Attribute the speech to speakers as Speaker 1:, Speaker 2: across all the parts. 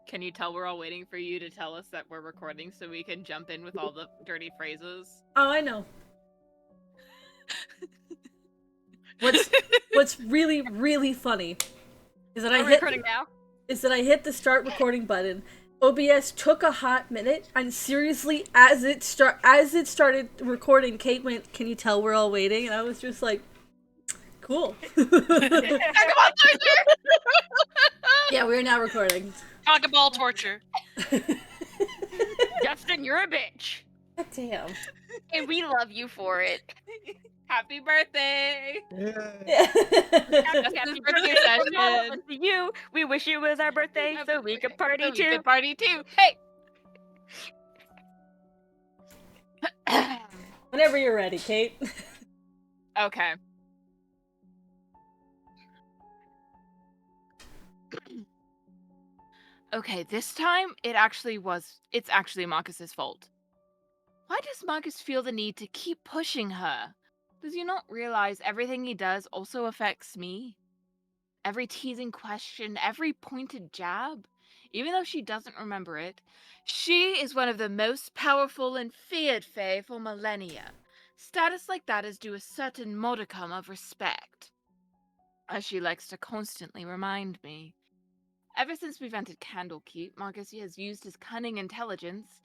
Speaker 1: Can you tell we're all waiting for you to tell us that we're recording so we can jump in with all the dirty phrases?
Speaker 2: Oh, I know. What's really really funny is that
Speaker 1: Are we recording now?
Speaker 2: I hit the start recording button. OBS took a hot minute, and seriously, as it started recording, Kate went, "Can you tell we're all waiting?" And I was just like, "Cool." Yeah, we are now recording.
Speaker 3: Talk about torture.
Speaker 1: Justin, you're a bitch.
Speaker 2: God damn.
Speaker 4: And we love you for it.
Speaker 1: Happy birthday!
Speaker 2: Yeah.
Speaker 1: Happy birthday, Justin!
Speaker 4: To you, we wish it was our birthday so we could party
Speaker 1: So we
Speaker 4: too.
Speaker 1: could party too. Hey!
Speaker 2: Whenever you're ready, Kate.
Speaker 1: Okay. Okay, this time it's actually Marcus's fault. Why does Marcus feel the need to keep pushing her? Does he not realize everything he does also affects me? Every teasing question, every pointed jab, even though she doesn't remember it, she is one of the most powerful and feared Fae for millennia. Status like that is due a certain modicum of respect, as she likes to constantly remind me. Ever since we've entered Candlekeep, Marcus has used his cunning intelligence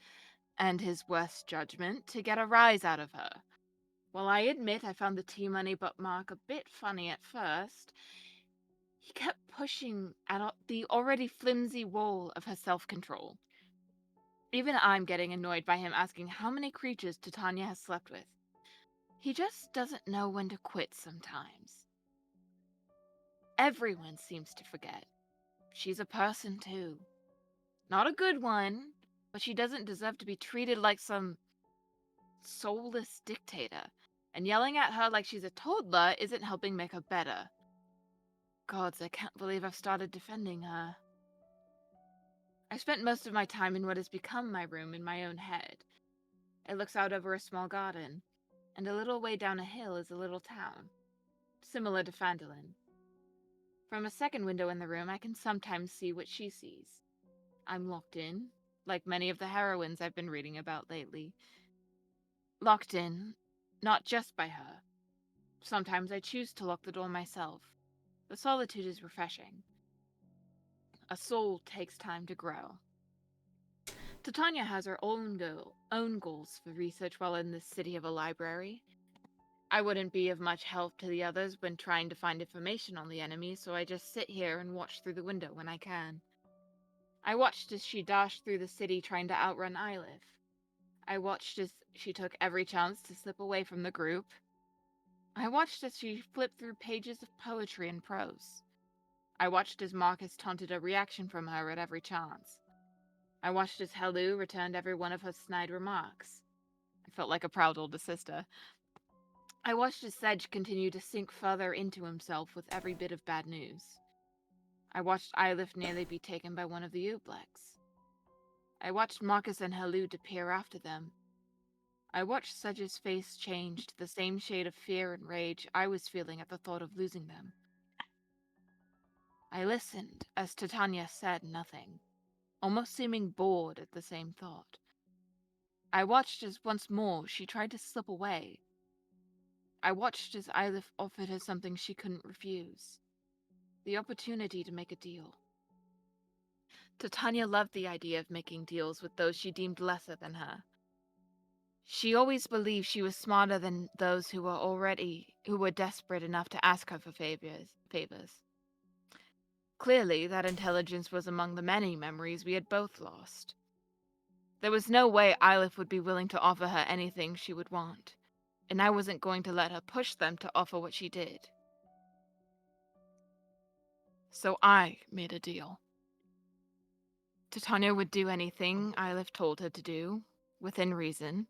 Speaker 1: and his worst judgment to get a rise out of her. While I admit I found the T-Money but Mark a bit funny at first, he kept pushing at the already flimsy wall of her self-control. Even I'm getting annoyed by him asking how many creatures Titania has slept with. He just doesn't know when to quit sometimes. Everyone seems to forget. She's a person too. Not a good one, but she doesn't deserve to be treated like some soulless dictator. And yelling at her like she's a toddler isn't helping make her better. Gods, I can't believe I've started defending her. I spent most of my time in what has become my room in my own head. It looks out over a small garden, and a little way down a hill is a little town, similar to Phandalin. From a second window in the room, I can sometimes see what she sees. I'm locked in, like many of the heroines I've been reading about lately. Locked in, not just by her. Sometimes I choose to lock the door myself. The solitude is refreshing. A soul takes time to grow. Titania has her own goals for research while in this city of a library. I wouldn't be of much help to the others when trying to find information on the enemy, so I just sit here and watch through the window when I can. I watched as she dashed through the city trying to outrun Eilif. I watched as she took every chance to slip away from the group. I watched as she flipped through pages of poetry and prose. I watched as Marcus taunted a reaction from her at every chance. I watched as Helu returned every one of her snide remarks. I felt like a proud older sister. I watched as Sedge continued to sink further into himself with every bit of bad news. I watched Eilif nearly be taken by one of the Ooblex. I watched Marcus and Helu peer after them. I watched Sedge's face change to the same shade of fear and rage I was feeling at the thought of losing them. I listened as Titania said nothing, almost seeming bored at the same thought. I watched as once more she tried to slip away. I watched as Eilif offered her something she couldn't refuse. The opportunity to make a deal. Titania loved the idea of making deals with those she deemed lesser than her. She always believed she was smarter than those who were desperate enough to ask her for favors. Clearly, that intelligence was among the many memories we had both lost. There was no way Eilif would be willing to offer her anything she would want, and I wasn't going to let her push them to offer what she did. So I made a deal. Titania would do anything Eilif told her to do, within reason,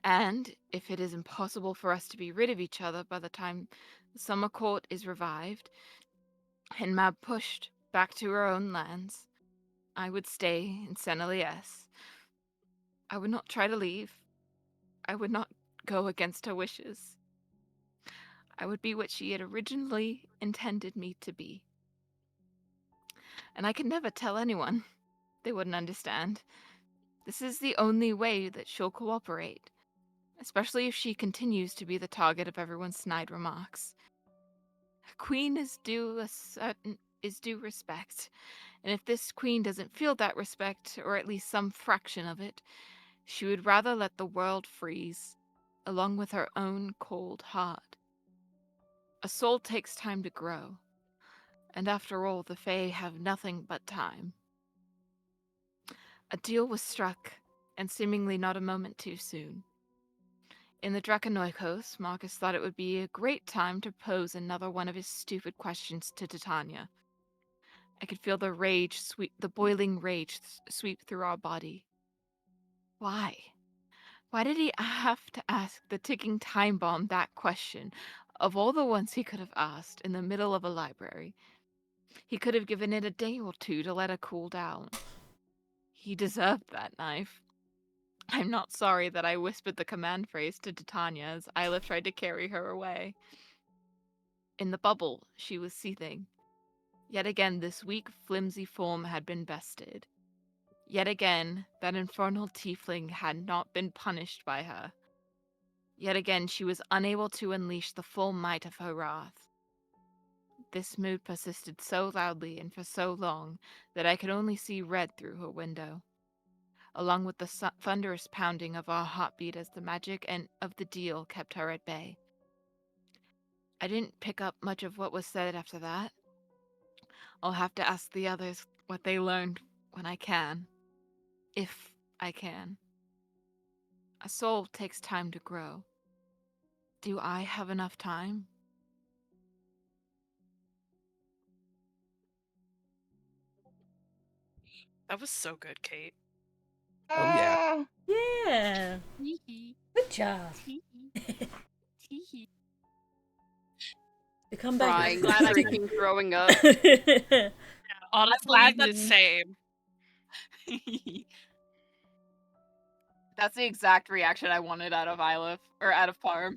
Speaker 1: and if it is impossible for us to be rid of each other by the time the Summer Court is revived and Mab pushed back to her own lands, I would stay in Senalias. I would not try to leave. I would not go against her wishes. I would be what she had originally intended me to be. And I could never tell anyone, they wouldn't understand. This is the only way that she'll cooperate, especially if she continues to be the target of everyone's snide remarks. A queen is due respect, and if this queen doesn't feel that respect, or at least some fraction of it, she would rather let the world freeze, along with her own cold heart. A soul takes time to grow, and after all, the Fae have nothing but time. A deal was struck, and seemingly not a moment too soon. In the Draconoikos, Marcus thought it would be a great time to pose another one of his stupid questions to Titania. I could feel the boiling rage sweep through our body. Why? Why did he have to ask the ticking time bomb that question, of all the ones he could have asked, in the middle of a library? He could have given it a day or two to let her cool down. He deserved that knife. I'm not sorry that I whispered the command phrase to Titania as Isla tried to carry her away. In the bubble, she was seething. Yet again, this weak, flimsy form had been bested. Yet again, that infernal tiefling had not been punished by her. Yet again, she was unable to unleash the full might of her wrath. This mood persisted so loudly and for so long that I could only see red through her window, along with the thunderous pounding of our heartbeat as the magic of the deal kept her at bay. I didn't pick up much of what was said after that. I'll have to ask the others what they learned when I can. If I can. A soul takes time to grow. Do I have enough time?
Speaker 3: That was so good, Kate.
Speaker 5: Oh yeah.
Speaker 2: Yeah. Good job. To come back.
Speaker 4: Crying,
Speaker 1: glad I
Speaker 4: drinking, throwing up.
Speaker 3: Honestly,
Speaker 1: glad
Speaker 3: the
Speaker 1: that-
Speaker 3: same.
Speaker 1: That's the exact reaction I wanted out of Isla, or out of Parm.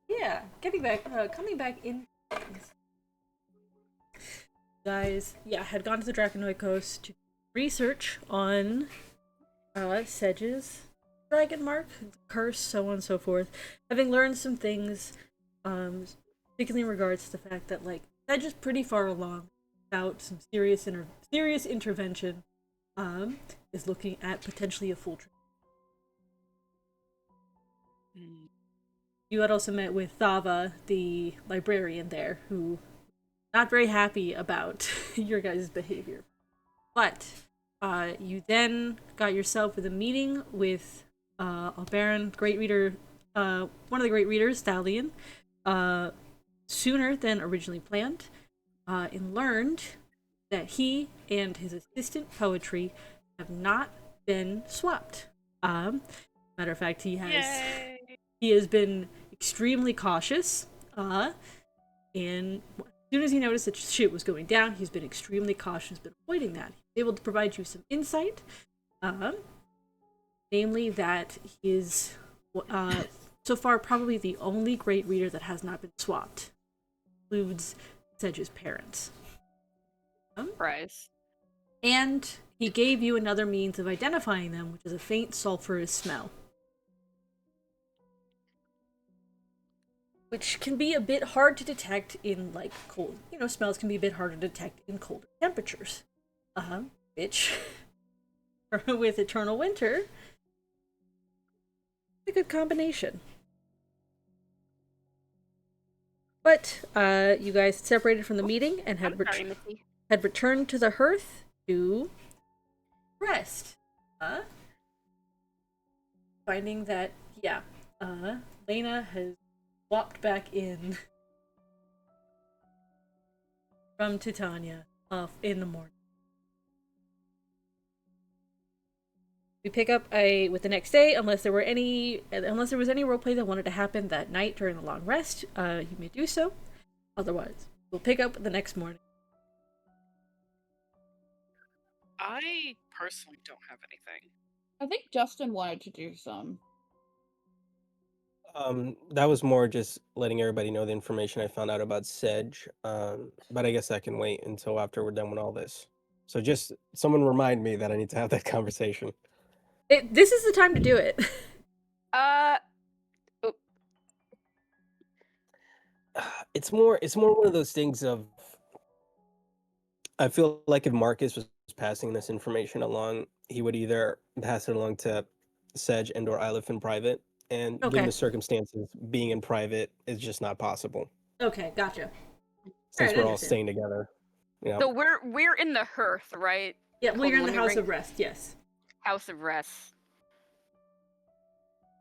Speaker 2: Yeah, coming back in. Guys, yeah, had gone to the Draconoikos to research on Sedge's dragon mark, curse, so on and so forth. Having learned some things, particularly in regards to the fact that like Sedge is pretty far along without some serious intervention, is looking at potentially a full trip. You had also met with Thava, the librarian there, who not very happy about your guys' behavior. But you then got yourself with a meeting with Albaran, great reader, one of the great readers, Thalion, sooner than originally planned, and learned that he and his assistant Poetry have not been swapped. Matter of fact, he has been extremely cautious, and as soon as he noticed that shit was going down, he's been extremely cautious, been avoiding that. He's able to provide you some insight, namely that he is, so far, probably the only great reader that has not been swapped. Includes Sedge's parents.
Speaker 4: Surprise.
Speaker 2: And he gave you another means of identifying them, which is a faint sulfurous smell. Which can be a bit hard to detect in, like, cold. Smells can be a bit harder to detect in colder temperatures. Which, with Eternal Winter, it's a good combination. But, you guys separated from the meeting and had returned to the hearth to rest. Finding that, Lena has walked back in from Titania in the morning. We pick up with the next day, unless there was any roleplay that wanted to happen that night during the long rest. You may do so. Otherwise, we'll pick up the next morning.
Speaker 3: I personally don't have anything.
Speaker 5: I think Justin wanted to do some.
Speaker 6: That was more just letting everybody know the information I found out about Sedge. But I guess that can wait until after we're done with all this. So just someone remind me that I need to have that conversation.
Speaker 2: This is the time to do it.
Speaker 4: Oh,
Speaker 6: It's more one of those things of I feel like if Marcus was passing this information along, he would either pass it along to Sedge and or Ilif in private. And given
Speaker 2: Okay.
Speaker 6: the circumstances, being in private is just not possible.
Speaker 2: Okay, gotcha.
Speaker 6: Since
Speaker 2: Alright, I
Speaker 6: we're all
Speaker 2: understand.
Speaker 6: staying together. Yeah.
Speaker 4: so we're in the hearth, right?
Speaker 2: Yeah,
Speaker 4: Hold
Speaker 2: well, you're
Speaker 4: on,
Speaker 2: in the
Speaker 4: let me
Speaker 2: House
Speaker 4: ring-
Speaker 2: of Rest, yes.
Speaker 4: House of Rest.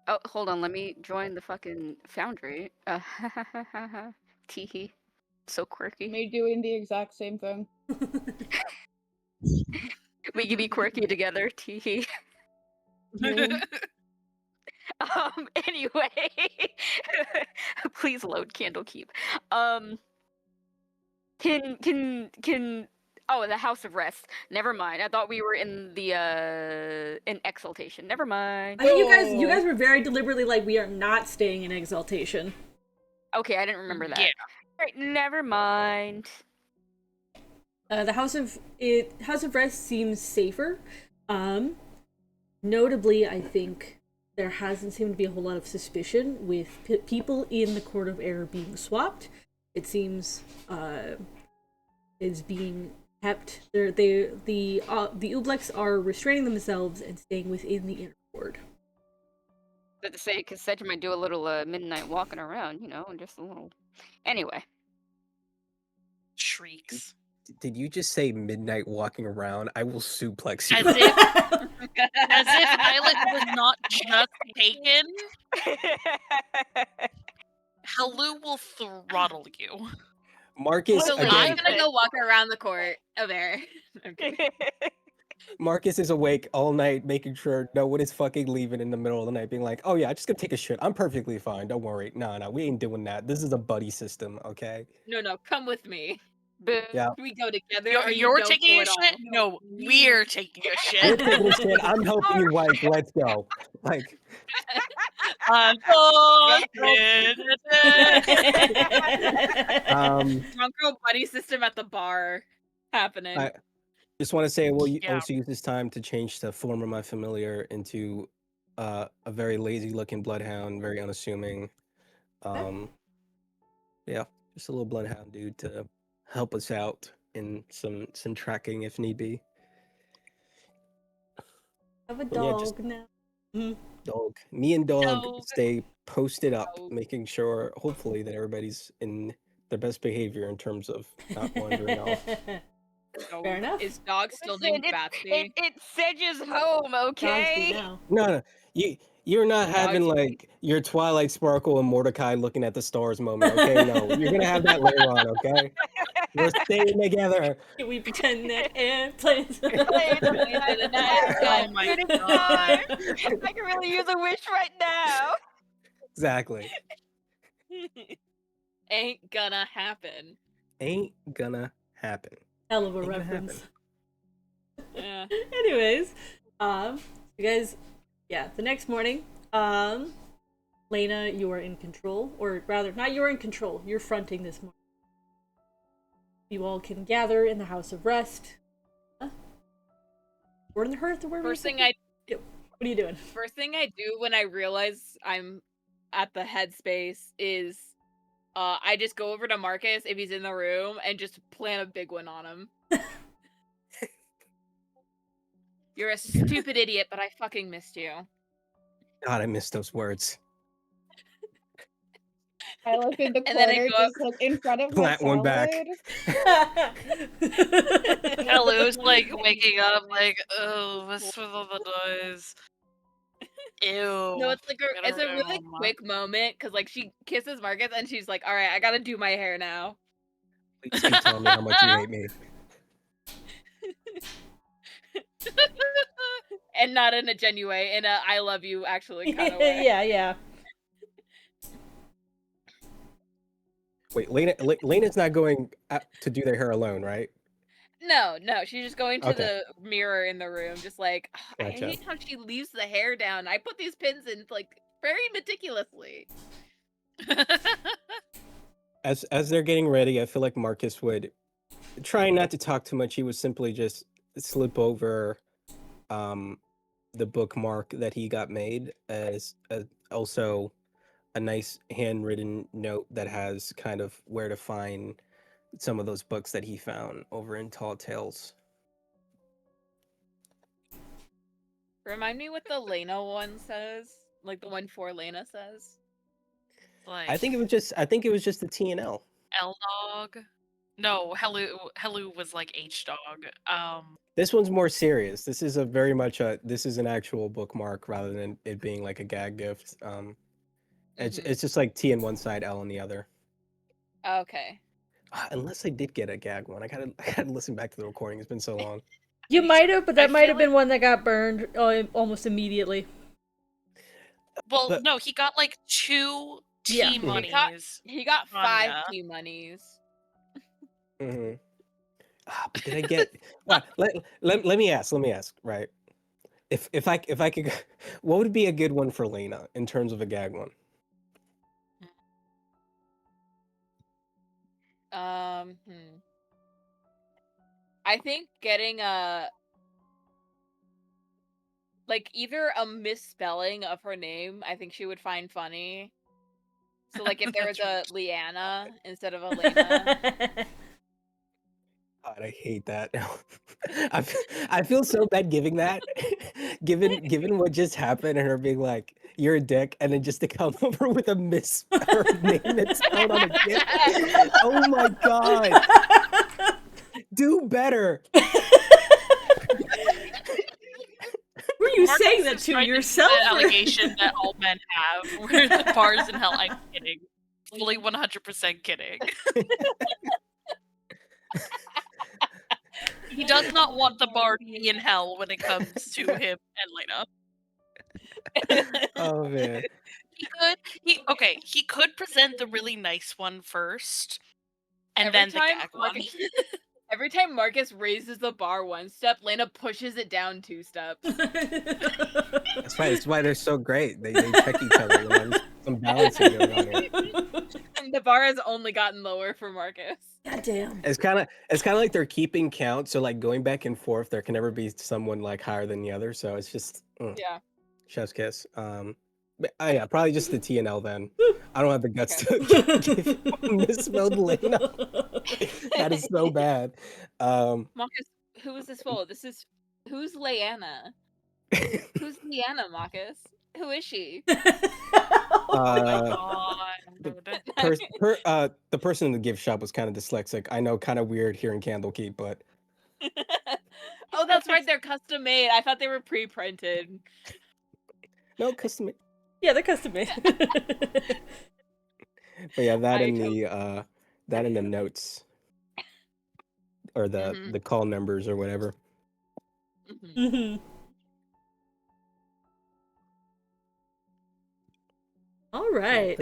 Speaker 4: Oh, hold on, let me join the fucking foundry. Teehee. So quirky.
Speaker 5: Me doing the exact same thing.
Speaker 4: We can be quirky together, teehee.
Speaker 5: Yeah.
Speaker 4: Anyway. Please load Candlekeep. Can oh, the House of Rest. Never mind. I thought we were in the in Exaltation. Never mind.
Speaker 2: I think you guys were very deliberately like, we are not staying in Exaltation.
Speaker 4: Okay, I didn't remember that.
Speaker 3: Yeah.
Speaker 4: Alright, never mind.
Speaker 2: The House of Rest seems safer. Notably, I think there hasn't seemed to be a whole lot of suspicion with people in the Court of Error being swapped. It seems is being kept. The Ublex are restraining themselves and staying within the inner ward.
Speaker 4: But to say, because Sedge might do a little midnight walking around, you know, just a little. Anyway.
Speaker 3: Shrieks.
Speaker 6: Did you just say midnight walking around? I will suplex you.
Speaker 3: As if Islet was not just taken, Halu will throttle you.
Speaker 6: Marcus
Speaker 1: So
Speaker 6: again.
Speaker 1: I'm gonna go walk around the court of air. Okay.
Speaker 6: Marcus is awake all night, making sure no one is fucking leaving in the middle of the night, being like, "Oh yeah, I'm just gonna take a shit. I'm perfectly fine. Don't worry. No, we ain't doing that. This is a buddy system, okay?"
Speaker 1: No, come with me.
Speaker 6: Yeah.
Speaker 1: We go together. or
Speaker 3: You're
Speaker 1: don't
Speaker 3: taking
Speaker 1: go
Speaker 3: a
Speaker 1: at all.
Speaker 3: shit? No, we're taking a
Speaker 6: You're
Speaker 3: shit.
Speaker 6: taking a shit. I'm helping you wipe. Let's go. Like,
Speaker 3: I'm
Speaker 1: Drunk girl buddy system at the bar happening.
Speaker 6: I just want to say, we'll
Speaker 3: Yeah.
Speaker 6: also use this time to change the form of my familiar into a very lazy-looking bloodhound, very unassuming. Yeah, just a little bloodhound dude to help us out in some tracking if need be.
Speaker 2: I have a
Speaker 6: But yeah,
Speaker 2: dog
Speaker 6: just-
Speaker 2: now.
Speaker 6: Dog. Me and dog
Speaker 3: Dog.
Speaker 6: stay posted up,
Speaker 1: Dog.
Speaker 6: making sure, hopefully, that everybody's in their best behavior in terms of not wandering off.
Speaker 2: Fair enough.
Speaker 1: Is dog still
Speaker 4: Listen,
Speaker 1: named Batsy?
Speaker 4: it's Sedge's home,
Speaker 2: Dogsby
Speaker 4: okay?
Speaker 2: now.
Speaker 6: No, you're not having
Speaker 1: Dogs.
Speaker 6: like your Twilight Sparkle and Mordecai looking at the stars moment, okay? No, you're gonna have that later on, okay? We're staying together.
Speaker 2: Can we pretend that airplanes?
Speaker 4: Play the night sky,
Speaker 3: Oh my
Speaker 4: pretty
Speaker 3: God.
Speaker 4: far. I can really use a wish right now.
Speaker 6: Exactly.
Speaker 1: Ain't gonna happen.
Speaker 6: Ain't gonna happen.
Speaker 2: Hell of a
Speaker 6: Ain't gonna
Speaker 2: reference.
Speaker 1: Yeah.
Speaker 2: Anyways, you guys, yeah, the next morning, Lena, you are in control, or rather, not you are in control, you're fronting this morning. You all can gather in the House of Rest. Huh? We're in the hearth, or where
Speaker 1: First thing I
Speaker 2: What are you doing?
Speaker 1: First thing I do when I realize I'm at the headspace is I just go over to Marcus if he's in the room and just plant a big one on him. You're a stupid idiot, but I fucking missed you.
Speaker 6: God, I missed those words.
Speaker 5: I look in the
Speaker 1: And then I
Speaker 5: corner,
Speaker 1: go up-
Speaker 5: just like in front of
Speaker 6: Plant
Speaker 5: my
Speaker 6: one back.
Speaker 5: salad.
Speaker 3: Halu's like waking up, like, oh, what's with all the noise? Ew.
Speaker 1: No, it's like
Speaker 3: Gotta
Speaker 1: it's a really
Speaker 3: remember.
Speaker 1: quick moment because like she kisses Marcus and she's like, "All right, I gotta do my hair now."
Speaker 6: Please keep telling me how much you hate me.
Speaker 1: And not in a genuine way, in a "I love you" actually kind of way.
Speaker 2: yeah.
Speaker 6: Wait, Lena's not going to do their hair alone, right?
Speaker 1: No, she's just going to
Speaker 6: Okay.
Speaker 1: the mirror in the room, just like, "Ugh, I
Speaker 6: Gotcha.
Speaker 1: hate how she leaves the hair down. I put these pins in like very meticulously.
Speaker 6: As they're getting ready, I feel like Marcus would try not to talk too much. He would simply just slip over um the bookmark that he got made as also a nice handwritten note that has kind of where to find some of those books that he found over in Tall Tales.
Speaker 1: Remind me what the Lena one says. Like the one for Lena says.
Speaker 3: Like
Speaker 6: I think it was just the T and L.
Speaker 3: L dog. No, Helu was like H dog.
Speaker 6: This one's more serious. This is this is an actual bookmark rather than it being like a gag gift. It's just like T on one side, L on the other.
Speaker 1: Okay.
Speaker 6: Unless I did get a gag one, I gotta listen back to the recording. It's been so long.
Speaker 2: You might have, but
Speaker 3: I
Speaker 2: that might
Speaker 3: feel
Speaker 2: have been one that got burned almost immediately.
Speaker 3: well,
Speaker 6: But-
Speaker 3: no, he got like 2
Speaker 2: Yeah.
Speaker 3: T
Speaker 2: Mhm.
Speaker 3: monies.
Speaker 1: He got 5
Speaker 3: Anya.
Speaker 1: Q monies.
Speaker 6: Mm-hmm. But did I get? Well, let me ask. Right, if I could, what would be a good one for Lena in terms of a gag one?
Speaker 1: I think getting like either a misspelling of her name, I think she would find funny. So like if there was a Leanna instead of a Lena.
Speaker 6: God, I hate that. I feel so bad giving that, given what just happened, and her being like, "You're a dick," and then just to come over with a misspelled name that's spelled on a gift. Oh my god! Do better.
Speaker 2: Were you
Speaker 3: Marcus
Speaker 2: saying that
Speaker 3: is
Speaker 2: to
Speaker 3: trying do
Speaker 2: yourself?
Speaker 3: the
Speaker 2: or-
Speaker 3: allegation that all men have, where the bars in hell. I'm kidding. Fully 100% kidding. He does not want the bar to be in hell when it comes to him and Lena.
Speaker 6: Oh man.
Speaker 3: He could present the really nice one first, and
Speaker 1: Every
Speaker 3: then the
Speaker 1: time
Speaker 3: gag one.
Speaker 1: Every time Marcus raises the bar 1 step, Lena pushes it down 2 steps.
Speaker 6: That's why they're so great. They check each other. You know, there's some balancing going on here.
Speaker 1: And the bar has only gotten lower for Marcus.
Speaker 2: God damn.
Speaker 6: It's kind of like they're keeping count. So like going back and forth, there can never be someone like higher than the other. So it's just
Speaker 1: Yeah.
Speaker 6: chef's kiss. But, yeah, probably just the T and L then. I don't have the guts to give misspelled Lena. That is so bad.
Speaker 1: Marcus, who is this for? Who's Leanna? Who's Leanna, Marcus? Who is she?
Speaker 6: The person in the gift shop was kind of dyslexic. I know, kind of weird hearing Candlekeep, but
Speaker 1: Oh, that's right. They're custom made. I thought they were pre-printed.
Speaker 6: no, custom.
Speaker 2: Yeah, they're custom made.
Speaker 6: But yeah, that
Speaker 1: I
Speaker 6: in
Speaker 1: totally-
Speaker 6: the notes or the call numbers or whatever.
Speaker 1: Mhm.
Speaker 2: Mhm. All right.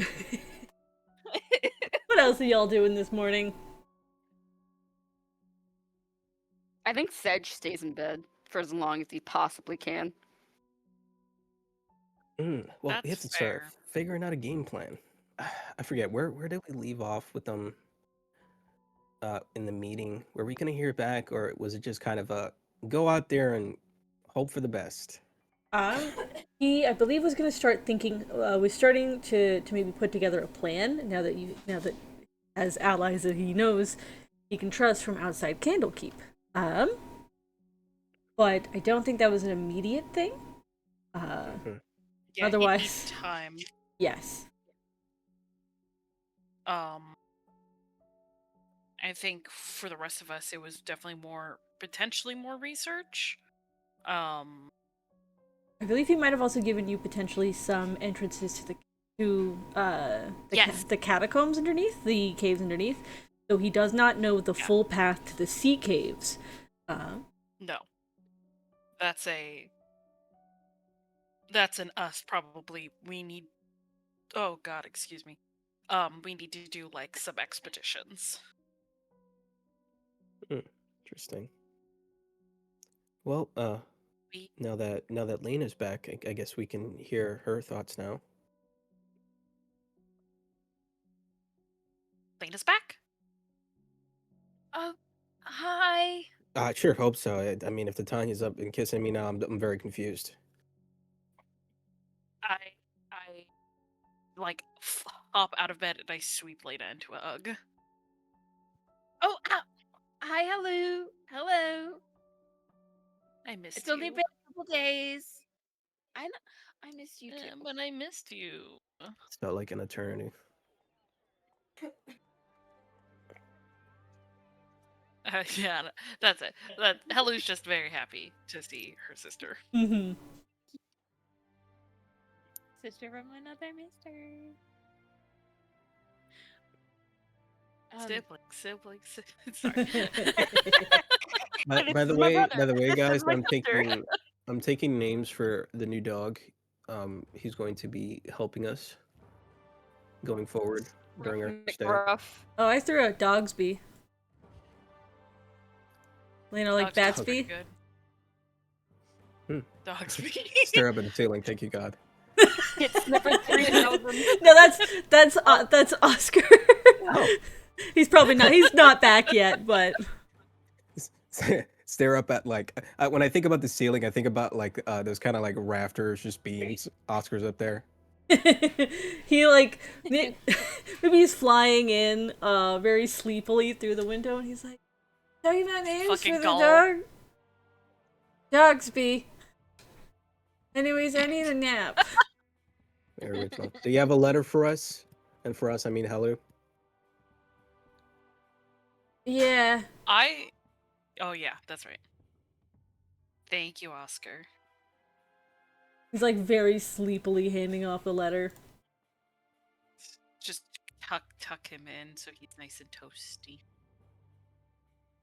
Speaker 2: What else are y'all doing this morning?
Speaker 4: I think Sedge stays in bed for as long as he possibly can.
Speaker 6: Well, we have
Speaker 3: That's
Speaker 6: to start
Speaker 3: fair.
Speaker 6: figuring out a game plan. I forget where did we leave off with them in the meeting? Were we gonna hear back, or was it just kind of a go out there and hope for the best?
Speaker 2: He, I believe, was going to start thinking. Was starting to maybe put together a plan. Now that as allies that he knows he can trust from outside Candlekeep. But I don't think that was an immediate thing.
Speaker 3: Yeah,
Speaker 2: Otherwise-
Speaker 3: he needs time.
Speaker 2: Yes.
Speaker 3: I think for the rest of us, it was definitely potentially more research.
Speaker 2: I believe he might have also given you potentially some entrances to
Speaker 3: Yes.
Speaker 2: the catacombs underneath, the caves underneath. So he does not know the
Speaker 3: Yeah.
Speaker 2: full path to the sea caves.
Speaker 3: No, that's an us probably. We need. Oh God, excuse me. We need to do like some expeditions.
Speaker 6: Interesting. Well,
Speaker 3: We-
Speaker 6: now that Lena's back, I guess we can hear her thoughts now. I sure hope so. I mean, if Titania's up and kissing me now, I'm very confused.
Speaker 3: I like hop out of bed and I sweep Lena into a hug.
Speaker 1: Oh, hi, hello. Hello.
Speaker 3: I missed
Speaker 1: It's only
Speaker 3: you.
Speaker 1: been a couple days. I missed you too.
Speaker 3: But I missed you.
Speaker 6: It's felt like an eternity.
Speaker 3: Yeah, that's it. Hellu's just very happy to see her sister.
Speaker 2: Mm-hmm.
Speaker 1: Sister from another mister.
Speaker 3: Siblings. Sorry.
Speaker 6: By
Speaker 3: This
Speaker 6: the
Speaker 3: is my
Speaker 6: way,
Speaker 3: brother. This
Speaker 6: guys,
Speaker 3: is my
Speaker 6: I'm
Speaker 3: sister.
Speaker 6: taking names for the new dog. He's going to be helping us going forward during our stay.
Speaker 4: McGruff.
Speaker 2: Oh, I threw out Dogsby. Lena, like
Speaker 3: Dogs are pretty
Speaker 2: Batsby?
Speaker 3: good.
Speaker 6: Hmm.
Speaker 3: Dogs.
Speaker 6: Stare up at the ceiling. Thank you, God.
Speaker 4: Hit sniffer 3000.
Speaker 2: No, that's Oscar.
Speaker 6: Oh.
Speaker 2: He's probably not. He's not back yet, but
Speaker 6: Stare up at like when I think about the ceiling, I think about like those kind of like rafters, just beams. Oscar's up there.
Speaker 2: he like maybe he's flying in very sleepily through the window, and he's like, "Talking about names
Speaker 3: Fucking
Speaker 2: for the
Speaker 3: gull.
Speaker 2: dog, Dogsby. Anyways, I need a nap."
Speaker 6: Very original. Do you have a letter for us? And for us, I mean Hello.
Speaker 2: Yeah.
Speaker 3: Oh yeah, that's right. Thank you, Oscar.
Speaker 2: He's like very sleepily handing off the letter.
Speaker 3: Just tuck him in so he's nice and toasty.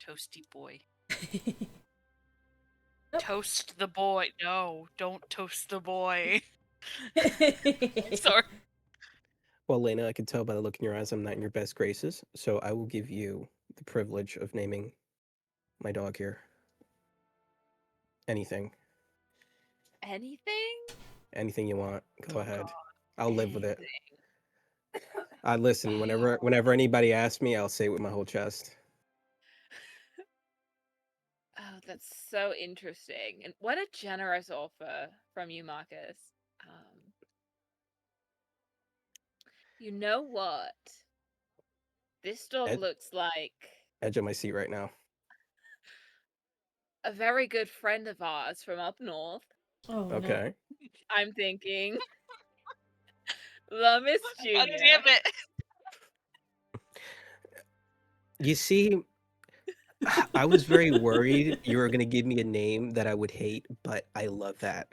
Speaker 3: Toasty boy.
Speaker 2: Nope.
Speaker 3: Toast the boy. No, don't toast the boy. Sorry.
Speaker 6: Well, Lena, I can tell by the look in your eyes I'm not in your best graces, so I will give you the privilege of naming my dog here. Anything.
Speaker 1: Anything?
Speaker 6: Anything you want. Go
Speaker 3: Oh,
Speaker 6: ahead.
Speaker 3: God.
Speaker 6: I'll live with it.
Speaker 1: Anything.
Speaker 6: I listen, whenever anybody asks me, I'll say it with my whole chest.
Speaker 1: Oh, that's so interesting. And what a generous offer from you, Marcus. You know what? This dog
Speaker 6: Ed?
Speaker 1: looks like
Speaker 6: Edge of my seat right now.
Speaker 1: a very good friend of ours from up north.
Speaker 2: Oh no.
Speaker 6: Okay.
Speaker 1: I'm thinking Lummis Jr.
Speaker 3: God damn it.
Speaker 6: You see, I was very worried you were gonna give me a name that I would hate, but I love that.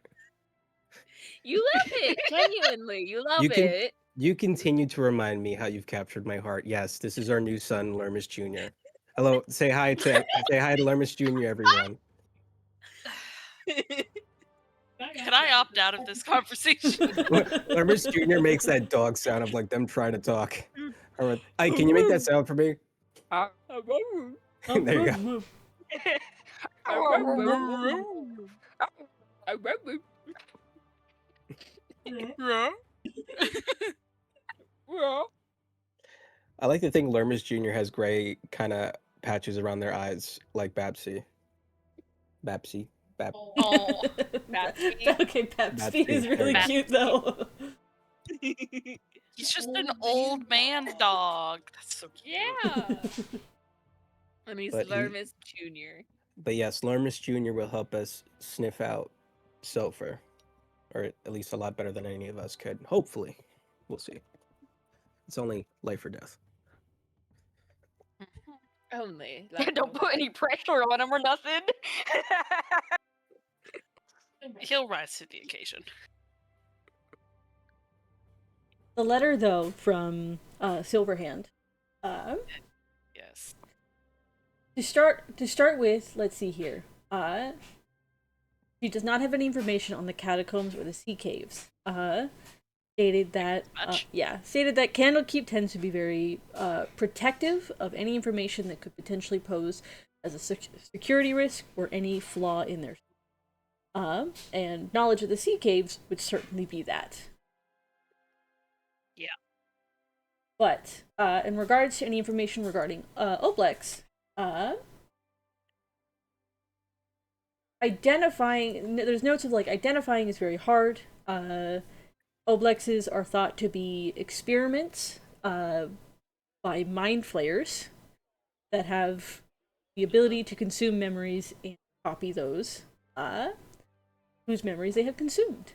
Speaker 1: You love it, genuinely. You love
Speaker 6: You can-
Speaker 1: it.
Speaker 6: You continue to remind me how you've captured my heart. Yes, this is our new son, Lermis Jr. Hello, say hi to Lermis Jr. Everyone.
Speaker 3: Can I opt out of this conversation?
Speaker 6: Lermis Jr. makes that dog sound of like them trying to talk. All right. Hey, can you make that sound for me? There you go. I like to think Lermis Jr. has gray kind of patches around their eyes, like Babsy. Babsy.
Speaker 3: Oh,
Speaker 1: Babsy.
Speaker 2: Okay, Babsy is
Speaker 6: Babsy,
Speaker 2: really
Speaker 6: there
Speaker 3: you
Speaker 2: cute though.
Speaker 3: he's just an old man dog. That's so cute.
Speaker 1: Yeah. And he's
Speaker 6: But he-
Speaker 1: Lermis Jr.
Speaker 6: But yes, Lermis Jr. will help us sniff out sulfur, or at least a lot better than any of us could. Hopefully, we'll see. It's only life or death.
Speaker 1: Only.
Speaker 4: Don't put any pressure on him or nothing.
Speaker 3: He'll rise to the occasion.
Speaker 2: The letter though from Silverhand.
Speaker 3: Yes.
Speaker 2: To start with, let's see here. She does not have any information on the catacombs or the sea caves. Stated that
Speaker 3: Much.
Speaker 2: stated that Candlekeep tends to be very protective of any information that could potentially pose as a security risk or any flaw in their and knowledge of the sea caves would certainly be that.
Speaker 3: Yeah.
Speaker 2: But in regards to any information regarding Oblex, identifying. There's notes of like identifying is very hard. Oblexes are thought to be experiments by mind flayers that have the ability to consume memories and copy those whose memories they have consumed.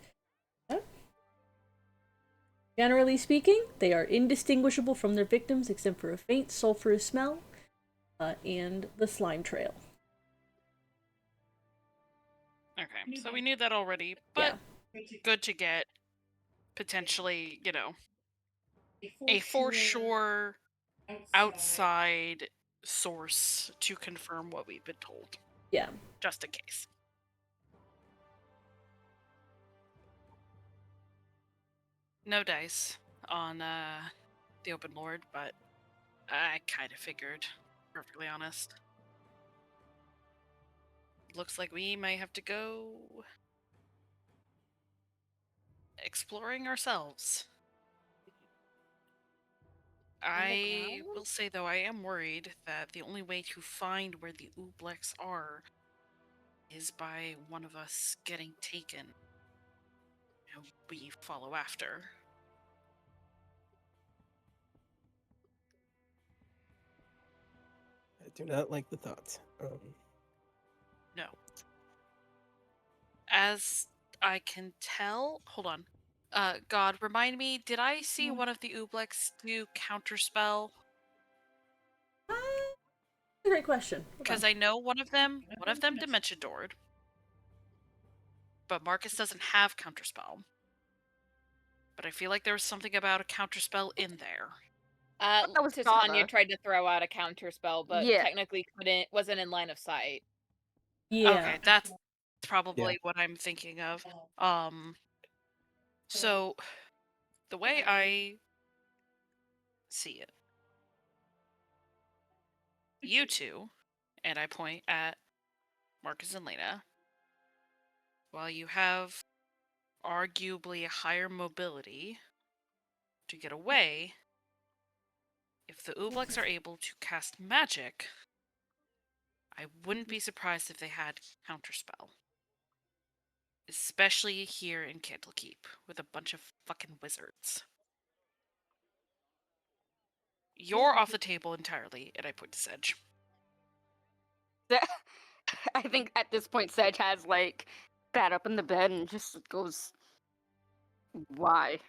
Speaker 2: Generally speaking, they are indistinguishable from their victims except for a faint sulfurous smell and the slime trail.
Speaker 3: Okay, so we knew that already, but good to get potentially, a for sure outside source to confirm what we've been told,
Speaker 2: Yeah.
Speaker 3: just in case. No dice on the Open Lord, but I kind of figured, perfectly honest. Looks like we might have to go exploring ourselves. I will say, though, I am worried that the only way to find where the Ooblex are is by one of us getting taken. And we follow after.
Speaker 6: I do not like the thought.
Speaker 3: No. As I can tell, hold on. God, remind me, did I see one of the Ooblex do counterspell?
Speaker 2: Great question.
Speaker 3: Because I know one of them Dimension Doored, but Marcus doesn't have counterspell. But I feel like there was something about a counterspell in there.
Speaker 4: That was
Speaker 1: Titania
Speaker 4: Sava.
Speaker 1: tried to throw out a counter spell, but
Speaker 4: Yeah.
Speaker 1: technically wasn't in line of sight.
Speaker 2: Yeah.
Speaker 3: Okay, that's probably what I'm thinking of. So the way I see it, you two, and I point at Marcus and Lena, while you have arguably higher mobility to get away, if the Ooblex are able to cast magic, I wouldn't be surprised if they had counterspell. Especially here in Candlekeep, with a bunch of fucking wizards. You're off the table entirely, and I point to Sedge.
Speaker 4: I think at this point Sedge has like sat up in the bed and just goes, "Why?"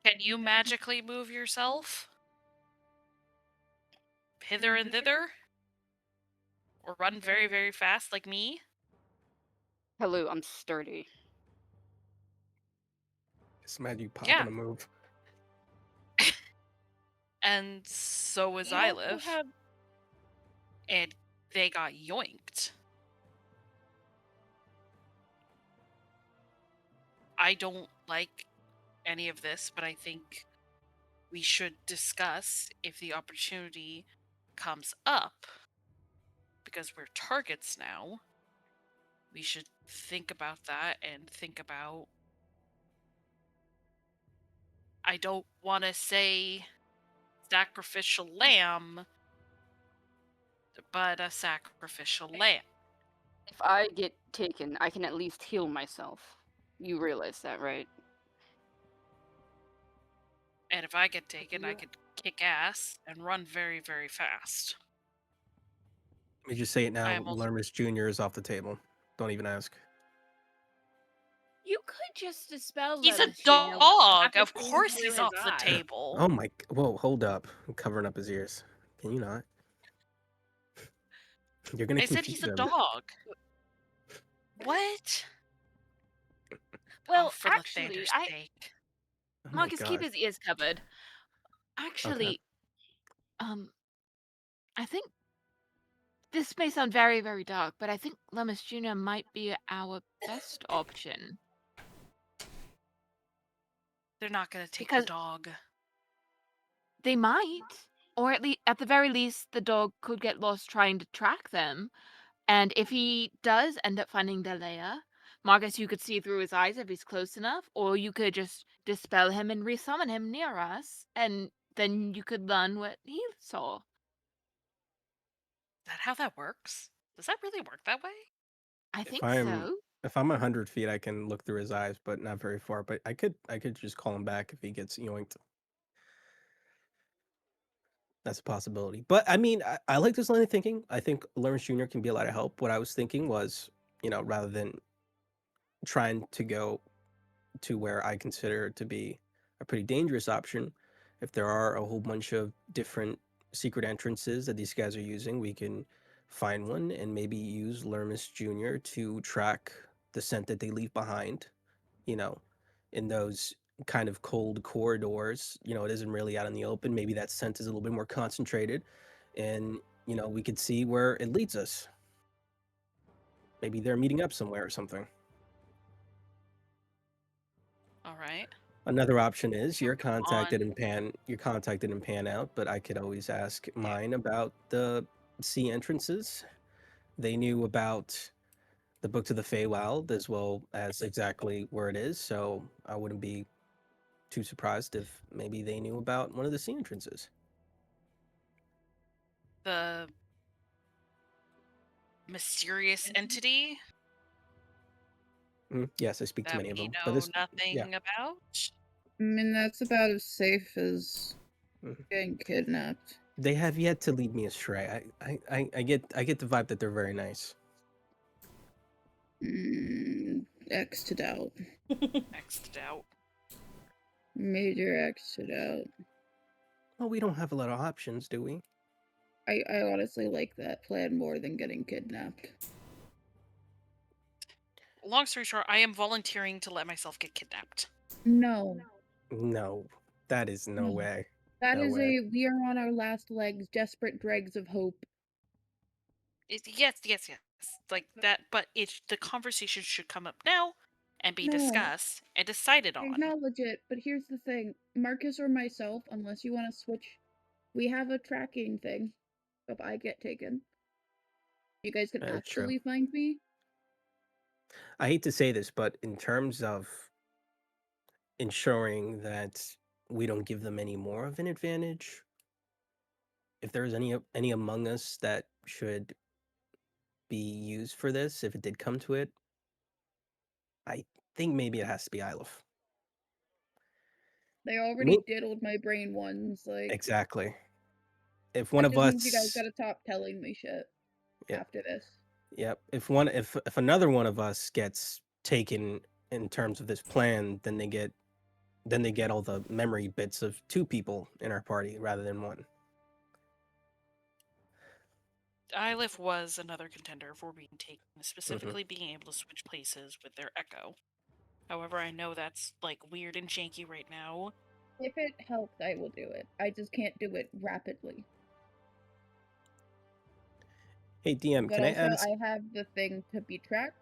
Speaker 3: Can you magically move yourself? Hither and thither? Or run very, very fast like me?
Speaker 4: Hello, I'm sturdy.
Speaker 6: Just mad you pop
Speaker 3: Yeah.
Speaker 6: on a move.
Speaker 3: And so is Ylif. And they got yoinked. I don't like any of this, but I think we should discuss if the opportunity comes up. Because we're targets now, we should think about that and think about... I don't want to say sacrificial lamb, but a sacrificial lamb.
Speaker 4: If I get taken, I can at least heal myself. You realize that, right?
Speaker 3: And if I get taken, I could kick ass and run very, very fast.
Speaker 6: Let me just say it now.
Speaker 3: I am also-
Speaker 6: Lermus Jr. is off the table. Don't even ask.
Speaker 1: You could just dispel
Speaker 3: He's a
Speaker 1: Lemon Jr. with
Speaker 3: dog! Of
Speaker 1: snapping
Speaker 3: course
Speaker 1: through
Speaker 3: he's
Speaker 1: his
Speaker 3: off the
Speaker 1: eye.
Speaker 3: table.
Speaker 6: Oh my... Whoa, hold up. I'm covering up his ears. Can you not? You're gonna
Speaker 3: I said
Speaker 6: confuse
Speaker 3: he's a
Speaker 6: him.
Speaker 3: dog. What?
Speaker 1: Well,
Speaker 3: for
Speaker 1: actually,
Speaker 3: Lathander's sake.
Speaker 6: Oh my
Speaker 1: Marcus, keep
Speaker 6: God.
Speaker 1: his ears covered. Actually, I think this may sound very, very dark, but I think Lemus Jr. might be our best option.
Speaker 3: They're not gonna take
Speaker 1: Because-
Speaker 3: the dog.
Speaker 1: They might, or at the very least, the dog could get lost trying to track them. And if he does end up finding their lair, Marcus, you could see through his eyes if he's close enough, or you could just dispel him and resummon him near us, and then you could learn what he saw.
Speaker 3: Is that how that works? Does that really work that way?
Speaker 1: I
Speaker 6: If
Speaker 1: think
Speaker 6: I'm
Speaker 1: so.
Speaker 6: if I'm 100 feet, I can look through his eyes, but not very far. But I could just call him back if he gets yoinked. That's a possibility. But I mean, I like this line of thinking. I think Lawrence Jr. can be a lot of help. What I was thinking was, rather than trying to go to where I consider it to be a pretty dangerous option, if there are a whole bunch of different secret entrances that these guys are using, we can find one and maybe use Lermus Jr. to track the scent that they leave behind, you know, in those kind of cold corridors. It isn't really out in the open. Maybe that scent is a little bit more concentrated, and we could see where it leads us. Maybe they're meeting up somewhere or something.
Speaker 3: All right.
Speaker 6: Another option is you're
Speaker 3: Moving on.
Speaker 6: contacted in pan out, but I could always ask mine about the sea entrances. They knew about the Book to the Feywild as well as exactly where it is, so I wouldn't be too surprised if maybe they knew about one of the sea entrances.
Speaker 3: The mysterious entity
Speaker 6: Yes, I speak to
Speaker 3: that
Speaker 6: many of
Speaker 3: we
Speaker 6: them,
Speaker 3: know
Speaker 6: but this,
Speaker 3: nothing
Speaker 6: yeah.
Speaker 3: about.
Speaker 5: I mean, that's about as safe as
Speaker 6: Mhm.
Speaker 5: getting kidnapped.
Speaker 6: They have yet to lead me astray. I get the vibe that they're very nice.
Speaker 5: X to doubt.
Speaker 3: X'd out.
Speaker 5: Major X to doubt.
Speaker 6: Well, we don't have a lot of options, do we?
Speaker 5: I honestly like that plan more than getting kidnapped.
Speaker 3: Long story short, I am volunteering to let myself get kidnapped.
Speaker 5: No.
Speaker 6: No, that is no
Speaker 5: No.
Speaker 6: way.
Speaker 5: That
Speaker 6: No
Speaker 5: is
Speaker 6: way.
Speaker 5: we are on our last legs, desperate dregs of hope.
Speaker 3: Yes. Like that, but the conversation should come up now and be
Speaker 5: No.
Speaker 3: discussed and decided
Speaker 5: I
Speaker 3: on.
Speaker 5: acknowledge it, but here's the thing. Marcus or myself, unless you want to switch, we have a tracking thing. If I get taken. You guys can
Speaker 6: That's true.
Speaker 5: actually find me.
Speaker 6: I hate to say this, but in terms of ensuring that we don't give them any more of an advantage, if there's any among us that should be used for this, if it did come to it, I think maybe it has to be Ilif.
Speaker 5: They already diddled my brain once, like
Speaker 6: Exactly. If one
Speaker 5: that
Speaker 6: of
Speaker 5: just
Speaker 6: us,
Speaker 5: means you guys gotta stop telling me shit after this.
Speaker 6: Yep. If another one of us gets taken in terms of this plan, then they get all the memory bits of two people in our party rather than one.
Speaker 3: Ilif was another contender for being taken, specifically being able to switch places with their echo. However, I know that's like weird and janky right now.
Speaker 5: If it helps, I will do it. I just can't do it rapidly.
Speaker 6: Hey DM,
Speaker 5: But
Speaker 6: can I
Speaker 5: also,
Speaker 6: ask?
Speaker 5: I have the thing to be tracked,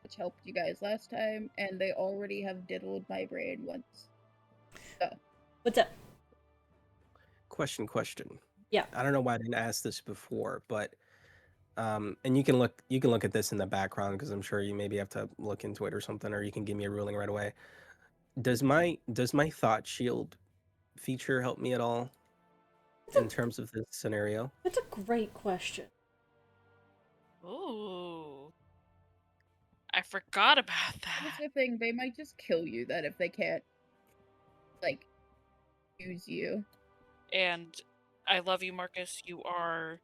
Speaker 5: which helped you guys last time, and they already have diddled my brain once. So.
Speaker 2: What's up?
Speaker 6: Question.
Speaker 2: Yeah.
Speaker 6: I don't know why I didn't ask this before, but and you can look at this in the background because I'm sure you maybe have to look into it or something, or you can give me a ruling right away. Does my thought shield feature help me at all in terms of this scenario?
Speaker 2: That's a great question.
Speaker 3: Ooh. I forgot about
Speaker 5: Here's
Speaker 3: that.
Speaker 5: the thing, they might just kill you then if they can't, like, use you.
Speaker 3: And I love you, Marcus. You are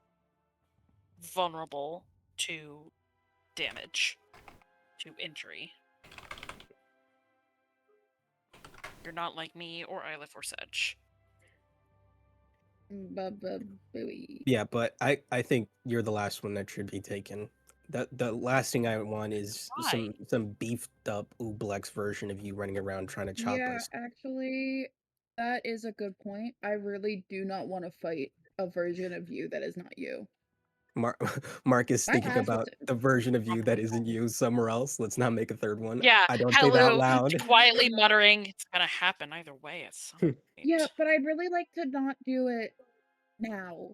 Speaker 3: vulnerable to damage, to injury. You're not like me or Ilif or Sedge.
Speaker 6: Yeah, but I think you're the last one that should be taken. The last thing I want is
Speaker 3: Why?
Speaker 6: some beefed up Ublex version of you running around trying to chop
Speaker 5: Yeah,
Speaker 6: us.
Speaker 5: actually, that is a good point. I really do not want to fight a version of you that is not you.
Speaker 6: Mark is
Speaker 5: I
Speaker 6: thinking
Speaker 5: have
Speaker 6: about
Speaker 5: to-
Speaker 6: the version of you that isn't you somewhere else. Let's not make a third one.
Speaker 3: Yeah,
Speaker 6: I don't say that out loud.
Speaker 3: quietly muttering, it's gonna happen either way at some point.
Speaker 5: Yeah, but I'd really like to not do it now.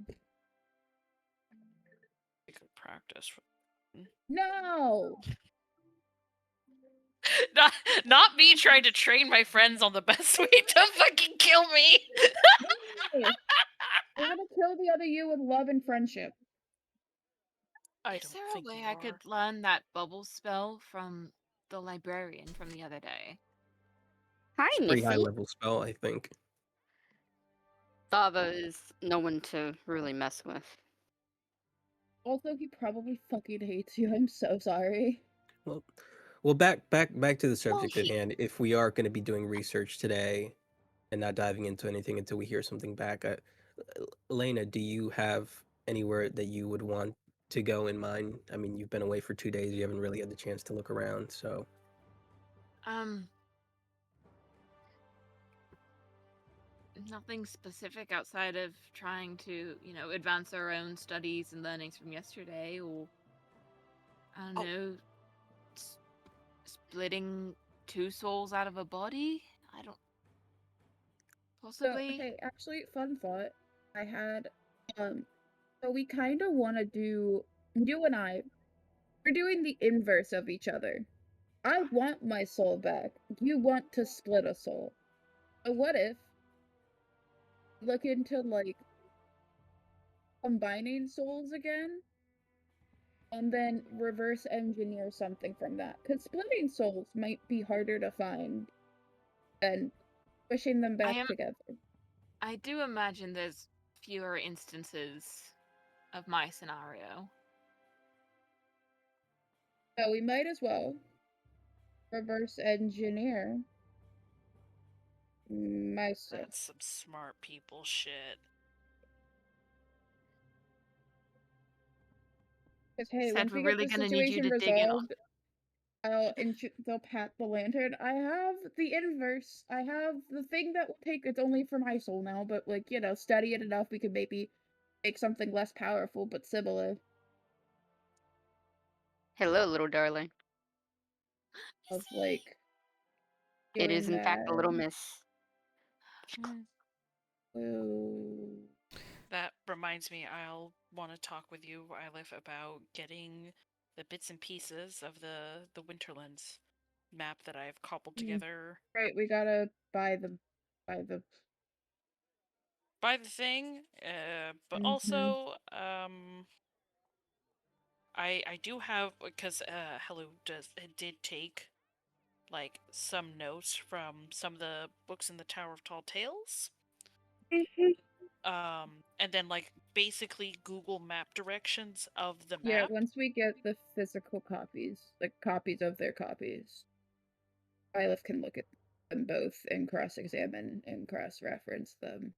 Speaker 3: We could practice.
Speaker 5: No!
Speaker 3: Not me trying to train my friends on the best way to fucking kill me.
Speaker 5: We're gonna kill the other you with love and friendship.
Speaker 3: I
Speaker 1: Is
Speaker 3: don't
Speaker 1: there a
Speaker 3: think
Speaker 1: way
Speaker 3: you
Speaker 1: I
Speaker 3: are.
Speaker 1: could learn that bubble spell from the librarian from the other day?
Speaker 4: Hi,
Speaker 6: It's a pretty high
Speaker 4: Missy.
Speaker 6: level spell, I think.
Speaker 4: Thava is no one to really mess with.
Speaker 5: Also, he probably fucking hates you. I'm so sorry.
Speaker 6: Well, back to the
Speaker 1: Well,
Speaker 6: subject at hand. If we are going to be doing research today and not diving into anything until we hear something back, Elena, do you have anywhere that you would want to go in mind? I mean, you've been away for 2 days. You haven't really had the chance to look around, so.
Speaker 1: Nothing specific outside of trying to, advance our own studies and learnings from yesterday, or I don't know, splitting two souls out of a body. I don't.
Speaker 5: So,
Speaker 1: Possibly.
Speaker 5: hey, actually, fun thought. I had, so we kind of want to do, you and I, we're doing the inverse of each other. I want my soul back. You want to split a soul. So what if, look into, like, combining souls again? And then reverse engineer something from that. Because splitting souls might be harder to find than pushing them back together.
Speaker 1: I do imagine there's fewer instances of my scenario.
Speaker 5: So we might as well reverse engineer my soul.
Speaker 3: That's some smart people shit.
Speaker 5: Because hey,
Speaker 1: Said
Speaker 5: once
Speaker 1: we're
Speaker 5: we get
Speaker 1: really
Speaker 5: the
Speaker 1: gonna need you
Speaker 5: situation
Speaker 1: to dig in on.
Speaker 5: resolved, they'll pat the lantern. I have the inverse. I have the thing that will take. It's only for my soul now, but like study it enough, we could maybe make something less powerful but similar.
Speaker 4: Hello, little darling.
Speaker 5: Of like.
Speaker 4: It is in fact a little miss.
Speaker 5: Ooh.
Speaker 3: That reminds me, I'll want to talk with you, Eilif, about getting the bits and pieces of the Winterlands map that I've cobbled together.
Speaker 5: Right, we gotta buy the
Speaker 3: thing, but also, I do have, because Hello did take like some notes from some of the books in the Tower of Tall Tales. And then like basically Google Map directions of the map.
Speaker 5: Yeah, once we get the physical copies, like copies of their copies, Eilif can look at them both and cross-examine and cross-reference them.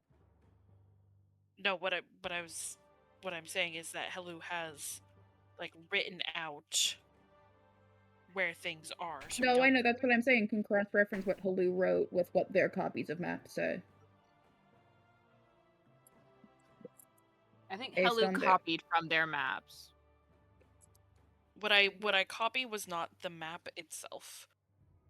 Speaker 3: No, what I'm saying is that Hello has like written out where things are. So
Speaker 5: no, I know, that's what I'm saying. Can cross-reference what Hello wrote with what their copies of maps say.
Speaker 1: I think
Speaker 5: Based
Speaker 1: Hello
Speaker 5: on their-
Speaker 1: copied from their maps.
Speaker 3: What I copy was not the map itself.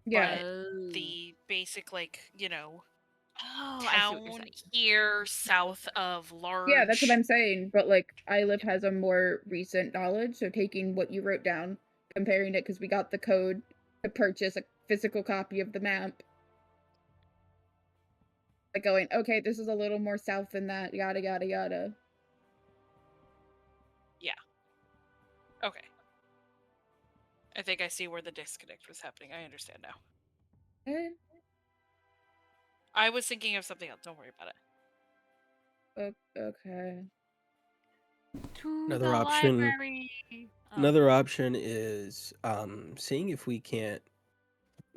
Speaker 5: Yeah.
Speaker 3: But the basic, like,
Speaker 1: Oh, I see what you're
Speaker 3: town
Speaker 1: saying.
Speaker 3: here south of large.
Speaker 5: Yeah, that's what I'm saying. But like, Eilif has a more recent knowledge, so taking what you wrote down, comparing it, because we got the code to purchase a physical copy of the map. Like going, okay, this is a little more south than that, yada yada yada.
Speaker 3: Yeah. Okay. I think I see where the disconnect was happening. I understand now. I was thinking of something else. Don't worry about it.
Speaker 5: Okay.
Speaker 6: Another option. Another option is seeing if we can't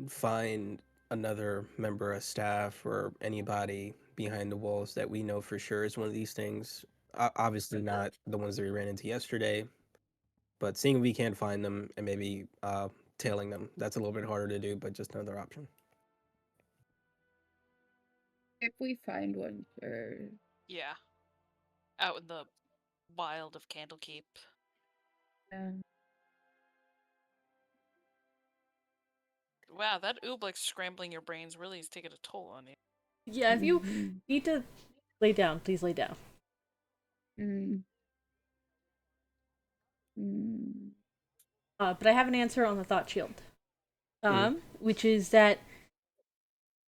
Speaker 6: find another member of staff or anybody behind the walls that we know for sure is one of these things. Obviously not the ones that we ran into yesterday, but seeing if we can't find them and maybe tailing them. That's a little bit harder to do, but just another option.
Speaker 5: If we find one, sure.
Speaker 3: Yeah. Out in the wild of Candlekeep.
Speaker 5: Yeah.
Speaker 3: Wow, that Ooblex scrambling your brains really is taking a toll on you.
Speaker 2: Yeah, if you need to lay down, please lay down. But I have an answer on the thought shield. Which is that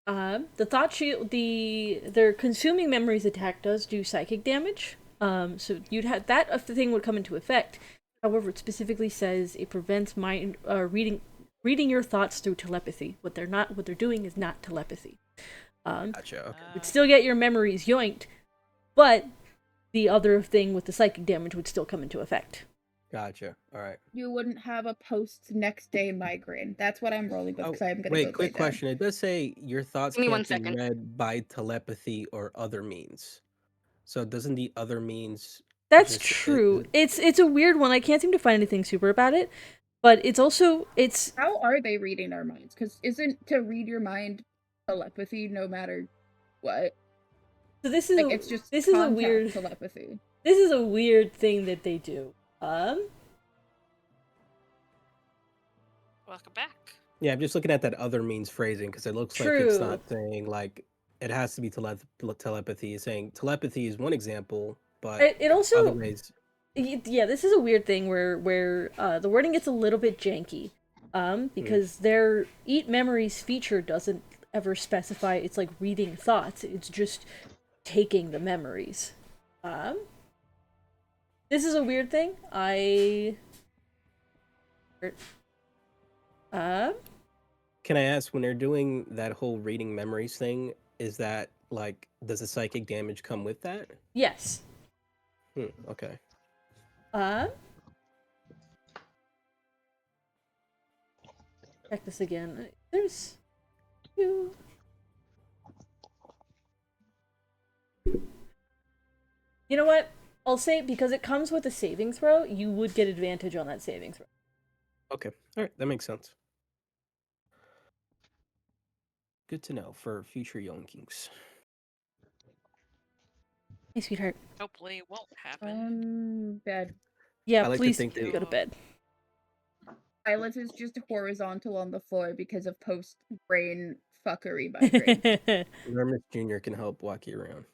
Speaker 2: the thought shield, their consuming memories attack does do psychic damage. So you'd have that if the thing would come into effect. However, it specifically says it prevents mind reading your thoughts through telepathy. What they're doing is not telepathy.
Speaker 6: Gotcha. Okay.
Speaker 2: Would still get your memories yoinked, but the other thing with the psychic damage would still come into effect.
Speaker 6: Gotcha. All right.
Speaker 5: You wouldn't have a post next day migraine. That's what I'm rolling with
Speaker 6: Oh,
Speaker 5: because I'm gonna
Speaker 6: wait,
Speaker 5: go
Speaker 6: quick
Speaker 5: lay down.
Speaker 6: question. It does say your thoughts
Speaker 4: Give me 1
Speaker 6: can't be
Speaker 4: second.
Speaker 6: read by telepathy or other means. So doesn't the other means
Speaker 2: That's
Speaker 6: just
Speaker 2: true. It's a weird one. I can't seem to find anything super about it, but it's also
Speaker 5: How are they reading our minds? Because isn't to read your mind telepathy no matter what?
Speaker 2: so this is
Speaker 5: Like
Speaker 2: a,
Speaker 5: it's just
Speaker 2: this is a
Speaker 5: contact
Speaker 2: weird
Speaker 5: telepathy.
Speaker 2: this is a weird thing that they do.
Speaker 3: Welcome back.
Speaker 6: Yeah, I'm just looking at that other means phrasing because it looks like it's
Speaker 2: True.
Speaker 6: not saying like it has to be telepathy. It's saying telepathy is one example, but
Speaker 2: It
Speaker 6: other
Speaker 2: also
Speaker 6: ways.
Speaker 2: yeah, this is a weird thing where the wording gets a little bit janky, because their eat memories feature doesn't ever specify it's like reading thoughts. It's just taking the memories. This is a weird thing.
Speaker 6: Can I ask when they're doing that whole reading memories thing? Is that like does the psychic damage come with that?
Speaker 2: Yes.
Speaker 6: Okay.
Speaker 2: Check this again. There's two. You know what? I'll say because it comes with a saving throw, you would get advantage on that saving throw.
Speaker 6: Okay. All right. That makes sense. Good to know for future yonkings.
Speaker 2: Hey, sweetheart.
Speaker 3: Hopefully it won't happen.
Speaker 5: Bed.
Speaker 2: Yeah,
Speaker 6: I like to
Speaker 2: please
Speaker 6: think that-
Speaker 2: go to bed.
Speaker 5: Silas is just horizontal on the floor because of post brain fuckery migraine.
Speaker 6: Nermus Jr. can help walk you around.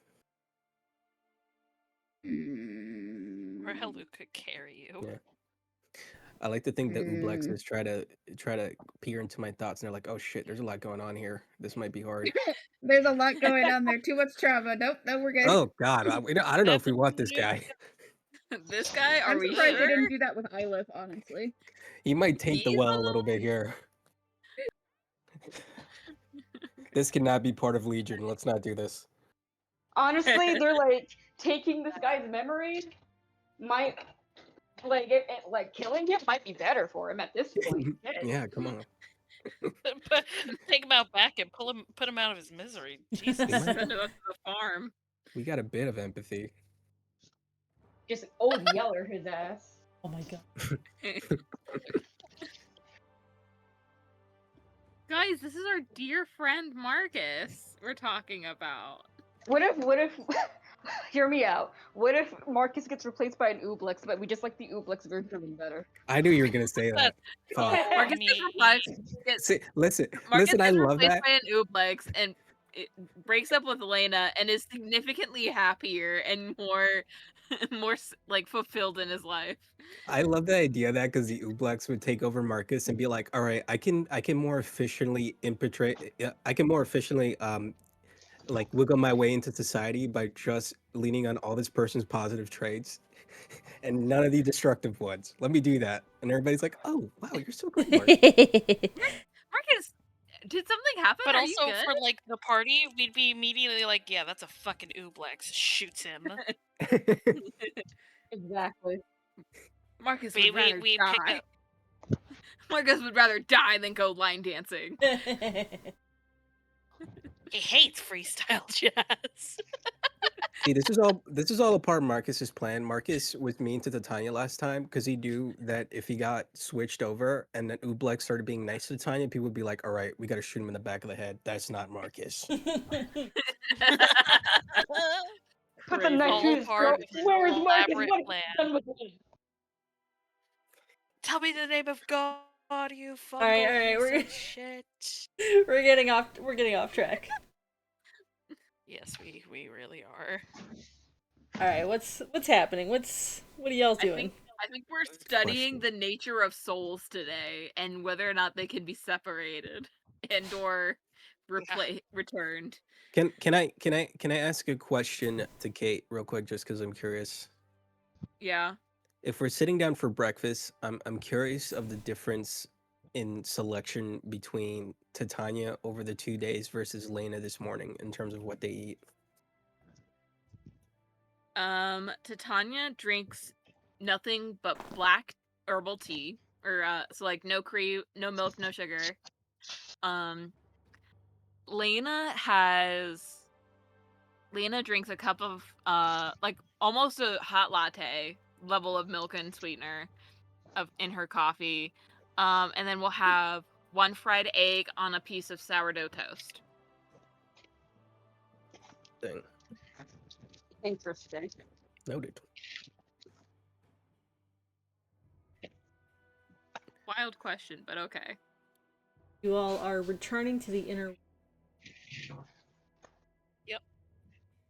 Speaker 3: Or Hello could carry you.
Speaker 6: Yeah. I like to think that Ublexes try to peer into my thoughts and they're like, oh shit, there's a lot going on here. This might be hard.
Speaker 5: There's a lot going on there. Too much trauma. Nope, we're good.
Speaker 6: Oh god, I don't know if we want this guy.
Speaker 1: This guy, are
Speaker 5: I'm
Speaker 1: we
Speaker 5: surprised they
Speaker 1: sure?
Speaker 5: didn't do that with Ylith, honestly.
Speaker 6: He might taint the
Speaker 1: He's
Speaker 6: well a little bit here. This cannot be part of Legion. Let's not do this.
Speaker 4: Honestly, they're like taking this guy's memories might like like killing him might be better for him at this point.
Speaker 6: Yeah, come on.
Speaker 3: But take him out back and put him out of his misery. Jesus.
Speaker 6: might-
Speaker 1: Send him up to the farm.
Speaker 6: We got a bit of empathy.
Speaker 4: Just old Yeller his ass.
Speaker 2: Oh my god.
Speaker 1: Guys, this is our dear friend Marcus we're talking about.
Speaker 4: What if hear me out. What if Marcus gets replaced by an Ublex, but we just like the Ublex version of him better?
Speaker 6: I knew you were gonna say that. Fuck.
Speaker 1: Marcus
Speaker 3: Me.
Speaker 1: gets replaced.
Speaker 6: See, listen,
Speaker 1: Marcus
Speaker 6: listen. I
Speaker 1: gets
Speaker 6: love
Speaker 1: replaced
Speaker 6: that.
Speaker 1: by an Ublex and it breaks up with Elena and is significantly happier and more like fulfilled in his life.
Speaker 6: I love the idea of that because the Ublex would take over Marcus and be like, "All right, I can more efficiently infiltrate. I can more efficiently like wiggle my way into society by just leaning on all this person's positive traits and none of the destructive ones. Let me do that." And everybody's like, "Oh, wow, you're so good, Mark."
Speaker 1: Marcus, did something happen?
Speaker 3: But
Speaker 1: Are
Speaker 3: also
Speaker 1: you good?
Speaker 3: for like the party, we'd be immediately like, yeah, that's a fucking Ublex. Shoots him.
Speaker 4: Exactly.
Speaker 1: Marcus
Speaker 3: we
Speaker 1: would rather
Speaker 3: pick
Speaker 1: die.
Speaker 3: up.
Speaker 1: Marcus would rather die than go line dancing.
Speaker 3: He hates freestyle jazz.
Speaker 6: See, this is all a part of Marcus's plan. Marcus was mean to Titania last time because he knew that if he got switched over and then Ublex started being nice to Titania, people would be like, "All right, we got to shoot him in the back of the head. That's not Marcus."
Speaker 4: Put the
Speaker 1: Crazy.
Speaker 4: knife to
Speaker 3: All
Speaker 4: his
Speaker 3: part
Speaker 4: throat.
Speaker 3: of his
Speaker 4: Where is Marcus?
Speaker 3: elaborate
Speaker 4: What
Speaker 3: plan.
Speaker 4: done with him?
Speaker 3: Tell me the name of God, you fuck.
Speaker 2: All right, we're
Speaker 3: shit.
Speaker 2: we're getting off track.
Speaker 3: Yes, we really are.
Speaker 2: All right, what's happening? What are y'all doing?
Speaker 1: I think we're studying the nature of souls today and whether or not they can be separated and or returned.
Speaker 6: Can I ask a question to Kate real quick just because I'm curious?
Speaker 1: Yeah.
Speaker 6: If we're sitting down for breakfast, I'm curious of the difference in selection between Titania over the 2 days versus Lena this morning in terms of what they eat.
Speaker 1: Titania drinks nothing but black herbal tea, or so like no cream, no milk, no sugar. Lena drinks a cup of like almost a hot latte level of milk and sweetener in her coffee. And then we'll have one fried egg on a piece of sourdough toast.
Speaker 6: Thing.
Speaker 4: Interesting.
Speaker 6: Noted.
Speaker 1: Wild question, but okay.
Speaker 2: You all are returning to the inner.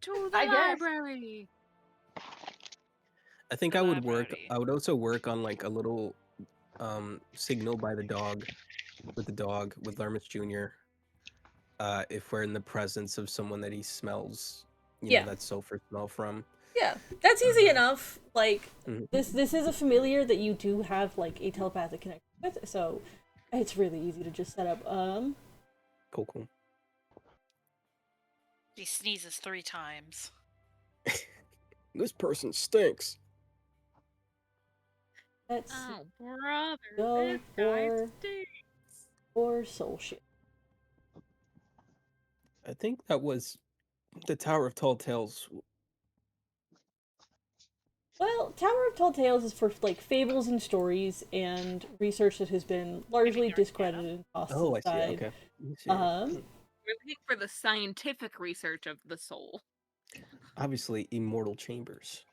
Speaker 1: To the
Speaker 4: I guess.
Speaker 1: library.
Speaker 6: I think
Speaker 3: The
Speaker 6: I would work.
Speaker 3: library.
Speaker 6: I would also work on like a little signal by the dog, with Larmus Jr. If we're in the presence of someone that he smells,
Speaker 2: Yeah.
Speaker 6: that sulfur smell from.
Speaker 2: Yeah, that's easy enough. Like
Speaker 6: Mhm.
Speaker 2: this is a familiar that you do have like a telepathic connection with, so it's really easy to just set up.
Speaker 6: Cool.
Speaker 3: He sneezes 3 times.
Speaker 6: This person stinks.
Speaker 2: Let's
Speaker 1: Oh, brother,
Speaker 2: go
Speaker 1: this guy
Speaker 2: for
Speaker 1: stinks.
Speaker 2: soul shit.
Speaker 6: I think that was the Tower of Tall Tales.
Speaker 2: Well, Tower of Tall Tales is for like fables and stories and research that has been largely
Speaker 3: Arcana.
Speaker 2: discredited and tossed
Speaker 6: Oh, I see.
Speaker 2: aside.
Speaker 6: Okay. I see.
Speaker 1: We're looking for the scientific research of the soul.
Speaker 6: Obviously, immortal chambers.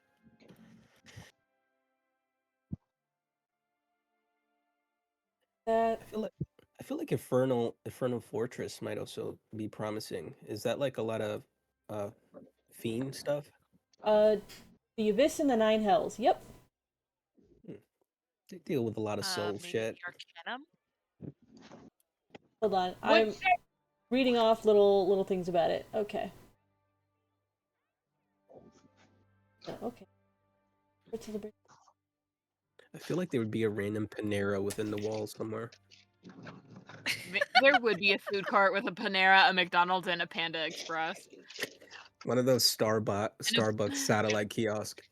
Speaker 2: That
Speaker 6: I feel like Infernal Fortress might also be promising. Is that like a lot of fiend stuff?
Speaker 2: the Abyss and the Nine Hells. Yep.
Speaker 6: They deal with a lot of soul
Speaker 3: Maybe
Speaker 6: shit.
Speaker 3: the Arcanum?
Speaker 2: Hold on. I'm reading off little things about it. Okay. Okay.
Speaker 6: I feel like there would be a random Panera within the walls somewhere.
Speaker 1: There would be a food cart with a Panera, a McDonald's, and a Panda Express.
Speaker 6: One of those Starbucks satellite kiosk.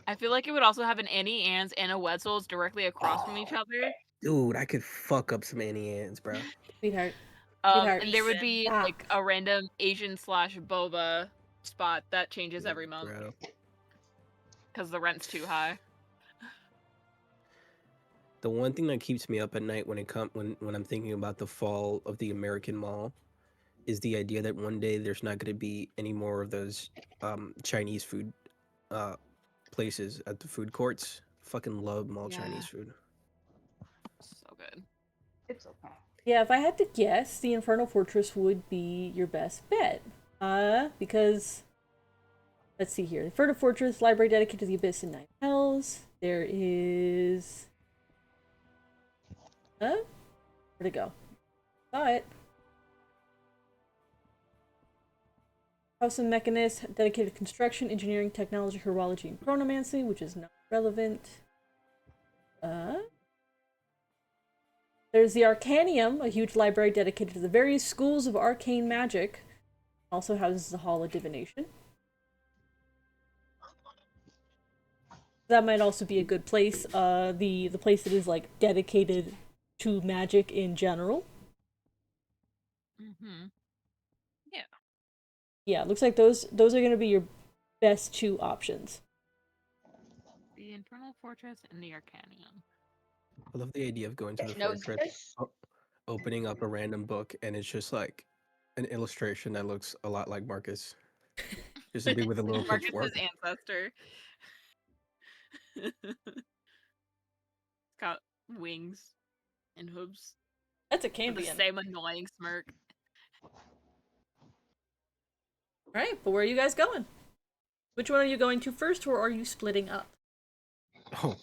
Speaker 1: I feel like it would also have an Annie Ann's and a Wetzel's directly across from each other.
Speaker 6: Dude, I could fuck up some Annie Ann's, bro.
Speaker 2: Sweetheart.
Speaker 1: And there would be
Speaker 2: Stop.
Speaker 1: like a random Asian/boba spot that changes every month
Speaker 6: Bro.
Speaker 1: because the rent's too high.
Speaker 6: The one thing that keeps me up at night when I'm thinking about the fall of the American mall is the idea that one day there's not going to be any more of those Chinese food places at the food courts. Fucking love mall
Speaker 1: Yeah.
Speaker 6: Chinese food.
Speaker 1: So good.
Speaker 4: It's okay.
Speaker 2: Yeah, if I had to guess, the Infernal Fortress would be your best bet. Because let's see here. Infernal Fortress, library dedicated to the Abyss and Nine Hells. There is where'd it go? Saw it. House of Mechanist, dedicated to construction, engineering, technology, horology, and chronomancy, which is not relevant. There's the Arcanium, a huge library dedicated to the various schools of arcane magic. Also houses the Hall of Divination. That might also be a good place. The place that is like dedicated to magic in general.
Speaker 1: Mm-hmm.
Speaker 2: Yeah, it looks like those are going to be your best 2 options.
Speaker 1: The Infernal Fortress and the Arcanium.
Speaker 6: I love the idea of going to the
Speaker 4: No,
Speaker 6: fortress,
Speaker 4: this
Speaker 6: opening up a random book, and it's just like an illustration that looks a lot like Marcus. Just a dude with a little
Speaker 1: Marcus's
Speaker 6: pitchfork.
Speaker 1: ancestor. It's got wings and hooves.
Speaker 2: That's a
Speaker 1: With the
Speaker 2: Cambion.
Speaker 1: same annoying smirk.
Speaker 2: Alright, but where are you guys going? Which one are you going to first, or are you splitting up?
Speaker 6: Oh,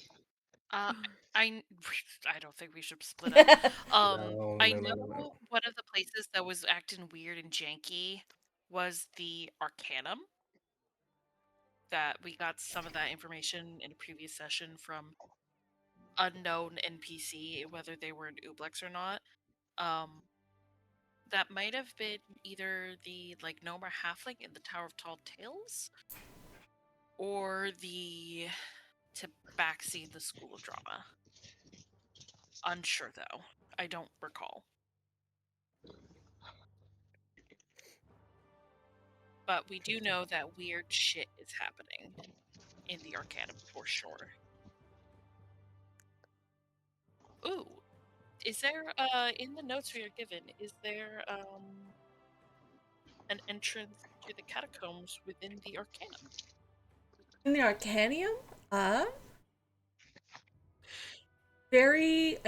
Speaker 3: I don't think we should split up.
Speaker 6: No,
Speaker 3: I
Speaker 6: no,
Speaker 3: know
Speaker 6: no, no.
Speaker 3: one of the places that was acting weird and janky was the Arcanum. that we got some of that information in a previous session from unknown NPC, whether they were an Ublex or not. That might have been either the like gnome or halfling in the Tower of Tall Tales, or the Tabaxi in the School of Drama. Unsure though. I don't recall. But we do know that weird shit is happening in the Arcanum for sure. Ooh. Is there, in the notes we are given, is there, an entrance to the catacombs within the Arcanum?
Speaker 2: In the Arcanium? I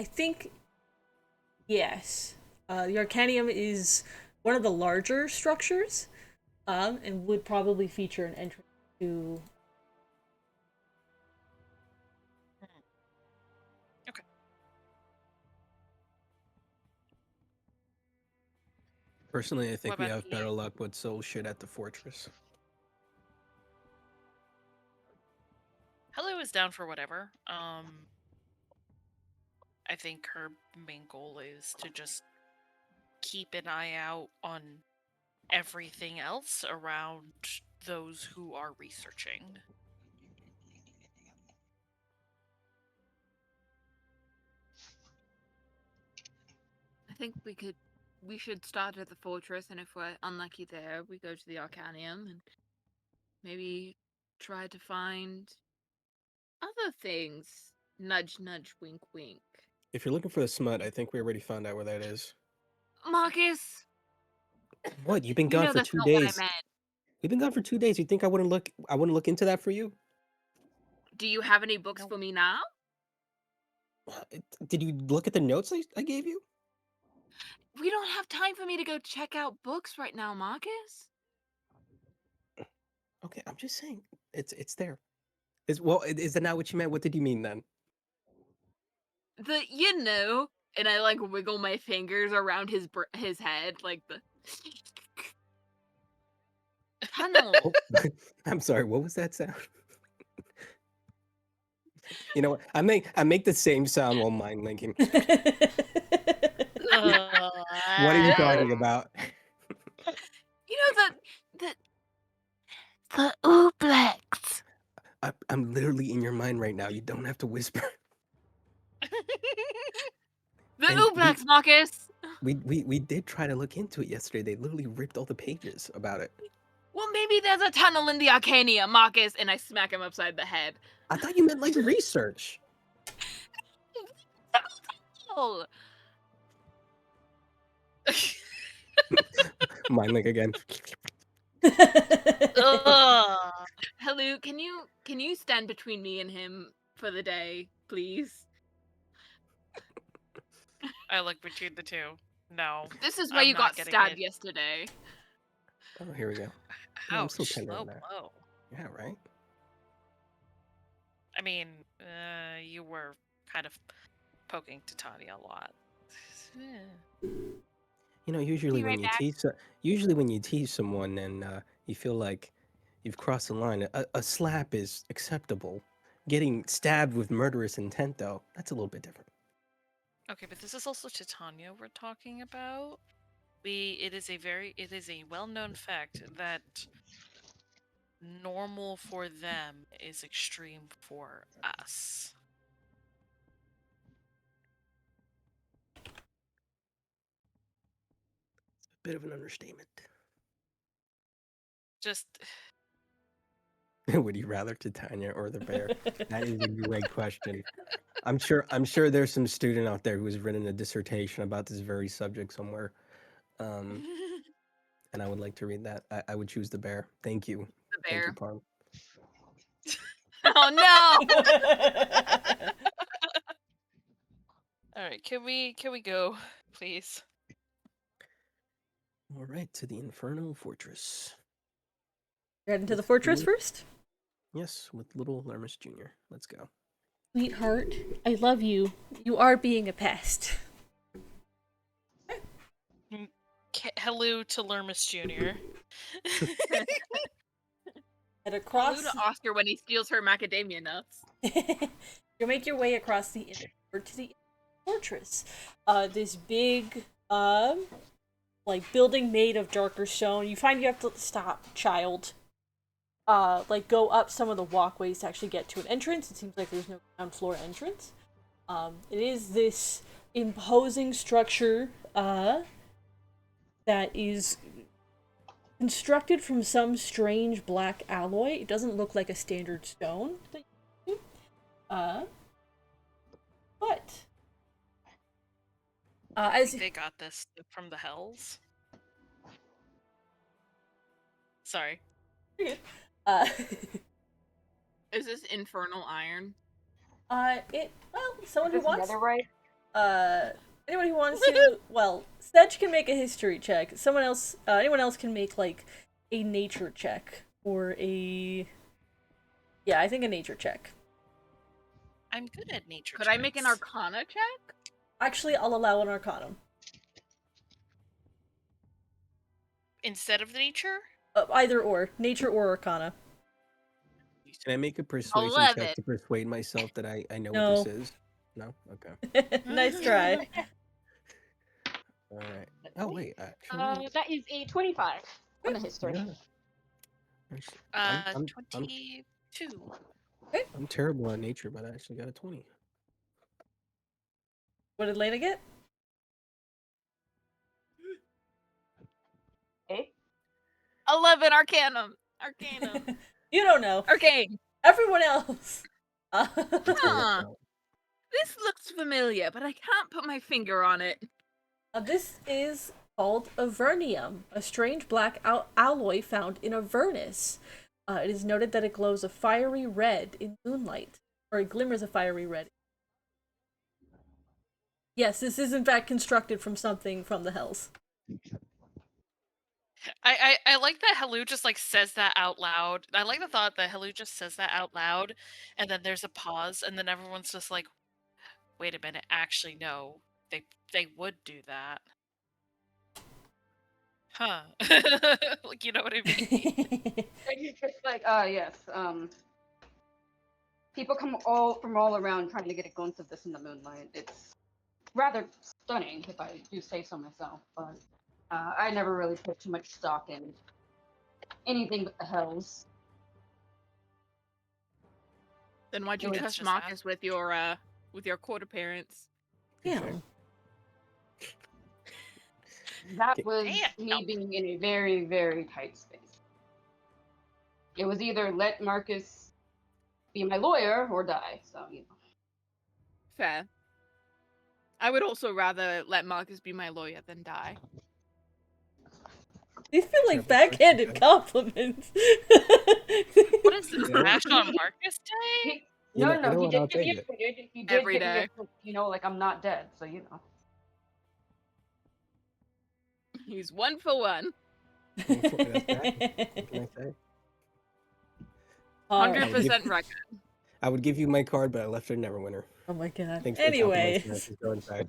Speaker 2: think, yes. The Arcanium is one of the larger structures, and would probably feature an entrance to...
Speaker 3: Okay.
Speaker 6: Personally, I think
Speaker 3: What
Speaker 6: we
Speaker 3: about
Speaker 6: have
Speaker 3: the-
Speaker 6: better luck with soul shit at the fortress.
Speaker 3: Hello is down for whatever. I think her main goal is to just keep an eye out on everything else around those who are researching.
Speaker 1: I think we should start at the fortress, and if we're unlucky there, we go to the Arcanium and maybe try to find other things. Nudge, nudge, wink, wink.
Speaker 6: If you're looking for the smut, I think we already found out where that is.
Speaker 1: Marcus,
Speaker 6: What? You've been
Speaker 1: you
Speaker 6: gone
Speaker 1: know
Speaker 6: for
Speaker 1: that's
Speaker 6: 2
Speaker 1: not what I
Speaker 6: days.
Speaker 1: meant.
Speaker 6: We've been gone for 2 days. You think I wouldn't look? I wouldn't look into that for you?
Speaker 1: Do you have any books
Speaker 3: No.
Speaker 1: for me now?
Speaker 6: Did you look at the notes I gave you?
Speaker 1: We don't have time for me to go check out books right now, Marcus.
Speaker 6: Okay, I'm just saying it's there. Is that not what you meant? What did you mean then?
Speaker 1: And I like wiggle my fingers around his head like the tunnel.
Speaker 6: Oh, I'm sorry. What was that sound? You know what? I make the same sound while mind linking. What are you talking about?
Speaker 1: You know the Ublex.
Speaker 6: I'm literally in your mind right now. You don't have to whisper.
Speaker 1: The
Speaker 6: And
Speaker 1: Ublex, Marcus.
Speaker 6: We did try to look into it yesterday. They literally ripped all the pages about it.
Speaker 1: Well, maybe there's a tunnel in the Arcania, Marcus, and I smack him upside the head.
Speaker 6: I thought you meant like research.
Speaker 1: Oh,
Speaker 6: Mind link again.
Speaker 3: Ugh.
Speaker 1: hello, can you stand between me and him for the day, please?
Speaker 3: I look between the two. No.
Speaker 1: This is where
Speaker 3: I'm
Speaker 1: you
Speaker 3: not
Speaker 1: got
Speaker 3: getting
Speaker 1: stabbed
Speaker 3: it.
Speaker 1: yesterday.
Speaker 6: Oh, here we go. Yeah, I'm still
Speaker 3: Ouch,
Speaker 6: tender
Speaker 3: slow
Speaker 6: on that.
Speaker 3: blow.
Speaker 6: Yeah, right.
Speaker 3: I mean, you were kind of poking Titania a lot.
Speaker 6: You know, usually
Speaker 1: Be
Speaker 6: when
Speaker 1: right
Speaker 6: you
Speaker 1: back.
Speaker 6: tease someone and you feel like you've crossed the line, a slap is acceptable. Getting stabbed with murderous intent, though, that's a little bit different.
Speaker 3: Okay, but this is also Titania we're talking about. It is a well-known fact that normal for them is extreme for us.
Speaker 6: Bit of an understatement.
Speaker 3: Just
Speaker 6: Would you rather Titania or the bear? That is a great question. I'm sure there's some student out there who's written a dissertation about this very subject somewhere. And I would like to read that. I would choose the bear. Thank you.
Speaker 1: The
Speaker 6: Thank you,
Speaker 1: bear.
Speaker 6: Parm.
Speaker 1: Oh no!
Speaker 3: all right. Can we go, please?
Speaker 6: All right, to the Infernal Fortress.
Speaker 2: Head into the fortress first?
Speaker 6: Yes, with little Lermus Jr. Let's go.
Speaker 2: Sweetheart, I love you. You are being a pest.
Speaker 3: Hello to Lermus Jr.
Speaker 2: And
Speaker 1: Hello
Speaker 2: across,
Speaker 1: to Oscar when he steals her macadamia nuts.
Speaker 2: you make your way across the inner court to the fortress. This big, like building made of darker stone. You find you have to stop, child. Like go up some of the walkways to actually get to an entrance. It seems like there's no ground floor entrance. It is this imposing structure, that is constructed from some strange black alloy. It doesn't look like a standard stone. But as
Speaker 3: They got this from the hells. Sorry.
Speaker 2: uh,
Speaker 1: Is this infernal iron?
Speaker 2: someone who
Speaker 4: Is this
Speaker 2: wants
Speaker 4: netherite?
Speaker 2: anyone who wants to, well, Sedge can make a history check. Someone else, anyone else can make like a nature check or I think a nature check.
Speaker 3: I'm good at nature.
Speaker 1: Could I make an
Speaker 3: checks.
Speaker 1: arcana check?
Speaker 2: Actually, I'll allow an arcanum.
Speaker 3: Instead of nature?
Speaker 2: Either or, nature or arcana.
Speaker 6: Can I make a persuasion
Speaker 1: 11.
Speaker 6: check to persuade myself that I know
Speaker 2: No.
Speaker 6: what this is? No? Okay.
Speaker 2: Nice try.
Speaker 6: Alright. Oh, wait. Actually,
Speaker 4: That is a 25 on the history.
Speaker 6: yeah. Actually, I'm
Speaker 3: 22.
Speaker 6: I'm terrible at nature, but I actually got a 20.
Speaker 2: What did Lena get?
Speaker 1: 11 arcanum. Arcanum.
Speaker 2: You don't know.
Speaker 1: Arcane.
Speaker 2: Everyone else.
Speaker 1: Huh. This looks familiar, but I can't put my finger on it.
Speaker 2: This is called Avernium, a strange black alloy found in Avernus. It is noted that it glows a fiery red in moonlight, or it glimmers a fiery red. Yes, this is in fact constructed from something from the Hells.
Speaker 3: I like that Hellu just like says that out loud. I like the thought that Hellu just says that out loud, and then there's a pause, and then everyone's just like, "Wait a minute, actually, no, they would do that, huh?" Like, you know what I mean?
Speaker 4: It's just like, yes. People come from all around trying to get a glimpse of this in the moonlight. It's rather stunning, if I do say so myself. But I never really put too much stock in anything but the Hells.
Speaker 1: Then why'd you
Speaker 3: It's
Speaker 1: trust
Speaker 3: just
Speaker 1: Marcus with your court appearance?
Speaker 2: Yeah.
Speaker 4: That was
Speaker 3: Damn.
Speaker 4: me being in a very, very tight space. It was either let Marcus be my lawyer or die. So, you know.
Speaker 1: Fair. I would also rather let Marcus be my lawyer than die.
Speaker 2: These feel like
Speaker 6: Terrible
Speaker 2: backhanded
Speaker 6: person.
Speaker 2: compliments.
Speaker 3: What is this,
Speaker 6: Yeah.
Speaker 3: Smash on Marcus Day?
Speaker 6: You
Speaker 4: No,
Speaker 6: know-
Speaker 4: no,
Speaker 6: you know
Speaker 4: he
Speaker 6: what,
Speaker 4: did
Speaker 6: I'll
Speaker 4: give me
Speaker 6: take
Speaker 4: a
Speaker 6: it.
Speaker 4: he did
Speaker 1: Every
Speaker 4: give me a
Speaker 1: day.
Speaker 4: hint, you know, like I'm not dead, so you know.
Speaker 1: He's 1 for 1.
Speaker 6: That's right. What can I say?
Speaker 2: Alright.
Speaker 1: 100% record.
Speaker 6: I would give you my card, but I left her Neverwinter.
Speaker 2: Oh my god.
Speaker 6: Thanks for
Speaker 2: Anyways.
Speaker 6: complimenting her. Go inside.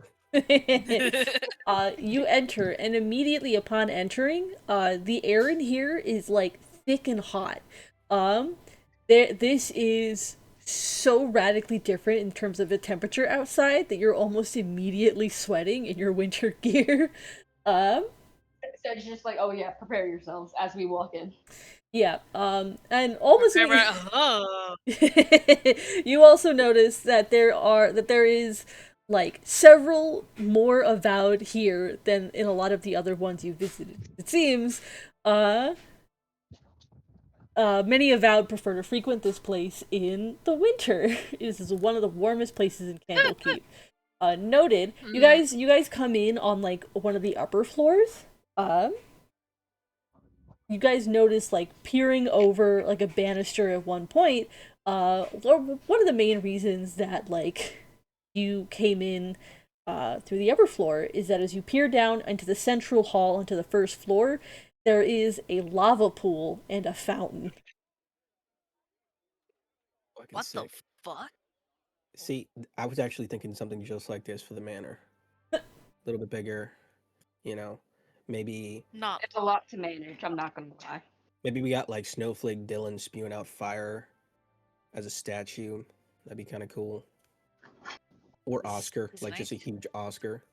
Speaker 2: You enter, and immediately upon entering, the air in here is like thick and hot. This is so radically different in terms of the temperature outside that you're almost immediately sweating in your winter gear.
Speaker 4: So it's just like, oh yeah, prepare yourselves as we walk in.
Speaker 2: Yeah, and almost
Speaker 3: Oh.
Speaker 2: you also notice that there is like several more Avowed here than in a lot of the other ones you visited. It seems, many Avowed prefer to frequent this place in the winter. This is one of the warmest places in Candlekeep. Noted. You guys come in on like one of the upper floors. You guys notice like peering over like a banister at one point. One of the main reasons that like you came in through the upper floor is that as you peer down into the central hall into the first floor, there is a lava pool and a fountain.
Speaker 6: Fucking
Speaker 3: What the
Speaker 6: sick.
Speaker 3: fuck?
Speaker 6: See, I was actually thinking something just like this for the manor. A little bit bigger, you know. Maybe
Speaker 3: Not
Speaker 4: It's a lot to manage, I'm not gonna lie.
Speaker 6: Maybe we got like Snowflake Dylan spewing out fire as a statue. That'd be kind of cool. Or Oscar,
Speaker 3: It's
Speaker 6: like just a
Speaker 3: nice.
Speaker 6: huge Oscar,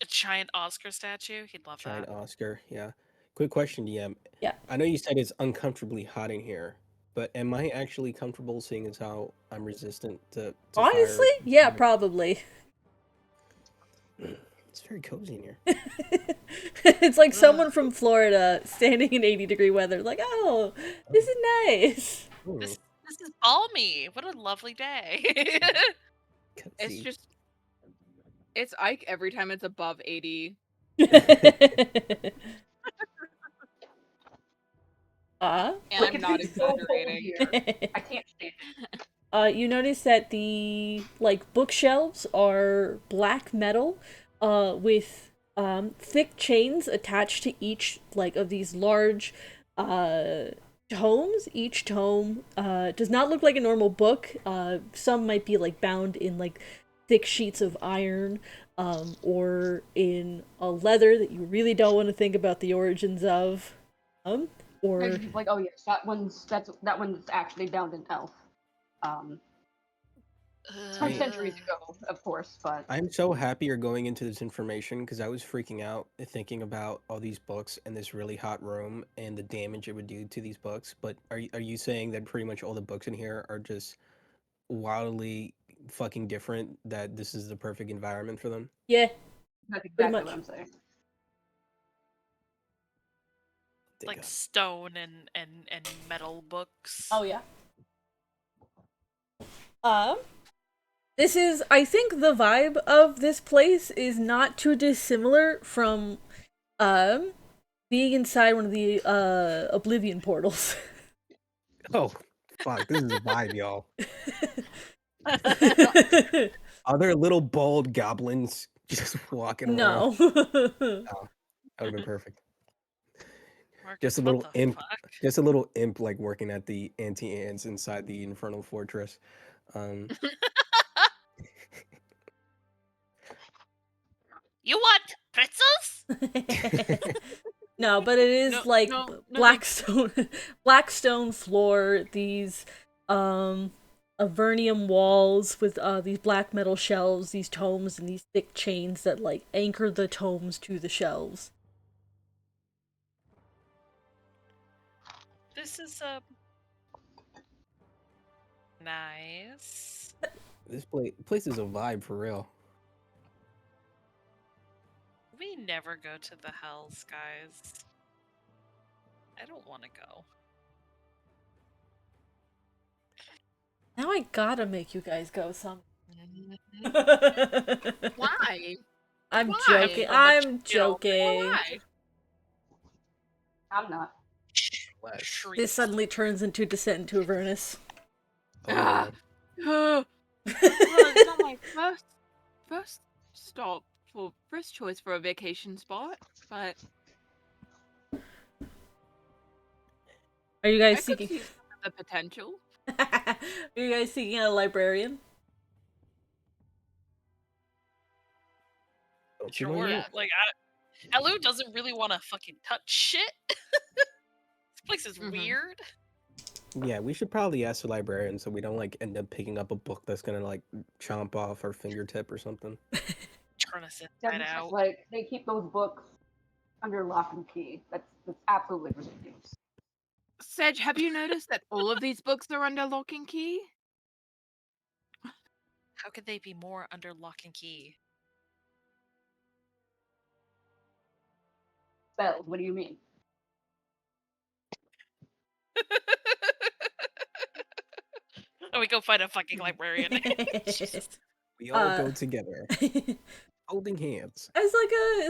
Speaker 3: A giant Oscar statue. He'd love
Speaker 6: giant
Speaker 3: that.
Speaker 6: Oscar. Yeah. Quick question, DM.
Speaker 2: Yeah.
Speaker 6: I know you said it's uncomfortably hot in here, but am I actually comfortable seeing as how I'm resistant to
Speaker 2: Honestly,
Speaker 6: fire?
Speaker 2: yeah, probably.
Speaker 6: It's very cozy in here.
Speaker 2: It's like someone
Speaker 3: Ugh.
Speaker 2: from Florida standing in 80-degree weather, like, oh, this is nice.
Speaker 6: Ooh,
Speaker 3: This is balmy. What a lovely day.
Speaker 1: It's
Speaker 6: cozy.
Speaker 1: just it's Ike every time it's above 80.
Speaker 2: uh,
Speaker 1: And
Speaker 4: Like,
Speaker 1: I'm
Speaker 4: it's
Speaker 1: not
Speaker 4: been so cold
Speaker 1: exaggerating.
Speaker 4: here. I can't stand it.
Speaker 2: you notice that the like bookshelves are black metal, with thick chains attached to each like of these large tomes. Each tome does not look like a normal book. Some might be like bound in like thick sheets of iron, or in a leather that you really don't want to think about the origins of. Or
Speaker 4: And like, oh yes, that one's actually bound in elf. From
Speaker 6: Right.
Speaker 4: centuries ago, of course, but
Speaker 6: I'm so happy you're going into this information because I was freaking out thinking about all these books in this really hot room and the damage it would do to these books. But are you saying that pretty much all the books in here are just wildly fucking different? That this is the perfect environment for them?
Speaker 2: yeah,
Speaker 4: that's
Speaker 2: pretty
Speaker 4: exactly
Speaker 2: much.
Speaker 4: what I'm saying.
Speaker 6: Thank
Speaker 3: Like
Speaker 6: God.
Speaker 3: stone and metal books.
Speaker 2: Oh yeah. This is, I think the vibe of this place is not too dissimilar from being inside one of the Oblivion portals.
Speaker 6: Oh, fuck! This is a vibe, y'all. Are there little bald goblins just walking around?
Speaker 2: No.
Speaker 6: That would have been perfect.
Speaker 3: Marcus,
Speaker 6: Just a
Speaker 3: what
Speaker 6: little
Speaker 3: the
Speaker 6: imp,
Speaker 3: fuck?
Speaker 6: just a little imp like working at the anti-ants inside the Infernal Fortress. Um,
Speaker 3: You want pretzels?
Speaker 2: No, but it is
Speaker 1: No,
Speaker 2: like
Speaker 1: no, no,
Speaker 2: blackstone floor, these Avernium walls with these black metal shelves, these tomes, and these thick chains that like anchor the tomes to the shelves.
Speaker 3: This is nice.
Speaker 6: this place is a vibe for real.
Speaker 3: We never go to the hells, guys. I don't want to go.
Speaker 2: Now I gotta make you guys go some.
Speaker 1: Why?
Speaker 2: I'm
Speaker 1: Why?
Speaker 2: joking.
Speaker 3: So much
Speaker 2: I'm
Speaker 3: guilt.
Speaker 2: joking.
Speaker 1: Why?
Speaker 4: I'm not.
Speaker 6: Less.
Speaker 3: Shriek.
Speaker 2: This suddenly turns into Descent into Avernus.
Speaker 6: Oh,
Speaker 1: Ah.
Speaker 6: yeah.
Speaker 1: Well, it's not my first stop for first choice for a vacation spot, but
Speaker 2: Are you
Speaker 1: I
Speaker 2: guys
Speaker 1: could
Speaker 2: seeking?
Speaker 1: see some of the potential.
Speaker 2: Are you guys seeking out a librarian?
Speaker 6: Don't you know
Speaker 3: Sure.
Speaker 6: you-
Speaker 1: Yeah.
Speaker 3: Like, Elu doesn't really want to fucking touch shit. This place is
Speaker 1: Mhm.
Speaker 3: weird.
Speaker 6: Yeah, we should probably ask the librarian so we don't like end up picking up a book that's gonna like chomp off our fingertip or something.
Speaker 3: Turn us
Speaker 4: Yeah,
Speaker 3: inside
Speaker 4: because,
Speaker 3: out.
Speaker 4: like, they keep those books under lock and key. That's absolutely ridiculous.
Speaker 1: Sedge, have you noticed that all of these books are under lock and key?
Speaker 3: How could they be more under lock and key?
Speaker 4: Spells, what do you mean?
Speaker 3: Oh, we go find a fucking librarian. Jesus.
Speaker 6: We all go
Speaker 2: Uh,
Speaker 6: together, holding hands.
Speaker 2: As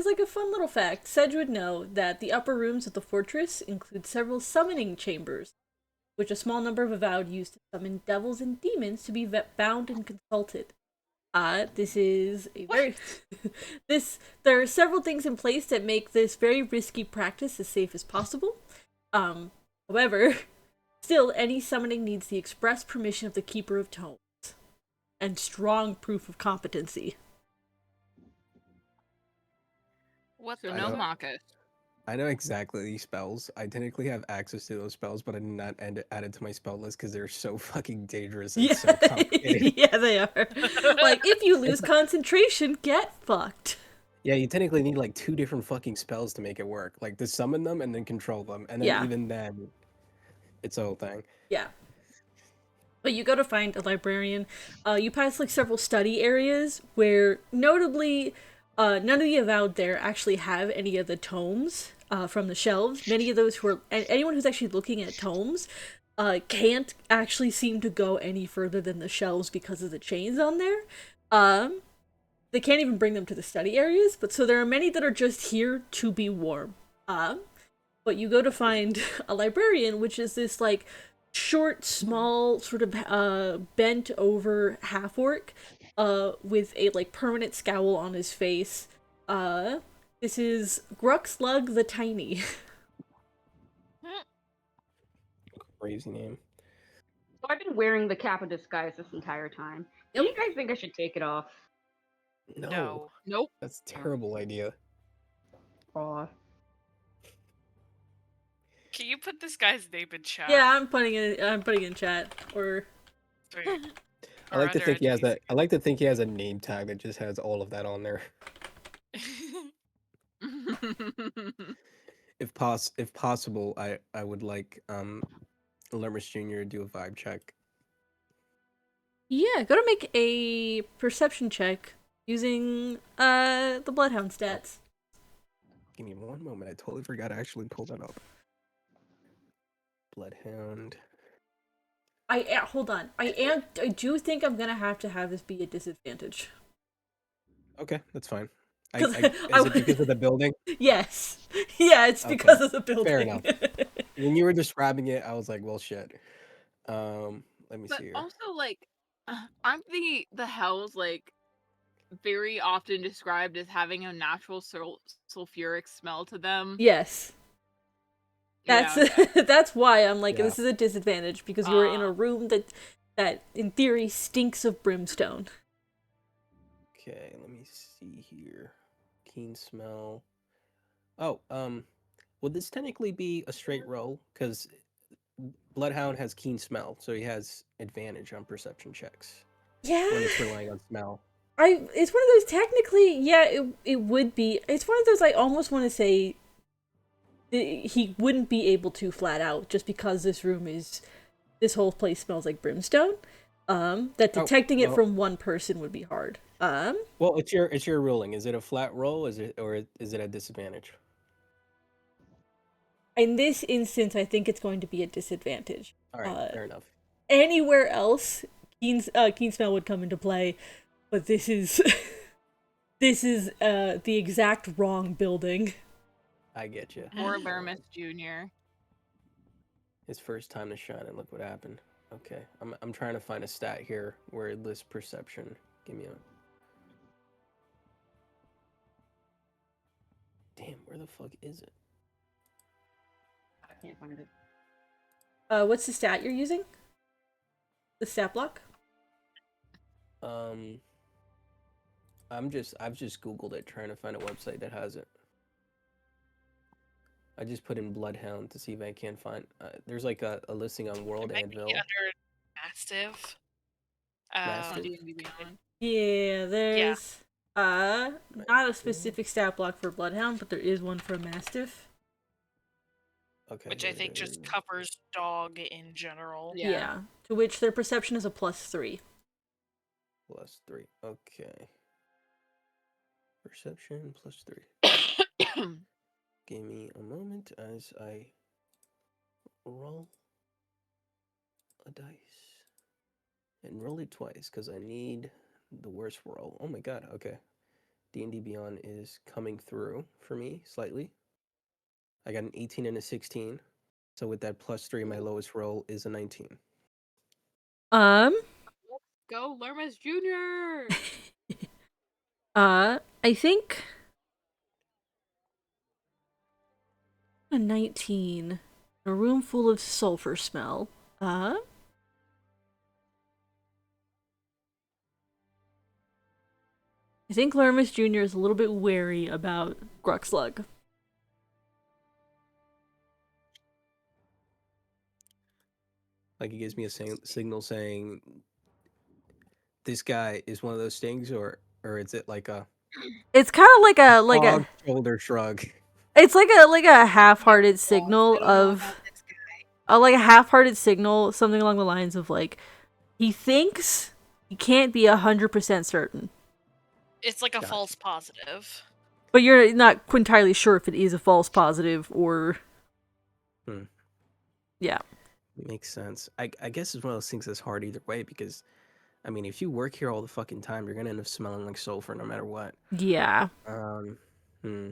Speaker 2: like a fun little fact, Sedge would know that the upper rooms of the fortress include several summoning chambers, which a small number of avowed use to summon devils and demons to be bound and consulted. This is a very there are several things in place that make this very risky practice as safe as possible. However, still any summoning needs the express permission of the Keeper of Tomes and strong proof of competency.
Speaker 3: What
Speaker 1: So
Speaker 3: the
Speaker 1: no
Speaker 6: know.
Speaker 1: Marcus.
Speaker 6: I know exactly these spells. I technically have access to those spells, but I did not add it to my spell list because they're so fucking dangerous and
Speaker 2: Yeah,
Speaker 6: so complicated.
Speaker 2: yeah, they are. Like, if you lose
Speaker 6: It's like-
Speaker 2: concentration, get fucked.
Speaker 6: Yeah, you technically need like 2 different fucking spells to make it work. Like to summon them and then control them. And then
Speaker 2: Yeah.
Speaker 6: even then, it's a whole thing.
Speaker 2: Yeah. But you go to find a librarian. You pass like several study areas where, notably, none of the avowed there actually have any of the tomes from the shelves. Many of those who are anyone who's actually looking at tomes can't actually seem to go any further than the shelves because of the chains on there. They can't even bring them to the study areas. But so there are many that are just here to be warm. But you go to find a librarian, which is this like short, small, sort of bent over half orc, with a like permanent scowl on his face. This is Gruxlug the Tiny.
Speaker 6: Crazy name.
Speaker 4: So I've been wearing the cap of disguise this entire time. Do you guys think I should take it off?
Speaker 6: No,
Speaker 1: Nope.
Speaker 6: that's a terrible idea.
Speaker 4: Aw.
Speaker 3: Can you put this guy's name in chat?
Speaker 2: Yeah, I'm putting it. I'm putting it in chat. Or
Speaker 3: Sweet.
Speaker 6: I
Speaker 3: Or
Speaker 6: like to
Speaker 3: under
Speaker 6: think he has
Speaker 3: NPC.
Speaker 6: that. I like to think he has a name tag that just has all of that on there. If possible, I would like Lermus Jr. to do a vibe check.
Speaker 2: yeah, go to make a perception check using the Bloodhound stats.
Speaker 6: Give me one moment. I totally forgot to actually pull that up. Bloodhound.
Speaker 2: Hold on. I do think I'm gonna have to have this be a disadvantage.
Speaker 6: Okay, that's fine.
Speaker 2: 'Cause
Speaker 6: Is it because of the building?
Speaker 2: Yes. Yeah, it's
Speaker 6: Okay,
Speaker 2: because of the building.
Speaker 6: fair enough. When you were describing it, I was like, well, shit. Let me
Speaker 1: But
Speaker 6: see here.
Speaker 1: also, like, aren't the hells like very often described as having a natural sulfuric smell to them?
Speaker 2: Yes. That's
Speaker 1: Yeah, okay.
Speaker 2: that's why I'm like,
Speaker 6: Yeah.
Speaker 2: this is a disadvantage because you are in a room that in theory stinks of brimstone.
Speaker 6: Okay, let me see here. Keen smell. Oh, would this technically be a straight roll? Because Bloodhound has keen smell, so he has advantage on perception checks
Speaker 2: Yeah.
Speaker 6: when it's relying on smell.
Speaker 2: It's one of those technically, yeah, it would be. It's one of those I almost want to say he wouldn't be able to flat out just because this whole place smells like brimstone. That detecting it
Speaker 6: well-
Speaker 2: from one person would be hard.
Speaker 6: Well, it's your ruling. Is it a flat roll? Is it a disadvantage?
Speaker 2: In this instance, I think it's going to be a disadvantage.
Speaker 6: All right, fair enough.
Speaker 2: Anywhere else, keen smell would come into play, but this is the exact wrong building.
Speaker 6: I get you.
Speaker 1: Or Lermus Jr.
Speaker 6: His first time to shine, and look what happened. Okay, I'm trying to find a stat here where it lists perception. Give me a. Damn, where the fuck is it?
Speaker 4: I can't find it.
Speaker 2: What's the stat you're using? The stat block?
Speaker 6: I've just Googled it, trying to find a website that has it. I just put in Bloodhound to see if I can find. There's like a listing on World
Speaker 3: It might be
Speaker 6: Anvil.
Speaker 3: under Mastiff.
Speaker 6: Mastiff?
Speaker 1: D&D Beyond.
Speaker 2: Yeah, there's not a specific stat block for Bloodhound, but there is one for Mastiff.
Speaker 6: Okay.
Speaker 3: Which
Speaker 6: here
Speaker 3: I
Speaker 6: it
Speaker 3: think just
Speaker 6: is.
Speaker 3: covers dog in general.
Speaker 2: Yeah. To which their perception is a +3.
Speaker 6: +3. Okay. Perception +3. Give me a moment as I roll a dice. And roll it twice, because I need the worst roll. Oh my god, okay. D&D Beyond is coming through for me slightly. I got an 18 and a 16. So with that +3, my lowest roll is a 19.
Speaker 1: Go Lermus Jr.
Speaker 2: I think a 19. A room full of sulfur smell. I think Lermus Jr. is a little bit wary about Gruxlug.
Speaker 6: Like it gives me a signal saying this guy is one of those things, or is it like a
Speaker 2: It's kind of like a
Speaker 6: broad shoulder shrug?
Speaker 2: it's like a half-hearted
Speaker 1: Boss,
Speaker 2: signal
Speaker 1: I don't know
Speaker 2: of
Speaker 1: about this guy.
Speaker 2: like a half-hearted signal, something along the lines of like he thinks he can't be 100% certain,
Speaker 3: It's like a
Speaker 6: Gotcha.
Speaker 3: false positive.
Speaker 2: but you're not entirely sure if it is a false positive or.
Speaker 6: Hmm.
Speaker 2: Yeah.
Speaker 6: Makes sense. I guess it's one of those things that's hard either way because, I mean, if you work here all the fucking time, you're gonna end up smelling like sulfur no matter what.
Speaker 2: Yeah.
Speaker 6: Hmm.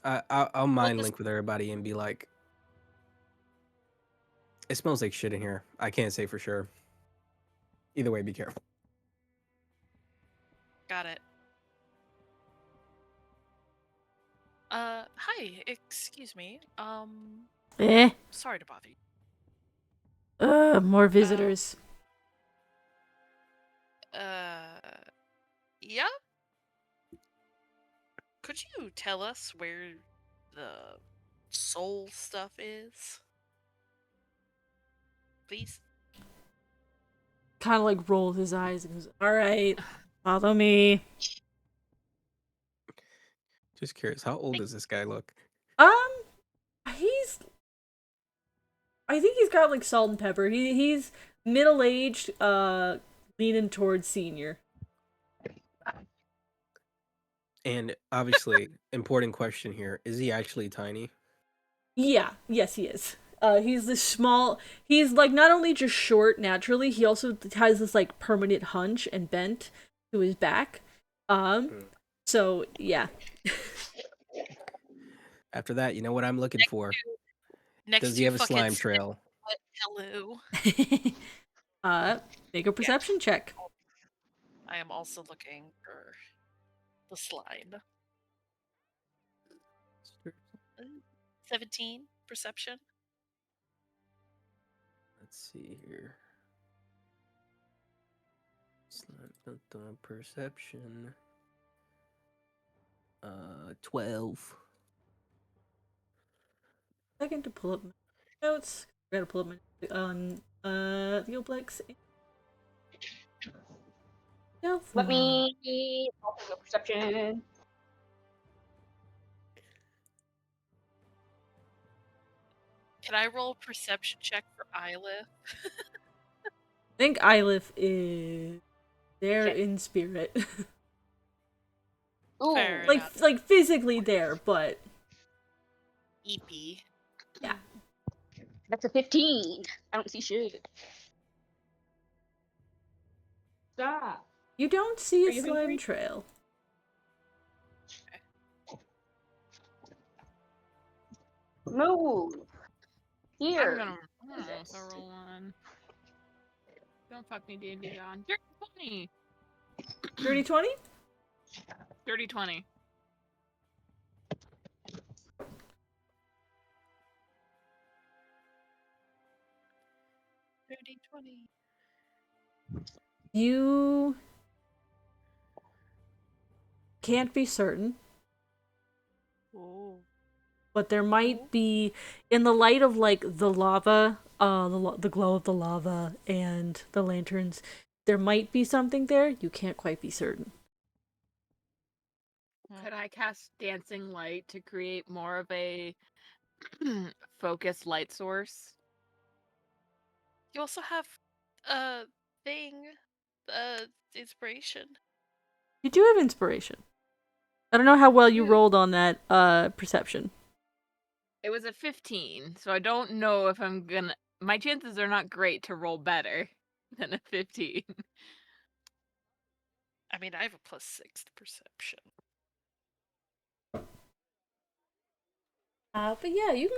Speaker 6: I'll mind link with everybody and be like, it smells like shit in here. I can't say for sure. Either way, be careful.
Speaker 3: Got it. Hi, excuse me. Sorry to bother you.
Speaker 2: More visitors.
Speaker 3: Yeah? Could you tell us where the soul stuff is? Please?
Speaker 2: Kind of like rolls his eyes and goes, "All right, follow me."
Speaker 6: Just curious, how old does this guy look?
Speaker 2: He's. I think he's got like salt and pepper. He's middle aged, leaning towards senior.
Speaker 6: And obviously, important question here: is he actually tiny?
Speaker 2: Yeah. Yes, he is. He's this small. He's like not only just short naturally, he also has this like permanent hunch and bent to his back. So yeah.
Speaker 6: After that, you know what I'm looking for?
Speaker 3: Next
Speaker 6: Does
Speaker 3: to
Speaker 6: he have a
Speaker 3: fucking
Speaker 6: slime trail?
Speaker 3: Hello.
Speaker 2: Make a perception check.
Speaker 3: I am also looking for the slime. 17 perception.
Speaker 6: Let's see here. Slime perception. 12.
Speaker 2: Second to pull up my notes. I gotta pull up my on the Oblex.
Speaker 4: Let me also go perception.
Speaker 3: Can I roll a perception check for Isla?
Speaker 2: I think Ylith is there
Speaker 4: Okay.
Speaker 2: in spirit.
Speaker 4: Ooh,
Speaker 3: Fair
Speaker 2: like
Speaker 3: enough.
Speaker 2: like physically there, but
Speaker 3: EP.
Speaker 4: that's a 15. I don't see shit. Stop.
Speaker 2: you don't see
Speaker 4: Are
Speaker 2: a
Speaker 4: you
Speaker 2: slime
Speaker 4: hungry?
Speaker 2: trail.
Speaker 4: Move. Here.
Speaker 1: I'm gonna
Speaker 4: Jesus.
Speaker 1: roll one. Don't fuck me, D&D on. Dirty 20.
Speaker 2: Dirty 20?
Speaker 1: Dirty 20.
Speaker 3: Dirty 20.
Speaker 2: You can't be certain,
Speaker 3: Oh.
Speaker 2: but there might be, in the light of like the lava, the glow of the lava and the lanterns, there might be something there. You can't quite be certain.
Speaker 1: Could I cast Dancing Light to create more of a focused light source?
Speaker 3: You also have thing, inspiration.
Speaker 2: You do have inspiration. I don't know how well you
Speaker 1: Dude.
Speaker 2: rolled on that perception.
Speaker 1: It was a 15, so I don't know if I'm gonna. My chances are not great to roll better than a 15.
Speaker 3: I mean, I have a +6 to perception.
Speaker 2: But yeah, you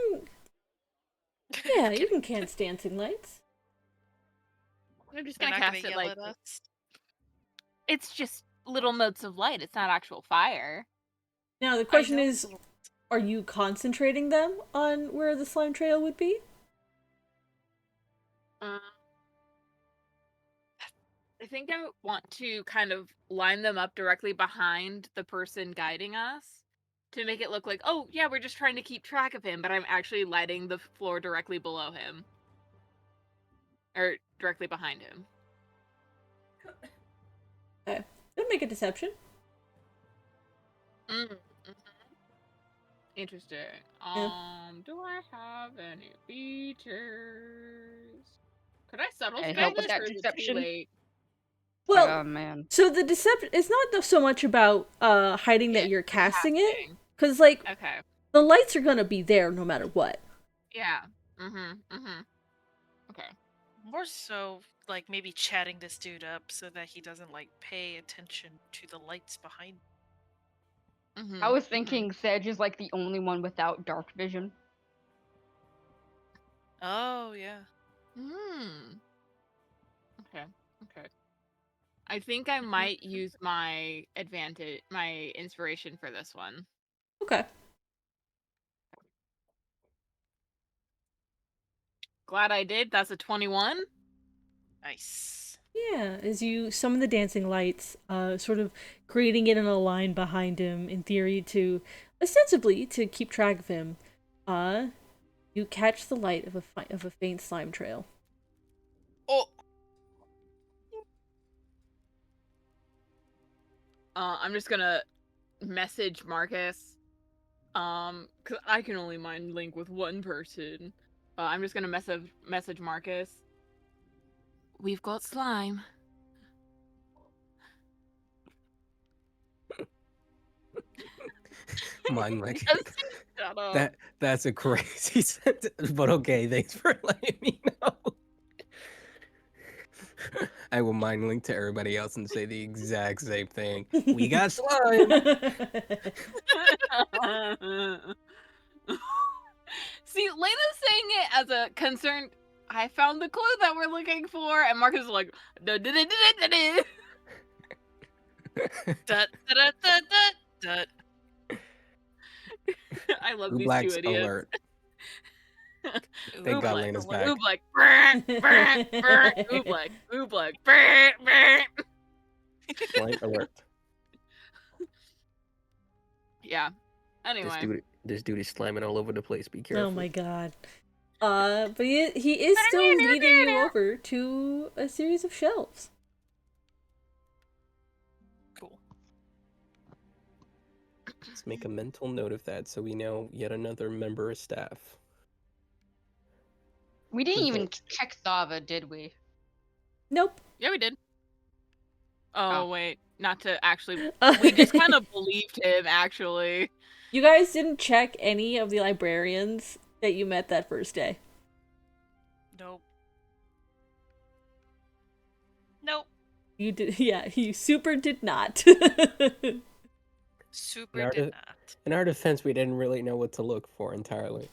Speaker 2: can. Yeah, you can cast dancing lights.
Speaker 1: I'm just
Speaker 3: They're
Speaker 1: gonna
Speaker 3: not
Speaker 1: cast
Speaker 3: gonna
Speaker 1: it
Speaker 3: yell
Speaker 1: like
Speaker 3: at us.
Speaker 1: it's just little motes of light. It's not actual fire.
Speaker 2: Now the
Speaker 3: I
Speaker 2: question
Speaker 3: know.
Speaker 2: is, are you concentrating them on where the slime trail would be?
Speaker 1: I think I want to kind of line them up directly behind the person guiding us to make it look like, oh yeah, we're just trying to keep track of him, but I'm actually lighting the floor directly below him. or directly behind him.
Speaker 2: Okay. It'll make a deception.
Speaker 1: Mm-hmm. Interesting.
Speaker 2: Yeah.
Speaker 1: Do I have any features? Could I subtle
Speaker 4: Can I
Speaker 1: spell
Speaker 4: help with
Speaker 1: this,
Speaker 4: that
Speaker 1: or is it too
Speaker 4: deception?
Speaker 1: late?
Speaker 2: Well,
Speaker 4: Oh man.
Speaker 2: so the deception, it's not so much about hiding that
Speaker 1: Yeah,
Speaker 2: you're
Speaker 1: the
Speaker 2: casting it,
Speaker 1: casting.
Speaker 2: because like
Speaker 1: Okay.
Speaker 2: the lights are gonna be there no matter what.
Speaker 1: Yeah. Okay.
Speaker 3: More so, like maybe chatting this dude up so that he doesn't like pay attention to the lights behind.
Speaker 4: I was thinking Sedge is like the only one without dark vision.
Speaker 3: Oh yeah.
Speaker 1: Okay. Okay. I think I might use my advantage, my inspiration for this one.
Speaker 2: Okay.
Speaker 1: Glad I did. That's a 21.
Speaker 3: Nice.
Speaker 2: Yeah, as you summon the dancing lights, sort of creating it in a line behind him, in theory, to ostensibly to keep track of him, you catch the light of a faint slime trail.
Speaker 3: Oh.
Speaker 1: I'm just gonna message Marcus. Cause I can only mind link with one person. I'm just gonna message Marcus. We've got slime.
Speaker 6: Mine like
Speaker 1: Shut up.
Speaker 6: that's a crazy sentence, but okay, thanks for letting me know. I will mind link to everybody else and say the exact same thing. We got slime.
Speaker 1: See, Lena's saying it as a concerned. I found the clue that we're looking for, and Marcus is like,
Speaker 3: Dut, dut, dut, dut, dut.
Speaker 1: I love these two
Speaker 6: Ooblex
Speaker 1: idiots.
Speaker 6: alert.
Speaker 3: Ooh,
Speaker 6: Thank God
Speaker 1: Ooblex,
Speaker 6: Lena's back.
Speaker 1: Ooblex, Ooblex, Ooblex,
Speaker 6: Slime alert.
Speaker 1: Yeah. Anyway.
Speaker 6: This dude is slamming all over the place. Be careful.
Speaker 2: Oh my god. But he is still leading you over to a series of shelves.
Speaker 3: Cool.
Speaker 6: Let's make a mental note of that so we know yet another member of staff.
Speaker 4: We didn't even check Sava, did we?
Speaker 2: Nope.
Speaker 1: Yeah, we did. Oh, wait. Not to actually.
Speaker 2: Uh,
Speaker 1: We just kind of believed him, actually.
Speaker 2: You guys didn't check any of the librarians that you met that first day.
Speaker 3: Nope. Nope.
Speaker 2: You did, yeah, you super did not.
Speaker 3: Super did not.
Speaker 6: In our defense, we didn't really know what to look for entirely.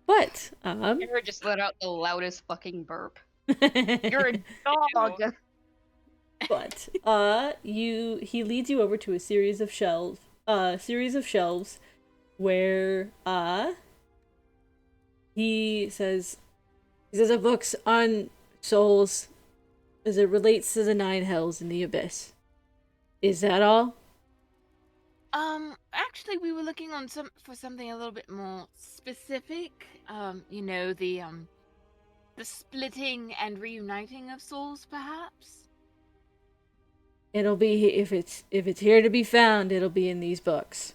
Speaker 2: But,
Speaker 4: Kara just let out the loudest fucking burp. You're a dog.
Speaker 2: but, he leads you over to a series of shelves, where, he says a books on souls as it relates to the 9 hells in the abyss. Is that all?
Speaker 1: Actually, we were looking on for something a little bit more specific. You know, the splitting and reuniting of souls, perhaps?
Speaker 2: It'll be, if it's here to be found, it'll be in these books.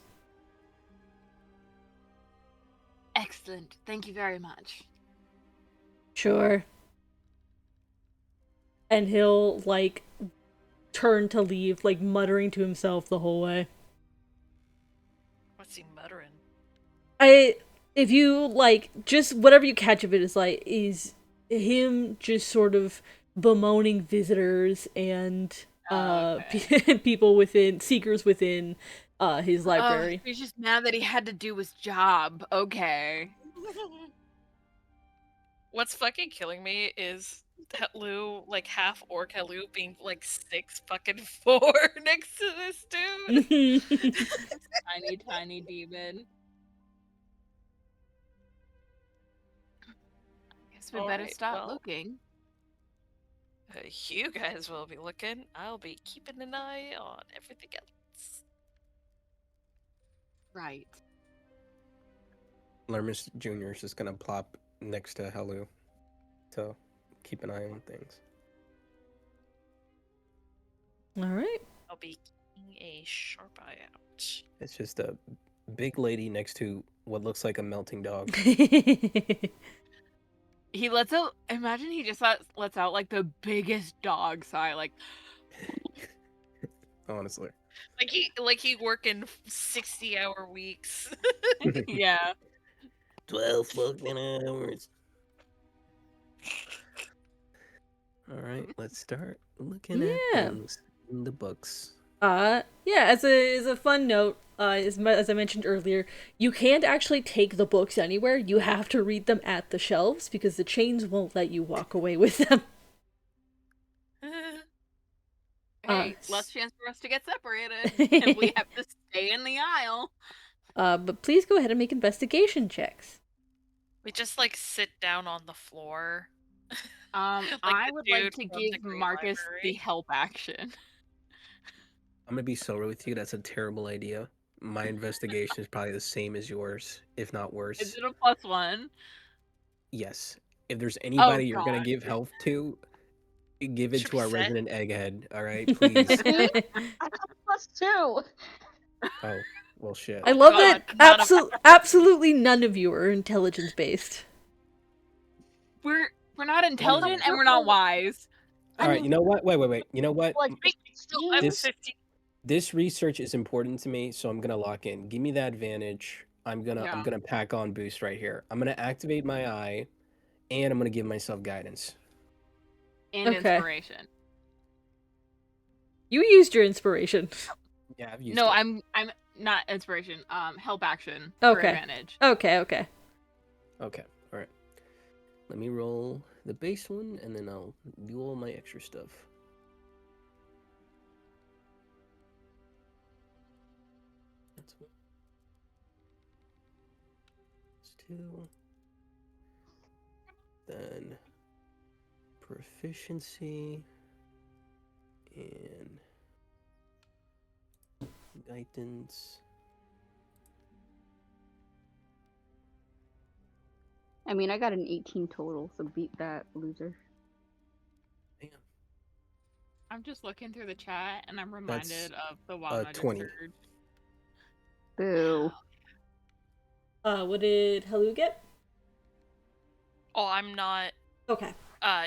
Speaker 1: Excellent. Thank you very much.
Speaker 2: Sure. And he'll, like, turn to leave, like, muttering to himself the whole way.
Speaker 3: What's he muttering?
Speaker 2: If you, like, just whatever you catch of it is him just sort of bemoaning visitors and, people within, seekers within, his library.
Speaker 1: He's just mad that he had to do his job. Okay.
Speaker 3: What's fucking killing me is Hetlu, like half orc Hetlu, being like 6'4" next to this dude.
Speaker 1: Tiny demon. Guess we better stop looking.
Speaker 3: You guys will be looking. I'll be keeping an eye on everything else.
Speaker 1: Right.
Speaker 6: Lermis Jr. is just gonna plop next to Helu. to keep an eye on things.
Speaker 2: All right.
Speaker 3: I'll be keeping a sharp eye out.
Speaker 6: It's just a big lady next to what looks like a melting dog.
Speaker 1: He lets out. Imagine he just lets out like the biggest dog sigh. Like,
Speaker 6: Honestly.
Speaker 3: Like he working 60-hour weeks.
Speaker 1: yeah.
Speaker 6: 12 fucking hours. All right, let's start looking at
Speaker 2: Yeah.
Speaker 6: things in the books.
Speaker 2: Yeah, as a fun note, as I mentioned earlier, you can't actually take the books anywhere. You have to read them at the shelves because the chains won't let you walk away with them.
Speaker 1: Hey, less chance for us to get separated if we have to stay in the aisle.
Speaker 2: But please go ahead and make investigation checks.
Speaker 3: We just like sit down on the floor.
Speaker 1: I
Speaker 3: the
Speaker 1: would like
Speaker 3: dude
Speaker 1: to
Speaker 3: from the
Speaker 1: give
Speaker 3: Great
Speaker 1: Marcus the
Speaker 3: Library.
Speaker 1: help action.
Speaker 6: I'm gonna be so real with you. That's a terrible idea. My investigation is probably the same as yours, if not worse.
Speaker 1: Is it a +1?
Speaker 6: Yes. If there's anybody you're gonna
Speaker 1: God.
Speaker 6: give health to, give it
Speaker 3: Should
Speaker 6: to
Speaker 3: we
Speaker 6: our
Speaker 3: set?
Speaker 6: resident egghead. All right, please.
Speaker 4: I got +2.
Speaker 6: Oh, well, shit.
Speaker 2: I love
Speaker 1: God,
Speaker 2: that
Speaker 1: none of
Speaker 2: absolutely none of you are intelligence based.
Speaker 1: We're not intelligent and we're not wise.
Speaker 6: All right, you know what? Wait. You know what?
Speaker 4: Like,
Speaker 3: Still, I'm
Speaker 6: This-
Speaker 3: 50.
Speaker 6: This research is important to me, so I'm gonna lock in. Give me the advantage. I'm
Speaker 1: Yeah.
Speaker 6: gonna pack on boost right here. I'm gonna activate my eye, and I'm gonna give myself guidance.
Speaker 1: And
Speaker 2: Okay.
Speaker 1: inspiration.
Speaker 2: You used your inspiration.
Speaker 6: Yeah, I've used
Speaker 1: No,
Speaker 6: it.
Speaker 1: I'm not inspiration. Help action for
Speaker 2: Okay.
Speaker 1: advantage.
Speaker 2: Okay.
Speaker 6: Okay, all right. Let me roll the base one, and then I'll do all my extra stuff. That's one. That's 2. Then proficiency and guidance.
Speaker 4: I mean, I got an 18 total, so beat that, loser.
Speaker 6: Damn.
Speaker 1: I'm just looking through the chat and I'm reminded of the Wild Magic
Speaker 6: 20.
Speaker 1: Surge.
Speaker 4: Boo.
Speaker 2: What did Hellu get?
Speaker 3: Oh, I'm not
Speaker 2: Okay.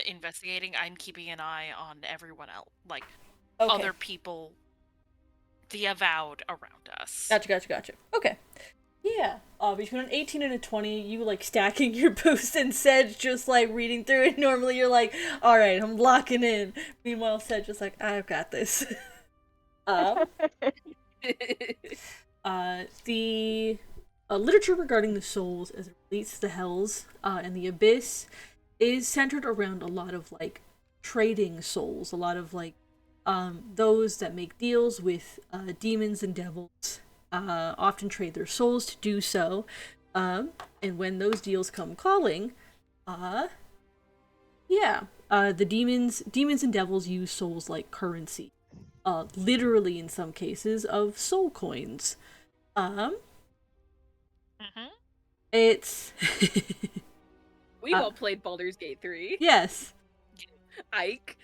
Speaker 3: investigating. I'm keeping an eye on everyone else, like
Speaker 2: Okay.
Speaker 3: other people, the avowed around us.
Speaker 2: Gotcha. Okay. Yeah. Between an 18 and a 20, you like stacking your boost, and Sedge just like reading through it. Normally you're like, alright, I'm locking in. Meanwhile, Sedge just like, I've got this. The literature regarding the souls as it relates to the hells and the abyss is centered around a lot of like trading souls, a lot of like those that make deals with demons and devils often trade their souls to do so, and when those deals come calling, the demons and devils use souls like currency, literally in some cases of soul coins. It's
Speaker 1: We all played Baldur's Gate 3.
Speaker 2: yes.
Speaker 1: Ike.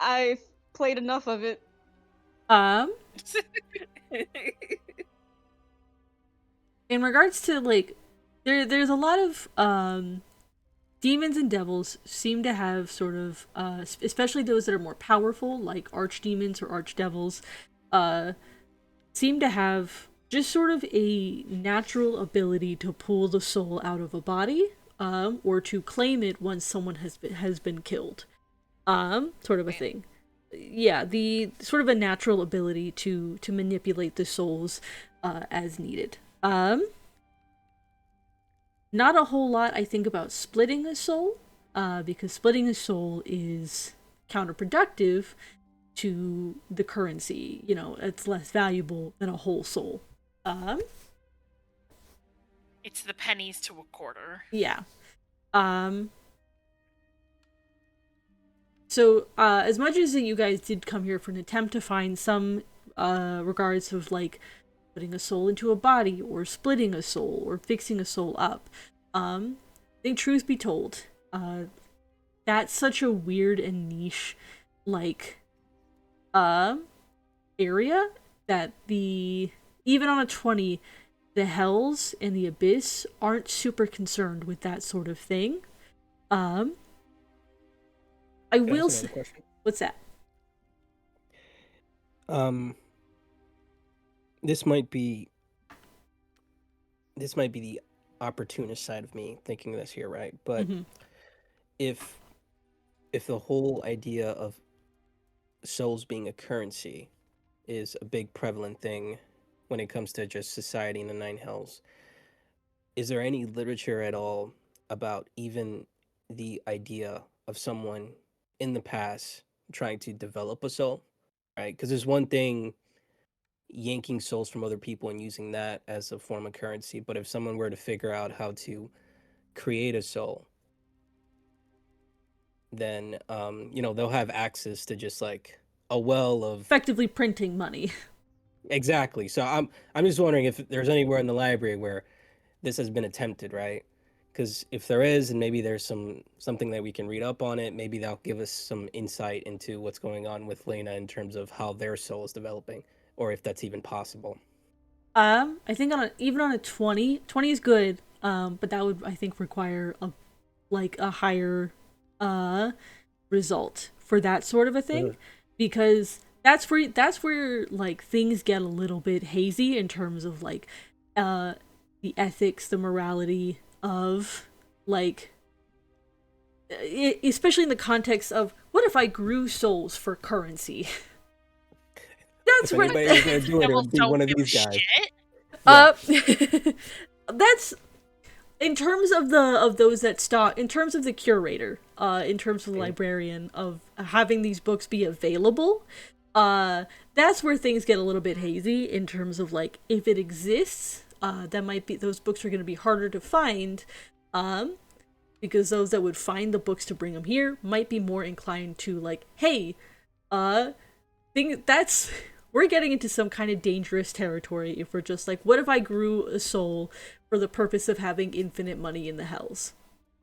Speaker 4: I played enough of it.
Speaker 2: In regards to like, there's a lot of demons and devils seem to have sort of especially those that are more powerful, like archdemons or archdevils, seem to have just sort of a natural ability to pull the soul out of a body, or to claim it once someone has been killed, sort of a thing. Yeah, the sort of a natural ability to manipulate the souls as needed. Not a whole lot I think about splitting a soul, because splitting a soul is counterproductive to the currency. You know, it's less valuable than a whole soul.
Speaker 3: It's the pennies to a quarter.
Speaker 2: Yeah. So, as much as you guys did come here for an attempt to find some regards of like putting a soul into a body, or splitting a soul, or fixing a soul up. I think truth be told, that's such a weird and niche, like, area that even on a 20, the Hells and the Abyss aren't super concerned with that sort of thing. I
Speaker 6: Can I
Speaker 2: will
Speaker 6: ask
Speaker 2: say,
Speaker 6: another question?
Speaker 2: what's that?
Speaker 6: This might be the opportunist side of me thinking this here, right? But
Speaker 2: Mhm.
Speaker 6: if the whole idea of souls being a currency is a big prevalent thing when it comes to just society in the Nine Hells, is there any literature at all about even the idea of someone in the past trying to develop a soul, right? Because there's one thing yanking souls from other people and using that as a form of currency, but if someone were to figure out how to create a soul, then they'll have access to just like a well of
Speaker 2: Effectively printing money.
Speaker 6: exactly. So I'm just wondering if there's anywhere in the library where this has been attempted, right? Because if there is, and maybe there's something that we can read up on it, maybe that'll give us some insight into what's going on with Lena in terms of how their soul is developing, or if that's even possible.
Speaker 2: I think even on a 20 is good. But that would, I think, require a higher result for that sort of a thing, because that's where like things get a little bit hazy in terms of like the ethics, the morality of like especially in the context of what if I grew souls for currency. That's
Speaker 6: If
Speaker 2: where
Speaker 6: anybody was gonna do it, it would be one of these guys.
Speaker 3: Shit.
Speaker 6: Yeah.
Speaker 2: That's in terms of those that stock, in terms of the curator, in terms of the librarian, of having these books be available, that's where things get a little bit hazy in terms of like if it exists, that might be, those books are going to be harder to find, because those that would find the books to bring them here might be more inclined to like, hey, we're getting into some kind of dangerous territory if we're just like, what if I grew a soul for the purpose of having infinite money in the Hells?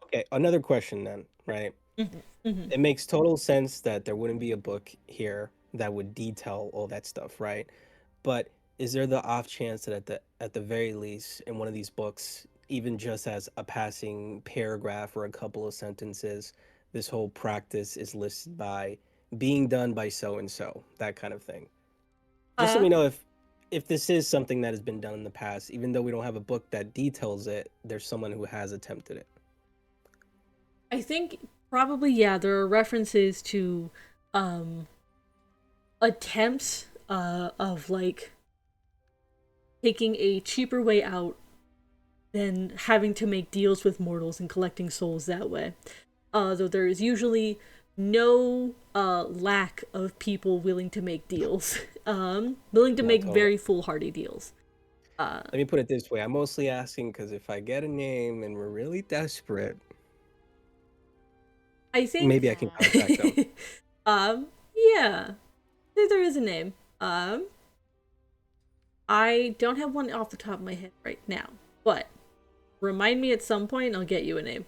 Speaker 6: Okay, another question then, right?
Speaker 2: Mm-hmm.
Speaker 6: It makes total sense that there wouldn't be a book here that would detail all that stuff, right? But is there the off chance that at the very least in one of these books, even just as a passing paragraph or a couple of sentences, this whole practice is listed by being done by so and so, that kind of thing? Just so we know if this is something that has been done in the past, even though we don't have a book that details it, there's someone who has attempted it.
Speaker 2: I think probably, yeah, there are references to attempts of like taking a cheaper way out than having to make deals with mortals and collecting souls that way. Though there is usually no lack of people willing to make deals, willing to make
Speaker 6: totally.
Speaker 2: very foolhardy deals.
Speaker 6: Let me put it this way: I'm mostly asking because if I get a name and we're really desperate,
Speaker 2: I think
Speaker 6: maybe I can contact them.
Speaker 2: Yeah, there is a name. I don't have one off the top of my head right now, but remind me at some point and I'll get you a name.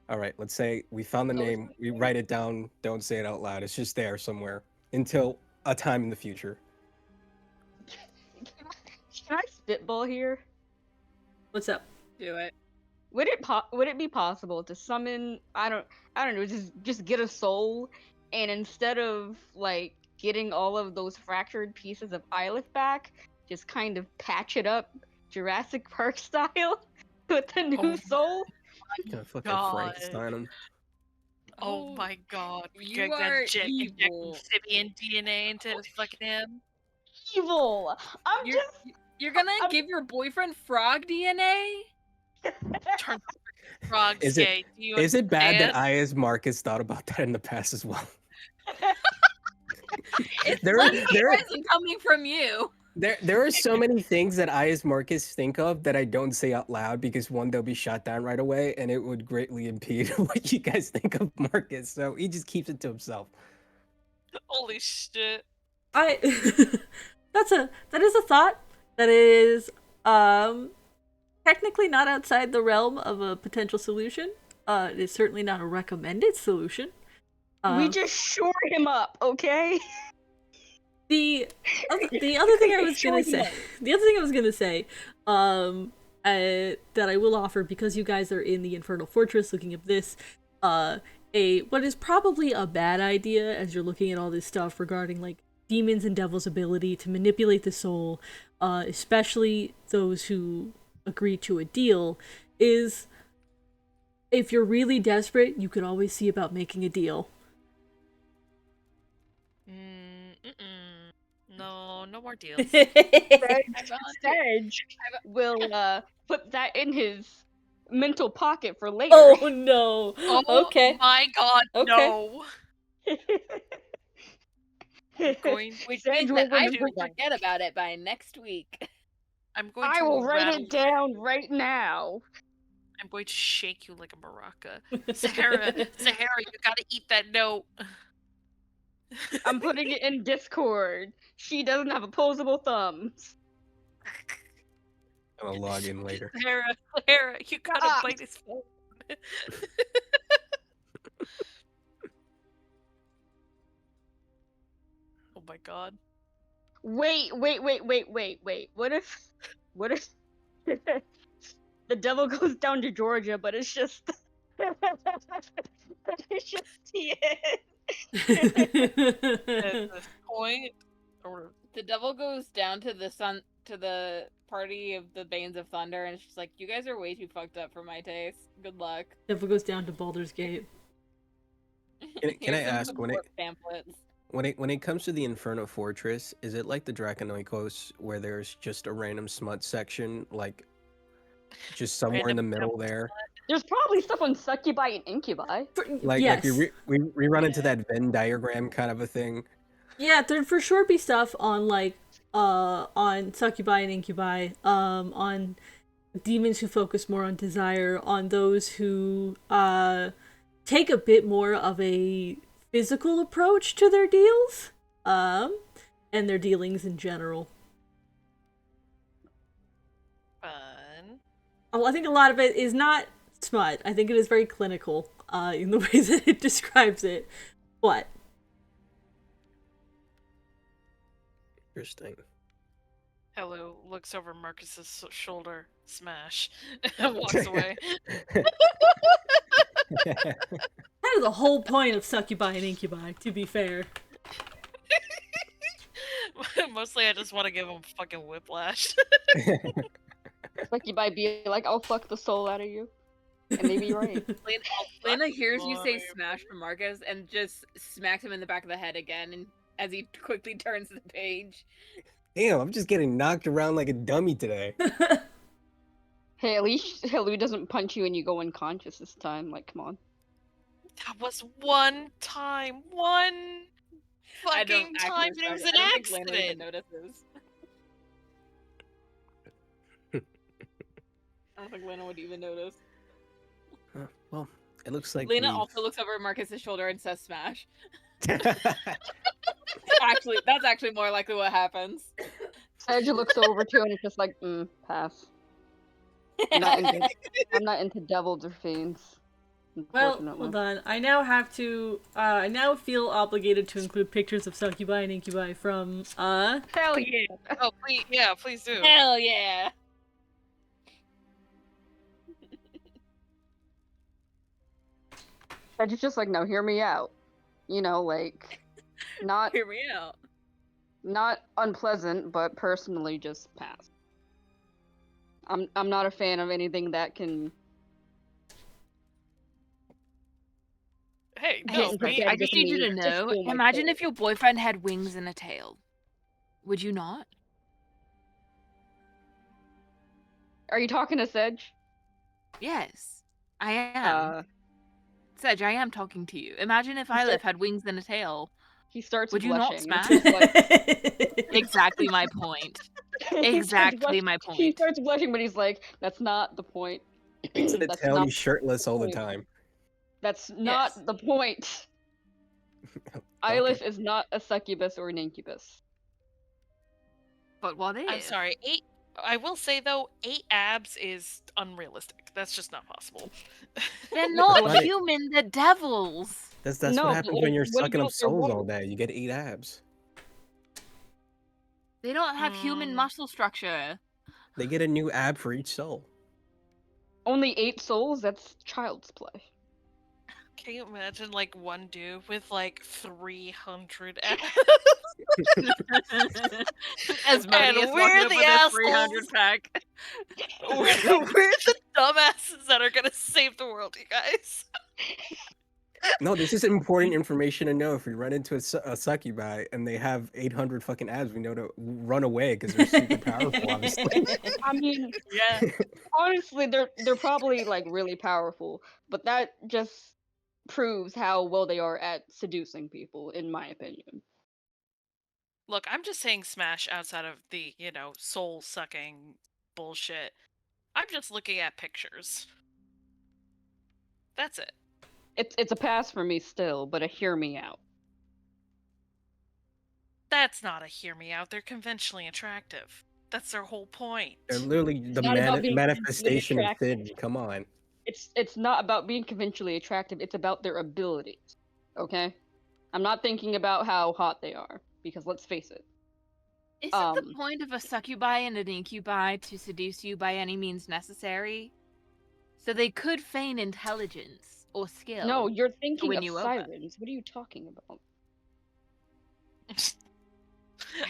Speaker 6: All right, let's say we found the name, we write it down, don't say it out loud. It's just there somewhere until a time in the future.
Speaker 4: Can I spitball here?
Speaker 2: What's up?
Speaker 3: Do it.
Speaker 4: Would it be possible to summon, I don't know, just get a soul, and instead of like getting all of those fractured pieces of Ylith back, just kind of patch it up Jurassic Park style with the new soul?
Speaker 6: Gonna fucking
Speaker 3: God.
Speaker 6: Frankenstein him.
Speaker 3: Oh my god.
Speaker 1: You
Speaker 3: Get
Speaker 1: are
Speaker 3: inject
Speaker 1: evil.
Speaker 3: amphibian DNA into fucking him.
Speaker 4: Evil.
Speaker 1: You're gonna give your boyfriend frog DNA?
Speaker 3: Turn frogs
Speaker 6: Is it-
Speaker 3: gay. Do you
Speaker 6: Is it bad that
Speaker 3: understand?
Speaker 6: I, as Marcus, thought about that in the past as well?
Speaker 1: It's
Speaker 6: There-
Speaker 1: funny
Speaker 6: there-
Speaker 1: it isn't coming from you.
Speaker 6: There are so many things that I, as Marcus, think of that I don't say out loud because one, they'll be shot down right away, and it would greatly impede what you guys think of Marcus. So he just keeps it to himself.
Speaker 3: Holy shit.
Speaker 2: That is a thought. that is technically not outside the realm of a potential solution. It is certainly not a recommended solution.
Speaker 4: We just shore him up, okay?
Speaker 2: The other thing I was
Speaker 4: Sure
Speaker 2: gonna
Speaker 4: he
Speaker 2: say,
Speaker 4: does.
Speaker 2: the other thing I was gonna say, that I will offer because you guys are in the Infernal Fortress looking at this, what is probably a bad idea as you're looking at all this stuff regarding like demons and devils' ability to manipulate the soul, especially those who agree to a deal, is if you're really desperate, you could always see about making a deal.
Speaker 3: No, no more deals.
Speaker 4: Sedge will put that in his mental pocket for later.
Speaker 2: Oh no.
Speaker 3: Oh
Speaker 2: Okay.
Speaker 3: my god,
Speaker 2: Okay.
Speaker 3: no! Going,
Speaker 1: Which
Speaker 4: Sedge
Speaker 1: means
Speaker 4: will
Speaker 1: that I
Speaker 4: remember
Speaker 1: will
Speaker 4: that.
Speaker 1: forget about it by next week.
Speaker 3: I'm going
Speaker 4: I
Speaker 3: to
Speaker 4: will write
Speaker 3: rattle.
Speaker 4: it down right now.
Speaker 3: I'm going to shake you like a maraca. Sahara, you gotta eat that note.
Speaker 4: I'm putting it in Discord. She doesn't have opposable thumbs.
Speaker 6: I'm gonna log in later.
Speaker 3: Sahara, you gotta
Speaker 4: Ah.
Speaker 3: bite his phone. Oh my god.
Speaker 4: Wait. What if the devil goes down to Georgia, but it's just it's just Tien.
Speaker 3: At this point, or
Speaker 1: The devil goes down to the party of the Banes of Thunder, and it's just like, you guys are way too fucked up for my taste. Good luck.
Speaker 2: Devil goes down to Baldur's Gate.
Speaker 6: Can I
Speaker 1: Here's some
Speaker 6: ask, when it
Speaker 1: support pamphlets.
Speaker 6: when it comes to the Inferno Fortress, is it like the Draconoikos where there's just a random smut section, like just somewhere in the
Speaker 3: Random
Speaker 6: middle there?
Speaker 4: There's probably stuff on succubi and incubi.
Speaker 6: Like
Speaker 2: yes.
Speaker 6: we run into that Venn diagram kind of a thing.
Speaker 2: Yeah, there'd for sure be stuff on like on succubi and incubi, on demons who focus more on desire, on those who take a bit more of a physical approach to their deals, and their dealings in general.
Speaker 3: fun.
Speaker 2: Well, I think a lot of it is not smut. I think it is very clinical, in the way that it describes it. But
Speaker 6: Interesting.
Speaker 3: Hello looks over Marcus's shoulder, smash, and walks away.
Speaker 2: that is the whole point of succubi and incubi, to be fair.
Speaker 3: Mostly, I just want to give him fucking whiplash.
Speaker 4: Succubi be like, I'll fuck the soul out of you. And they be right.
Speaker 1: Lena hears you say
Speaker 3: Boy.
Speaker 1: smash from Marcus and just smacks him in the back of the head again, and as he quickly turns the page.
Speaker 6: Damn, I'm just getting knocked around like a dummy today.
Speaker 4: Hey, at least Hellu doesn't punch you and you go unconscious this time. Like, come on.
Speaker 3: That was one time, one
Speaker 1: I don't
Speaker 3: fucking time.
Speaker 1: actually
Speaker 3: It was
Speaker 1: respect
Speaker 3: an
Speaker 1: it. I don't think Lena even
Speaker 3: accident.
Speaker 1: notices. I don't think Lena would even notice.
Speaker 6: Well, it looks like
Speaker 1: Lena
Speaker 6: we've-
Speaker 1: also looks over at Marcus's shoulder and says smash. Actually, that's actually more likely what happens.
Speaker 4: Sedge looks over too and it's just like, pass. I'm not into devils or fiends.
Speaker 2: Well,
Speaker 4: Unfortunately.
Speaker 2: hold on. I now have to. I now feel obligated to include pictures of succubi and incubi from.
Speaker 4: Hell yeah!
Speaker 3: Oh, please, yeah, please do.
Speaker 1: Hell yeah!
Speaker 4: Sedge is just like, no, hear me out. You know, like, not
Speaker 1: Hear me out.
Speaker 4: not unpleasant, but personally just pass. I'm not a fan of anything that can.
Speaker 3: Hey,
Speaker 1: Hey,
Speaker 3: no,
Speaker 4: Just
Speaker 1: Bree,
Speaker 4: like
Speaker 1: I
Speaker 4: that
Speaker 1: just need you to
Speaker 4: just
Speaker 1: know.
Speaker 4: feel my
Speaker 1: Imagine
Speaker 4: soul.
Speaker 1: if your boyfriend had wings and a tail. Would you not?
Speaker 4: Are you talking to Sedge?
Speaker 1: Yes, I am. Sedge, I am talking to you. Imagine if Ylif had wings and a tail.
Speaker 4: He starts
Speaker 1: Would you not
Speaker 4: blushing.
Speaker 1: smash?
Speaker 4: It's just like-
Speaker 1: Exactly my point.
Speaker 4: He starts
Speaker 1: Exactly
Speaker 4: blush-
Speaker 1: my
Speaker 4: He
Speaker 1: point.
Speaker 4: starts blushing, but he's like, "That's not the point.
Speaker 6: Wings in a
Speaker 4: That's
Speaker 6: tail and
Speaker 4: not
Speaker 6: he's shirtless all the
Speaker 4: point.
Speaker 6: time.
Speaker 4: That's not
Speaker 1: Yes.
Speaker 4: the point. Ylif is not a succubus or an incubus.
Speaker 1: But what if?
Speaker 3: I'm sorry, 8. I will say though, 8 abs is unrealistic. That's just not possible.
Speaker 1: They're not
Speaker 6: But-
Speaker 1: human, they're devils.
Speaker 6: That's
Speaker 4: No,
Speaker 6: what
Speaker 4: but,
Speaker 6: happens
Speaker 4: like,
Speaker 6: when you're
Speaker 4: what
Speaker 6: sucking up
Speaker 4: about their
Speaker 6: souls all
Speaker 4: woman?
Speaker 6: day. You get 8 abs.
Speaker 1: They don't have human
Speaker 3: Hmm.
Speaker 1: muscle structure.
Speaker 6: They get a new ab for each soul.
Speaker 4: Only 8 souls? That's child's play.
Speaker 3: Can you imagine like one dude with like 300 abs?
Speaker 1: As Modi is
Speaker 3: And
Speaker 1: walking
Speaker 3: we're
Speaker 1: up
Speaker 3: the
Speaker 1: with a 300
Speaker 3: assholes.
Speaker 1: pack.
Speaker 3: We're the dumbasses that are gonna save the world, you guys.
Speaker 6: No, this is important information to know. If we run into a succubi and they have 800 fucking abs, we know to run away because they're super powerful, obviously.
Speaker 4: I mean,
Speaker 1: Yeah.
Speaker 4: honestly, they're probably like really powerful, but that just proves how well they are at seducing people, in my opinion.
Speaker 3: Look, I'm just saying Smash outside of the, soul sucking bullshit. I'm just looking at pictures. That's it.
Speaker 4: It's a pass for me still, but a hear me out.
Speaker 3: That's not a hear me out. They're conventionally attractive. That's their whole point.
Speaker 6: They're literally the
Speaker 4: not about being
Speaker 6: manifestation of
Speaker 4: attractive.
Speaker 6: Finn. Come on.
Speaker 4: It's not about being conventionally attractive. It's about their abilities. Okay, I'm not thinking about how hot they are, because let's face it.
Speaker 1: Isn't the point of a succubi and an incubi to seduce you by any means necessary? So they could feign intelligence or skill.
Speaker 4: No, you're thinking
Speaker 1: win
Speaker 4: of
Speaker 1: you over.
Speaker 4: sirens. What are you talking about?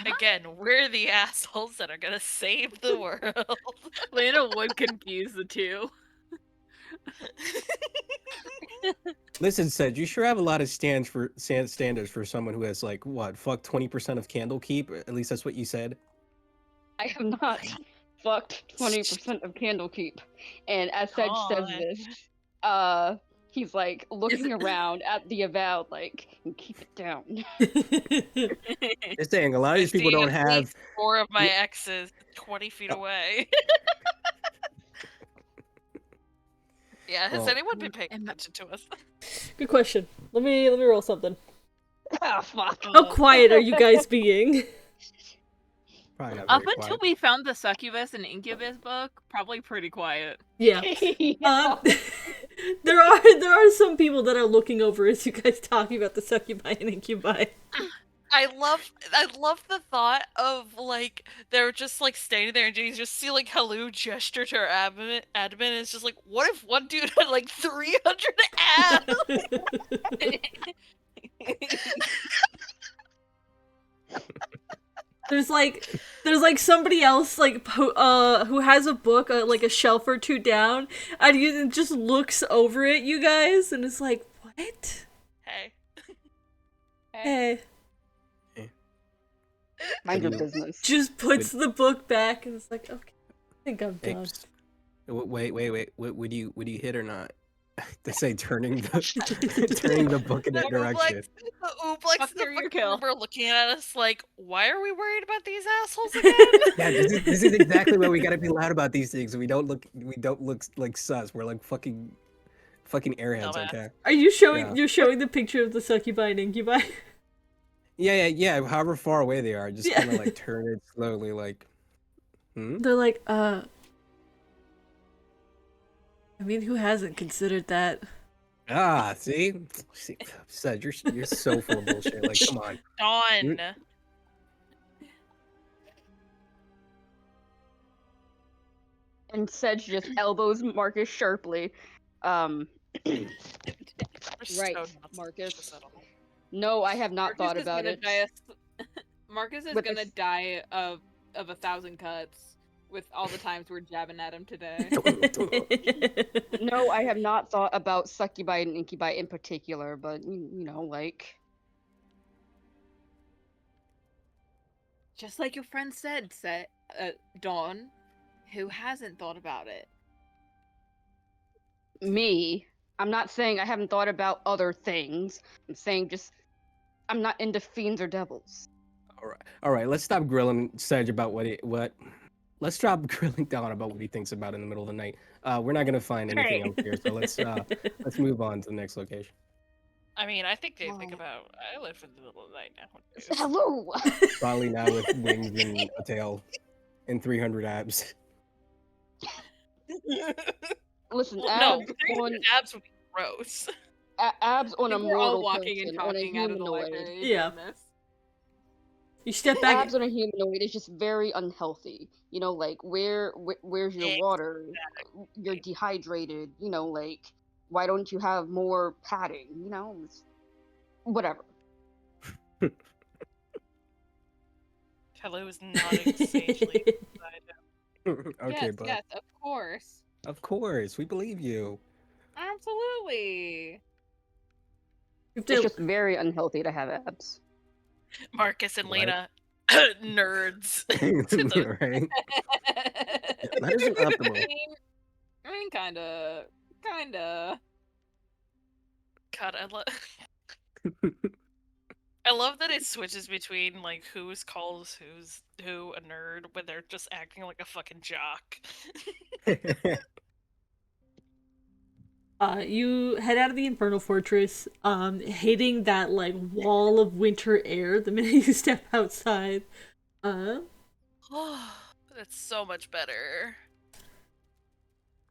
Speaker 3: Again, we're the assholes that are gonna save the world.
Speaker 1: Lena would confuse the two.
Speaker 6: Listen, Sed, you sure have a lot of standards for someone who has like what, fuck 20% of Candlekeep? At least that's what you said.
Speaker 4: I have not fucked 20% of Candlekeep, and as Sedge says
Speaker 3: God.
Speaker 4: this, he's like looking around at the avowed, like, keep it down.
Speaker 6: Just saying, a lot of these people
Speaker 3: Seeing
Speaker 6: don't
Speaker 3: at
Speaker 6: have.
Speaker 3: least 4 of my exes 20 feet away. Yeah, has
Speaker 6: Well-
Speaker 3: anyone been paying attention to us?
Speaker 2: Good question. Let me roll something.
Speaker 4: Ah, fuck.
Speaker 2: How quiet are you guys being?
Speaker 6: Probably not
Speaker 1: Up
Speaker 6: very
Speaker 1: until
Speaker 6: quiet.
Speaker 1: we found the Succubus and Incubus book, probably pretty quiet.
Speaker 2: Yeah.
Speaker 4: Yeah.
Speaker 2: There are some people that are looking over as you guys talking about the succubi and incubi.
Speaker 3: I love the thought of like they're just like standing there and you just see like Halu gesture to her admin and it's just like, what if one dude had like 300 abs?
Speaker 2: There's like somebody else like who has a book like a shelf or two down, and you just looks over at you guys and is like, what?
Speaker 3: Hey.
Speaker 2: Hey.
Speaker 4: Mind your
Speaker 6: Good
Speaker 4: business.
Speaker 2: Just puts the book back and is like, okay, I think I'm
Speaker 6: Hey,
Speaker 2: done.
Speaker 6: psst. Wait. Would you hit or not? They say turning the book in that direction.
Speaker 3: The Ooblex
Speaker 1: Fuck
Speaker 3: in the
Speaker 1: your
Speaker 3: fucking
Speaker 1: kill.
Speaker 3: room are looking at us like, why are we worried about these assholes again?
Speaker 6: Yeah, this is exactly why we gotta be loud about these things. We don't look like sus. We're like fucking airheads.
Speaker 3: Dumbass.
Speaker 6: Okay.
Speaker 2: Are you showing
Speaker 6: Yeah.
Speaker 2: you're showing the picture of the succubi and incubi?
Speaker 6: Yeah. However far away they are, just
Speaker 2: Yeah.
Speaker 6: kind of like turn it slowly, like.
Speaker 2: They're like, I mean, who hasn't considered that?
Speaker 6: Ah, see, Sed, you're so full of bullshit. Like, come on.
Speaker 3: Dawn.
Speaker 4: And Sedge just elbows Marcus sharply.
Speaker 3: We're
Speaker 4: Right,
Speaker 3: so nuts.
Speaker 4: Marcus.
Speaker 3: Just settle.
Speaker 4: No, I have not thought
Speaker 1: Marcus is
Speaker 4: about
Speaker 1: gonna
Speaker 4: it.
Speaker 1: Marcus is
Speaker 4: With
Speaker 1: gonna
Speaker 4: this-
Speaker 1: die of 1,000 cuts with all the times we're jabbing at him today.
Speaker 4: No, I have not thought about succubi and incubi in particular, but you know, like,
Speaker 1: Just like your friend said, Dawn, who hasn't thought about it?
Speaker 4: me. I'm not saying I haven't thought about other things. I'm saying just I'm not into fiends or devils.
Speaker 6: All right. Let's stop grilling Sedge about what. Let's stop grilling Don about what he thinks about in the middle of the night. We're not gonna find anything
Speaker 4: Right.
Speaker 6: else here, so let's move on to the next location.
Speaker 3: I mean, I think they think
Speaker 1: Oh.
Speaker 3: about. I live in the middle of the night now.
Speaker 4: Hello.
Speaker 6: Probably now with wings and a tail and 300 abs.
Speaker 4: Listen,
Speaker 3: Well, no,
Speaker 4: abs
Speaker 3: 300
Speaker 4: on
Speaker 3: abs would be gross.
Speaker 4: abs on
Speaker 1: I
Speaker 4: a
Speaker 1: think we're all
Speaker 4: mortal
Speaker 1: walking and
Speaker 4: person, on a
Speaker 1: talking out of the
Speaker 4: humanoid.
Speaker 1: library
Speaker 2: Yeah.
Speaker 1: doing this.
Speaker 2: You step back.
Speaker 4: Abs on a humanoid is just very unhealthy. You know, like where's your water? You're dehydrated. You know, like why don't you have more padding? You know, whatever.
Speaker 3: Hello is nodding sagely.
Speaker 6: Okay,
Speaker 1: yes,
Speaker 6: but
Speaker 1: yes, of course.
Speaker 6: of course, we believe you.
Speaker 1: Absolutely.
Speaker 2: If
Speaker 4: It's
Speaker 2: they-
Speaker 4: just very unhealthy to have abs.
Speaker 3: Marcus and
Speaker 6: What?
Speaker 3: Lena, nerds.
Speaker 6: Right? That isn't optimal.
Speaker 1: I mean, kinda.
Speaker 3: God, I love that it switches between like who's calls who's who a nerd when they're just acting like a fucking jock.
Speaker 2: You head out of the Infernal Fortress, hitting that like wall of winter air the minute you step outside.
Speaker 3: Oh, that's so much better.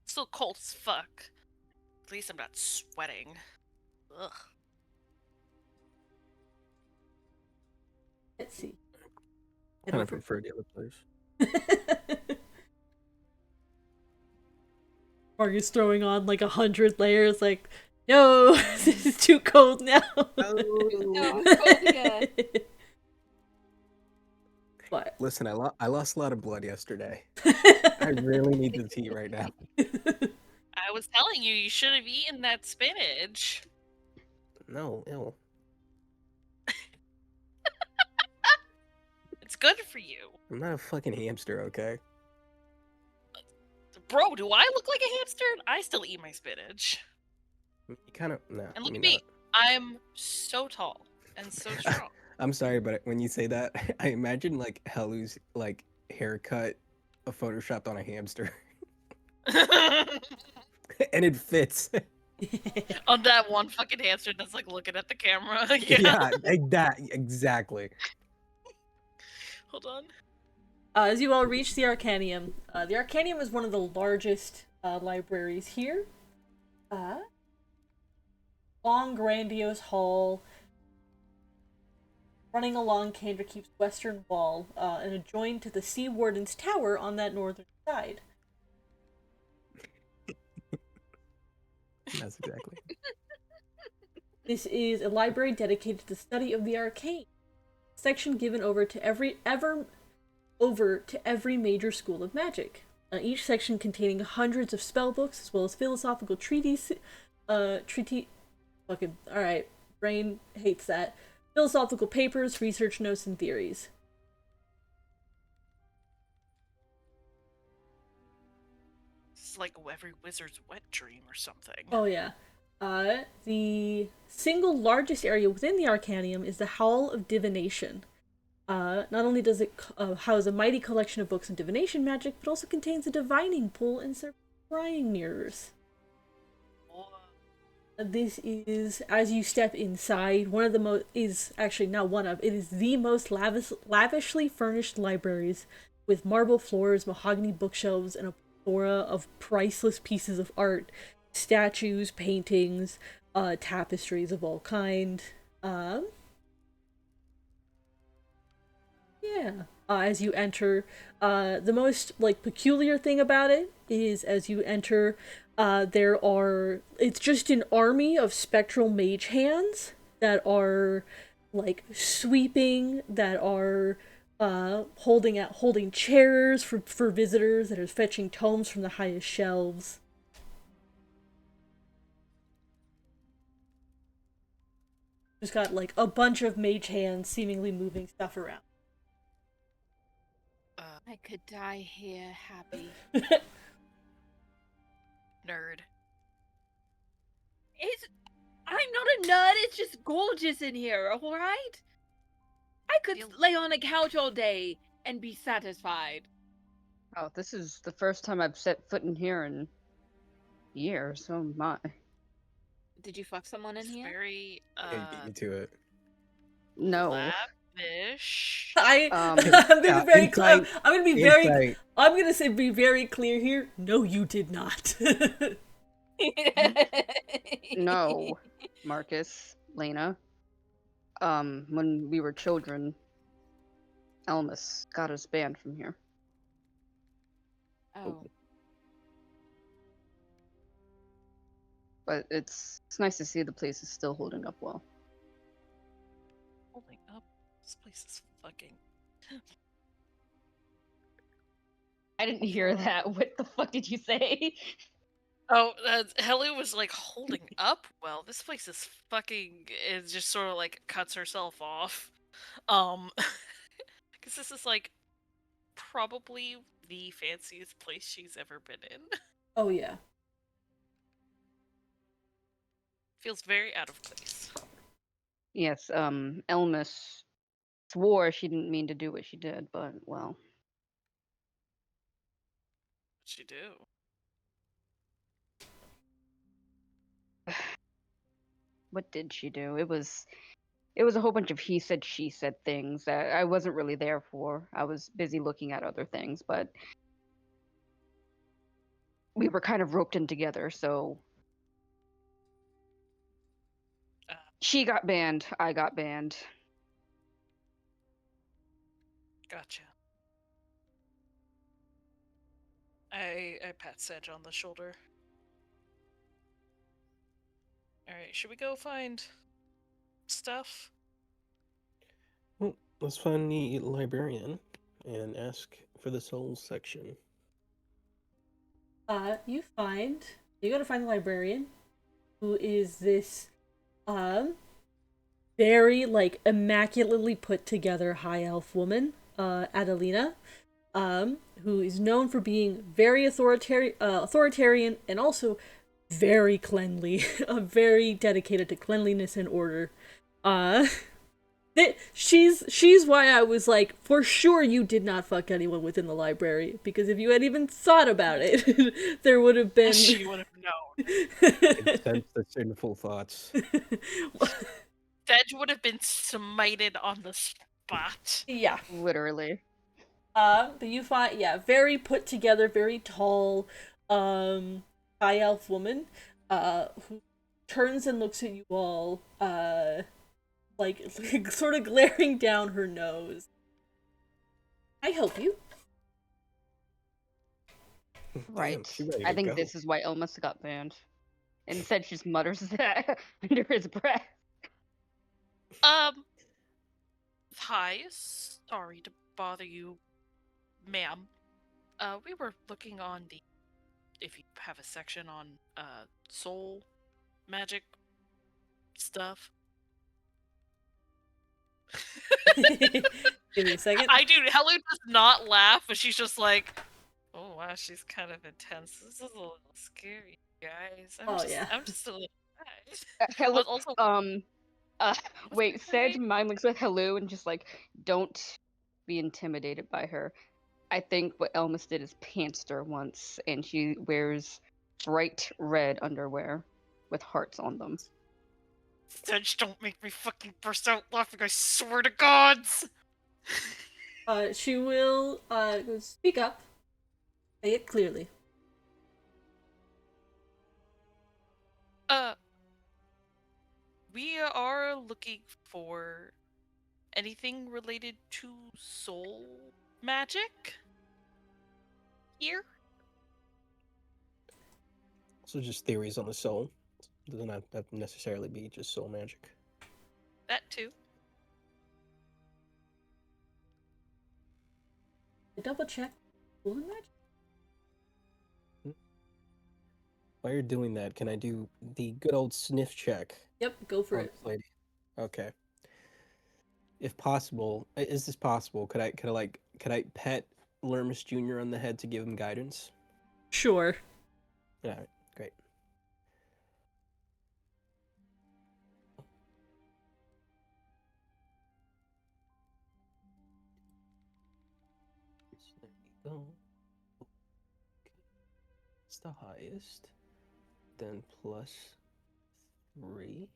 Speaker 3: Still cold as fuck. At least I'm not sweating. Ugh.
Speaker 2: Let's see.
Speaker 6: Kind of prefer the other place.
Speaker 2: Marcus throwing on like 100 layers, like, no, this is too cold now.
Speaker 1: No, it's cold again.
Speaker 2: But
Speaker 6: Listen, I lost a lot of blood yesterday. I really need this heat right now.
Speaker 3: I was telling you, you should have eaten that spinach.
Speaker 6: No, ew.
Speaker 3: It's good for you.
Speaker 6: I'm not a fucking hamster, okay?
Speaker 3: Bro, do I look like a hamster? I still eat my spinach.
Speaker 6: You kind of no.
Speaker 3: And look
Speaker 6: I
Speaker 3: at
Speaker 6: mean,
Speaker 3: me. I'm so tall and so strong.
Speaker 6: I'm sorry, but when you say that, I imagine like Helu's like haircut, photoshopped on a hamster, and it fits.
Speaker 3: On that one fucking hamster that's like looking at the camera.
Speaker 6: Yeah, like that exactly.
Speaker 3: Hold on.
Speaker 2: As you all reach the Arcanium, the Arcanium is one of the largest libraries here. Long, grandiose hall, running along Candlekeep's western wall, and adjoined to the Sea Warden's tower on that northern side.
Speaker 6: That's exactly.
Speaker 2: This is a library dedicated to the study of the arcane, section given over to every major school of magic. Each section containing hundreds of spellbooks as well as philosophical treatises. Fucking alright, brain hates that. Philosophical papers, research notes, and theories.
Speaker 3: It's like every wizard's wet dream or something.
Speaker 2: Oh yeah. The single largest area within the Arcanium is the Hall of Divination. Not only does it house a mighty collection of books on divination magic, but also contains a divining pool and several scrying mirrors. This is, as you step inside, one of the most, is actually not one of, it is the most lavishly furnished libraries, with marble floors, mahogany bookshelves, and a plethora of priceless pieces of art, statues, paintings, tapestries of all kind. Yeah. As you enter, the most like peculiar thing about it is as you enter, it's just an army of spectral mage hands that are like sweeping, that are holding chairs for visitors, that are fetching tomes from the highest shelves. Just got like a bunch of mage hands seemingly moving stuff around.
Speaker 1: I could die here happy.
Speaker 3: Nerd.
Speaker 1: I'm not a nerd, it's just gorgeous in here, alright? I could lay on a couch all day and be satisfied.
Speaker 4: Oh, this is the first time I've set foot in here in years. Oh my.
Speaker 1: Did you fuck someone in
Speaker 3: It's
Speaker 1: here?
Speaker 3: very
Speaker 6: Hey, beat me to it.
Speaker 4: No.
Speaker 3: lavish.
Speaker 2: I'm gonna be very clear.
Speaker 6: Insight.
Speaker 2: I'm gonna be very.
Speaker 6: Insight.
Speaker 2: I'm gonna say be very clear here. No, you did not.
Speaker 4: No, Marcus, Lena. When we were children, Elmas got us banned from here.
Speaker 1: Oh.
Speaker 4: But it's nice to see the place is still holding up well.
Speaker 3: Holding up. This place is fucking.
Speaker 4: I didn't hear that. What the fuck did you say?
Speaker 3: Oh, Helu was like holding up well. This place is fucking. It just sort of like cuts herself off. Because this is like probably the fanciest place she's ever been in.
Speaker 2: Oh yeah.
Speaker 3: Feels very out of place.
Speaker 4: Yes, Elmas swore she didn't mean to do what she did, but well.
Speaker 3: What'd she do?
Speaker 4: What did she do? It was a whole bunch of he said she said things that I wasn't really there for. I was busy looking at other things, but we were kind of roped in together, so she got banned, I got banned.
Speaker 3: Gotcha. I pat Sedge on the shoulder. Alright, should we go find stuff?
Speaker 6: Well, let's find the librarian and ask for the souls section.
Speaker 2: You gotta find the librarian, who is this, very, like, immaculately put together high elf woman, Adelina, who is known for being very authoritarian and also very cleanly, very dedicated to cleanliness and order. She's why I was like, for sure you did not fuck anyone within the library, because if you had even thought about it, there would have been.
Speaker 3: She would have known.
Speaker 6: I sense the sinful thoughts.
Speaker 3: Sedge would have been smited on the spot.
Speaker 2: Yeah.
Speaker 4: Literally.
Speaker 2: But you find, yeah, very put together, very tall, high elf woman, who turns and looks at you all, like sort of glaring down her nose. I help you.
Speaker 4: Right.
Speaker 6: Damn, she ready
Speaker 4: I
Speaker 6: to
Speaker 4: think
Speaker 6: go.
Speaker 4: this is why Elmas got banned. And said just mutters that under his breath.
Speaker 3: Hi, sorry to bother you, ma'am. We were looking on the, if you have a section on, soul magic stuff.
Speaker 2: Give me a second.
Speaker 3: I do. Helu does not laugh, but she's just like, oh wow, she's kind of intense. This is a little scary, guys. I'm just a little guys.
Speaker 4: Hello.
Speaker 3: But also,
Speaker 4: Wait, Sedge mind looks with Hello and just like, don't be intimidated by her. I think what Elmas did is pantsed her once, and she wears bright red underwear with hearts on them.
Speaker 3: Sedge, don't make me fucking burst out laughing, I swear to gods!
Speaker 2: She will, speak up. Say it clearly.
Speaker 3: We are looking for anything related to soul magic here.
Speaker 6: So just theories on the soul. Doesn't have to necessarily be just soul magic.
Speaker 3: That too.
Speaker 2: Double check. Woman magic?
Speaker 6: While you're doing that, can I do the good old sniff check?
Speaker 2: Yep, go for
Speaker 6: on
Speaker 2: it.
Speaker 6: this lady? Okay. If possible, is this possible? Could I pet Lermus Jr. on the head to give him guidance?
Speaker 2: Sure.
Speaker 6: All right, great. There we go. Okay. It's the highest. Then plus 3.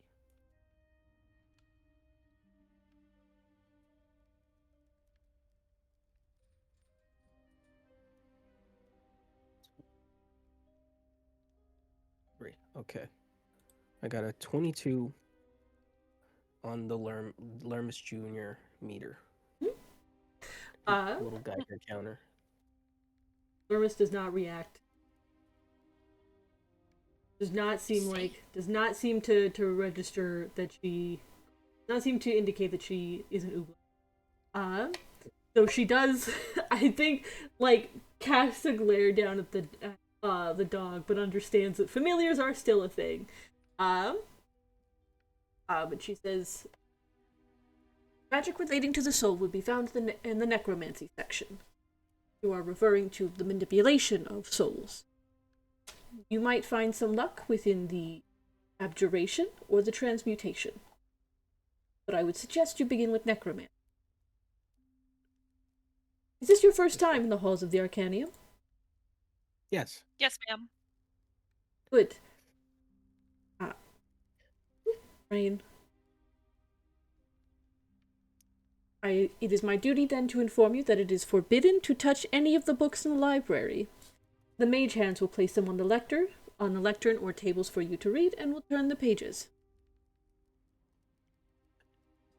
Speaker 6: Okay. I got a 22 on the Lermus Jr. meter. Little Geiger counter.
Speaker 2: Lermus does not react. Does not seem to register that she not seem to indicate that she is an Oobleck. So she does I think like cast a glare down at the dog, but understands that familiars are still a thing. But she says magic relating to the soul would be found in the necromancy section. You are referring to the manipulation of souls. You might find some luck within the abjuration or the transmutation. But I would suggest you begin with necromancy. Is this your first time in the halls of the Arcanium?
Speaker 6: Yes.
Speaker 3: Yes, ma'am.
Speaker 2: Good. Rain. It is my duty then to inform you that it is forbidden to touch any of the books in the library. The mage hands will place them on the lectern or tables for you to read, and will turn the pages.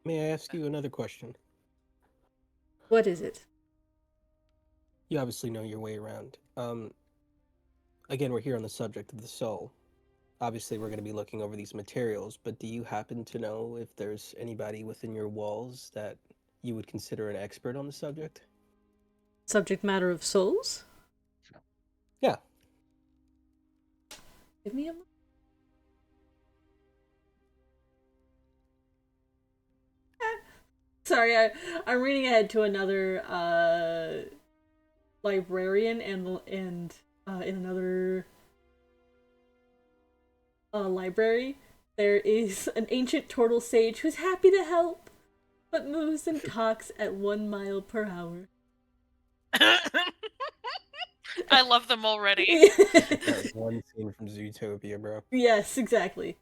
Speaker 6: May I ask you another question?
Speaker 2: What is it?
Speaker 6: You obviously know your way around. Again, we're here on the subject of the soul. Obviously, we're going to be looking over these materials, but do you happen to know if there's anybody within your walls that you would consider an expert on the subject?
Speaker 2: Subject matter of souls?
Speaker 6: Yeah.
Speaker 2: Give me a moment. Sorry, I'm reading ahead to another librarian and in another library. There is an ancient turtle sage who's happy to help, but moves and talks at 1 mile per hour.
Speaker 3: I love them already.
Speaker 6: That one scene from Zootopia, bro.
Speaker 2: Yes, exactly.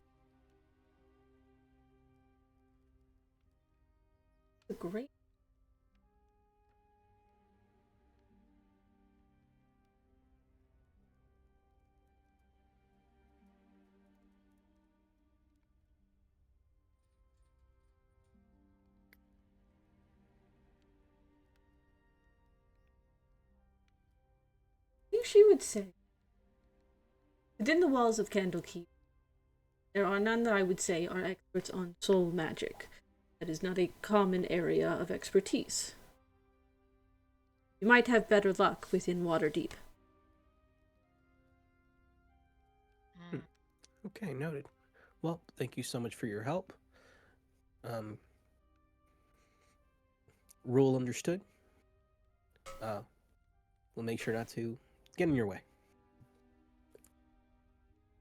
Speaker 2: Great. I think she would say, within the walls of Candlekeep, there are none that I would say are experts on soul magic. That is not a common area of expertise. You might have better luck within Waterdeep.
Speaker 6: Okay, noted. Well, thank you so much for your help. Rule understood. We'll make sure not to get in your way.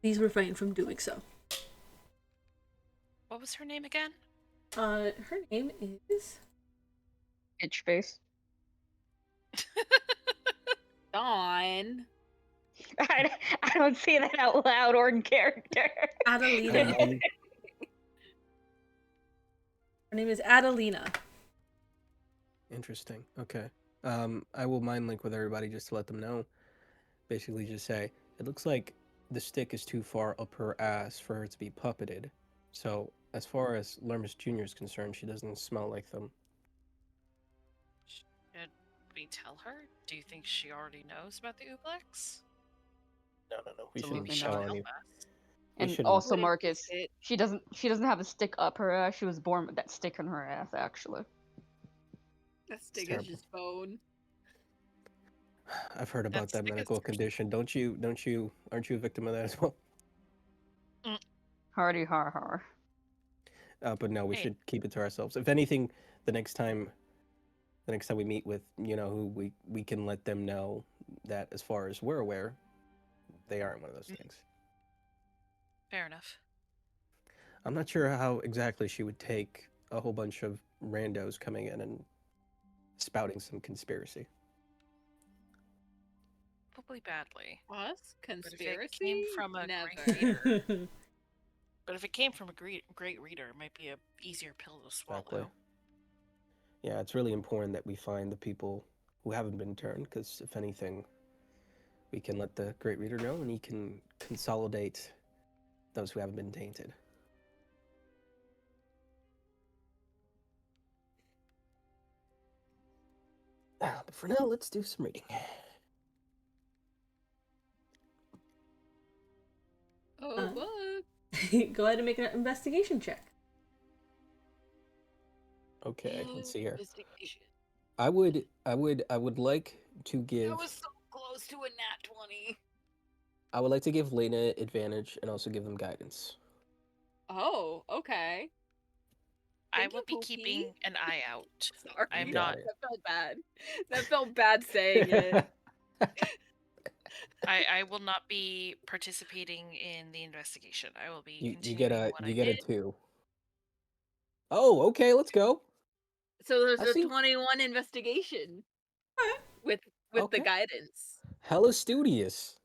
Speaker 2: Please refrain from doing so.
Speaker 3: What was her name again?
Speaker 2: Her name is...
Speaker 4: Itch face.
Speaker 1: Dawn.
Speaker 4: I don't say that out loud or in character.
Speaker 2: Adelina. Her name is Adelina.
Speaker 6: Interesting. Okay. I will mind link with everybody just to let them know. Basically just say, it looks like the stick is too far up her ass for her to be puppeted. So, as far as Lermus Jr. is concerned, she doesn't smell like them.
Speaker 3: Should we tell her? Do you think she already knows about the Ooblecks?
Speaker 6: No. We
Speaker 4: Absolutely
Speaker 6: shouldn't
Speaker 4: not.
Speaker 6: tell any.
Speaker 4: And
Speaker 6: shouldn't-
Speaker 4: also,
Speaker 1: Wouldn't
Speaker 4: Marcus,
Speaker 1: it-
Speaker 4: she doesn't have a stick up her ass. She was born with that stick in her ass, actually.
Speaker 1: That stick is
Speaker 6: terrible.
Speaker 1: just bone.
Speaker 6: I've heard about that
Speaker 3: That's the
Speaker 6: medical
Speaker 3: biggest-
Speaker 6: condition. Aren't you a victim of that as well?
Speaker 4: Hardy har har.
Speaker 6: But no, we
Speaker 3: Hey.
Speaker 6: should keep it to ourselves. If anything, the next time we meet with, who we can let them know that as far as we're aware, they aren't one of those things.
Speaker 3: Fair enough.
Speaker 6: I'm not sure how exactly she would take a whole bunch of randos coming in and spouting some conspiracy.
Speaker 3: Probably badly.
Speaker 1: Us?
Speaker 3: But if it
Speaker 1: Conspiracy?
Speaker 3: came from a
Speaker 1: Never.
Speaker 3: great leader, But if it came from a great reader, it might be a easier pill to swallow.
Speaker 6: Exactly. Yeah, it's really important that we find the people who haven't been turned, because if anything, we can let the great reader know, and he can consolidate those who haven't been tainted. But for now, let's do some reading.
Speaker 1: Oh,
Speaker 2: Uh,
Speaker 1: what?
Speaker 2: Go ahead and make an investigation check.
Speaker 6: Okay, let's see here.
Speaker 1: Investigation.
Speaker 6: I would like to give.
Speaker 1: That was so close to a nat 20.
Speaker 6: I would like to give Lena advantage and also give them guidance.
Speaker 1: Oh, okay.
Speaker 3: I
Speaker 1: Thank
Speaker 3: will
Speaker 1: you,
Speaker 3: be keeping
Speaker 1: Pookie.
Speaker 3: an eye out.
Speaker 1: Sorry.
Speaker 3: I'm
Speaker 6: Got
Speaker 3: not.
Speaker 6: it.
Speaker 1: That felt bad. That felt bad saying it.
Speaker 3: I will not be participating in the investigation. I will be
Speaker 6: you
Speaker 3: continuing what I
Speaker 6: get a
Speaker 3: did.
Speaker 6: 2. Oh, okay, let's go.
Speaker 1: So there's
Speaker 6: I
Speaker 1: a
Speaker 6: see.
Speaker 1: 21 investigation with
Speaker 6: Okay.
Speaker 1: the guidance.
Speaker 6: Hella studious.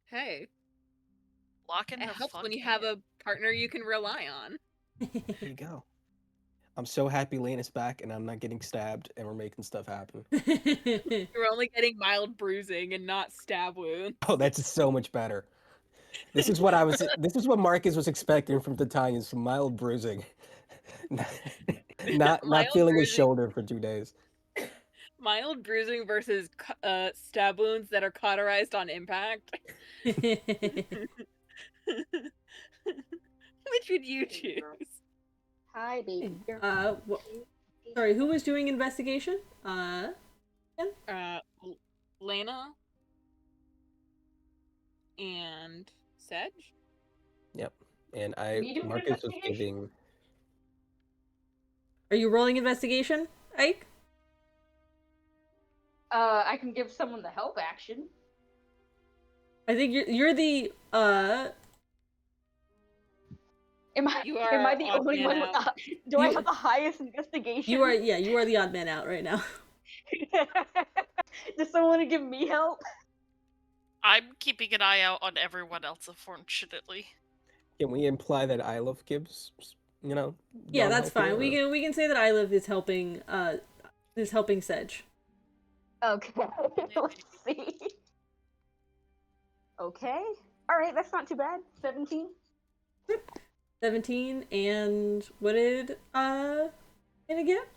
Speaker 1: Hey,
Speaker 3: Lock in
Speaker 1: it
Speaker 3: the
Speaker 1: helps
Speaker 3: fun
Speaker 1: when you
Speaker 3: game.
Speaker 1: have a partner you can rely on.
Speaker 6: There you go. I'm so happy Lena's back and I'm not getting stabbed and we're making stuff happen.
Speaker 1: You're only getting mild bruising and not stab wounds.
Speaker 6: Oh, that's so much better. This is what Marcus was expecting from Titania, some mild bruising. not
Speaker 1: Mild
Speaker 6: feeling his
Speaker 1: bruising.
Speaker 6: shoulder for 2 days.
Speaker 1: Mild bruising versus stab wounds that are cauterized on impact. Which would you choose?
Speaker 4: Hi, baby.
Speaker 2: Sorry, who was doing investigation?
Speaker 1: Lena and Sedge.
Speaker 6: Yep. And
Speaker 4: Me doing
Speaker 6: Marcus was
Speaker 4: investigation?
Speaker 6: giving.
Speaker 2: Are you rolling investigation, Ike?
Speaker 4: I can give someone the help action.
Speaker 2: I think you're the
Speaker 4: Am I
Speaker 1: You
Speaker 4: am
Speaker 1: are
Speaker 4: I the
Speaker 1: odd
Speaker 4: only
Speaker 1: man
Speaker 4: one with
Speaker 1: out.
Speaker 4: do I
Speaker 2: You-
Speaker 4: have the highest investigation?
Speaker 2: you are the odd man out right now.
Speaker 4: Does someone want to give me help?
Speaker 3: I'm keeping an eye out on everyone else, unfortunately.
Speaker 6: Can we imply that Ilov gives,
Speaker 2: Yeah,
Speaker 6: non
Speaker 2: that's
Speaker 6: help
Speaker 2: fine.
Speaker 6: here,
Speaker 2: We can say that Iliv is helping Sedge.
Speaker 4: Okay, let's see. Okay, all right, that's not too bad. 17.
Speaker 2: 17, and what did Anna get?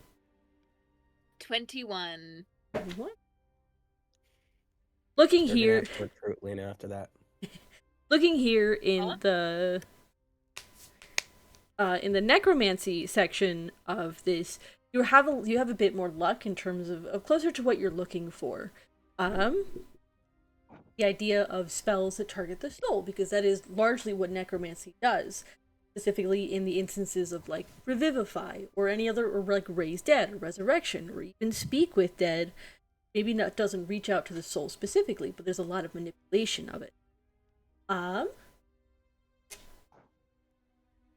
Speaker 1: 21.
Speaker 2: What? Looking
Speaker 6: They're gonna
Speaker 2: here,
Speaker 6: have to recruit Lena after that.
Speaker 2: looking here in
Speaker 1: Huh?
Speaker 2: in the necromancy section of this, you have a bit more luck in terms of closer to what you're looking for. The idea of spells that target the soul, because that is largely what necromancy does, specifically in the instances of like revivify or any other, or like raise dead or resurrection or even speak with dead. Maybe not doesn't reach out to the soul specifically, but there's a lot of manipulation of it.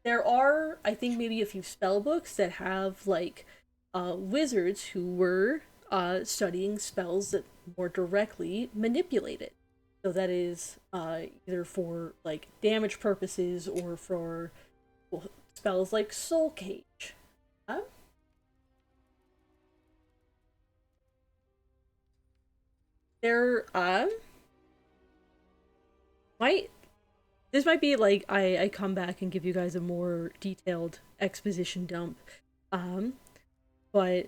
Speaker 2: There are, I think, maybe a few spell books that have like wizards who were studying spells that more directly manipulate it. So that is either for like damage purposes or for spells like Soul Cage. There this might be like I come back and give you guys a more detailed exposition dump. But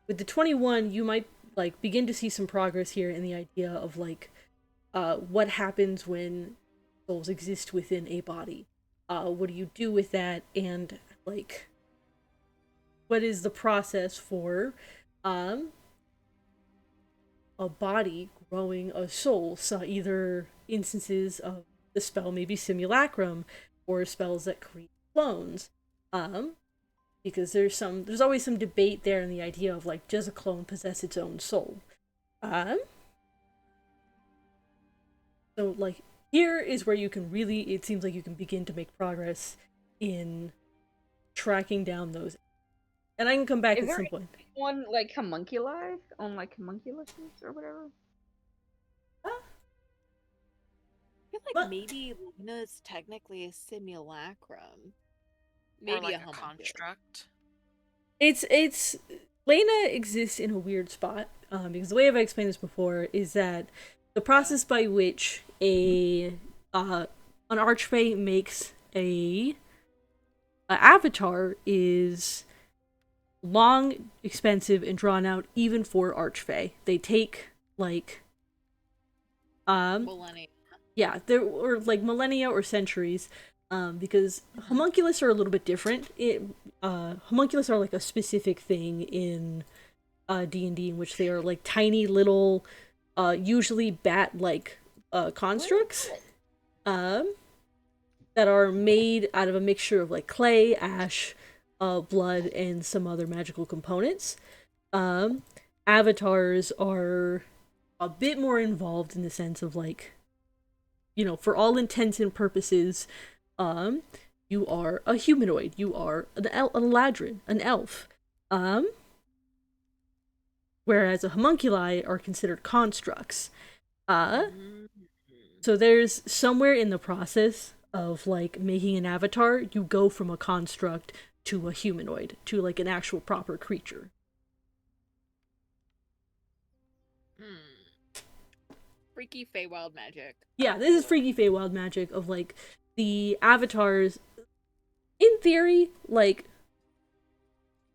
Speaker 2: with the 21, you might like begin to see some progress here in the idea of like what happens when souls exist within a body. What do you do with that, and like what is the process for a body growing a soul? So either instances of the spell maybe simulacrum or spells that create clones. Because there's always some debate there in the idea of like, does a clone possess its own soul? So like here is where you can really, it seems like you can begin to make progress in tracking down those. And I can come back
Speaker 4: Is
Speaker 2: at
Speaker 4: there
Speaker 2: some point.
Speaker 4: one like homunculi on like homunculus or whatever?
Speaker 1: feel like
Speaker 2: But-
Speaker 1: maybe Luna's technically a simulacrum.
Speaker 3: Or
Speaker 1: Maybe
Speaker 3: like
Speaker 1: a
Speaker 3: a
Speaker 1: homunculus.
Speaker 3: construct.
Speaker 2: It's Lena exists in a weird spot because the way I've explained this before is that the process by which an archfey makes a avatar is long, expensive, and drawn out even for archfey. They take like
Speaker 1: Millennia.
Speaker 2: yeah, there or like millennia or centuries, because homunculus are a little bit different. Homunculus are like a specific thing in D&D in which they are like tiny little, usually bat-like constructs, that are made out of a mixture of like clay, ash, blood, and some other magical components. Avatars are a bit more involved in the sense of like, you know, for all intents and purposes, you are a humanoid, you are an eladrin, an elf. Whereas a homunculi are considered constructs. So there's somewhere in the process of like making an avatar, you go from a construct to a humanoid, to like an actual proper creature.
Speaker 1: Freaky Feywild magic.
Speaker 2: Yeah, this is freaky Feywild magic of like the avatars. In theory, like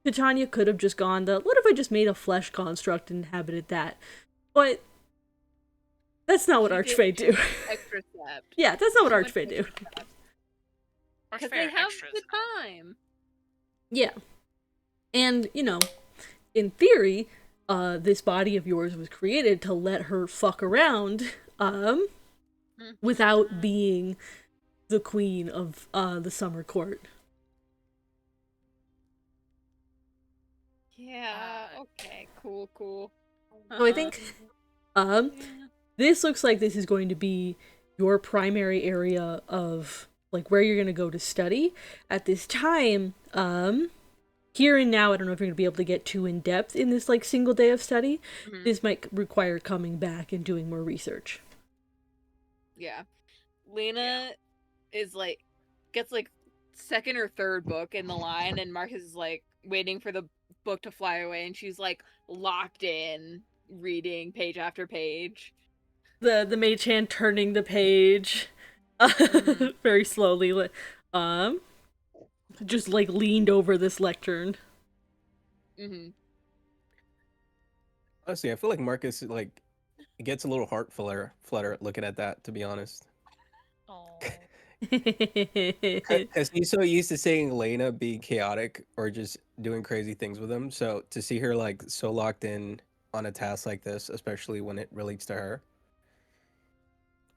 Speaker 2: Titania could have just gone what if I just made a flesh construct and inhabited that? But that's not what
Speaker 1: She
Speaker 2: Archfey
Speaker 1: did
Speaker 2: do.
Speaker 1: Extra step.
Speaker 2: Yeah, that's not what
Speaker 1: She went
Speaker 2: Archfey do.
Speaker 1: extra step.
Speaker 3: Or
Speaker 1: Because
Speaker 3: fair
Speaker 1: they have
Speaker 3: extras.
Speaker 1: the time.
Speaker 2: Yeah. And, you know, in theory, this body of yours was created to let her fuck around, without being the queen of, the summer court.
Speaker 1: Yeah, okay, cool.
Speaker 2: So I think, this looks like this is going to be your primary area of, like, where you're gonna go to study. At this time, here and now, I don't know if you're gonna be able to get too in depth in this, like, single day of study.
Speaker 1: Mhm.
Speaker 2: This might require coming back and doing more research.
Speaker 1: Yeah. Lena is like, gets like second or third book in the line, and Marcus is like waiting for the book to fly away, and she's like locked in, reading page after page.
Speaker 2: The mage hand turning the page, very slowly, just like leaned over this lectern.
Speaker 1: Mm-hmm.
Speaker 6: Honestly, I feel like Marcus like gets a little heart flutter looking at that. To be honest,
Speaker 3: Oh.
Speaker 6: because he's so used to seeing Lena be chaotic or just doing crazy things with him. So to see her like so locked in on a task like this, especially when it relates to her,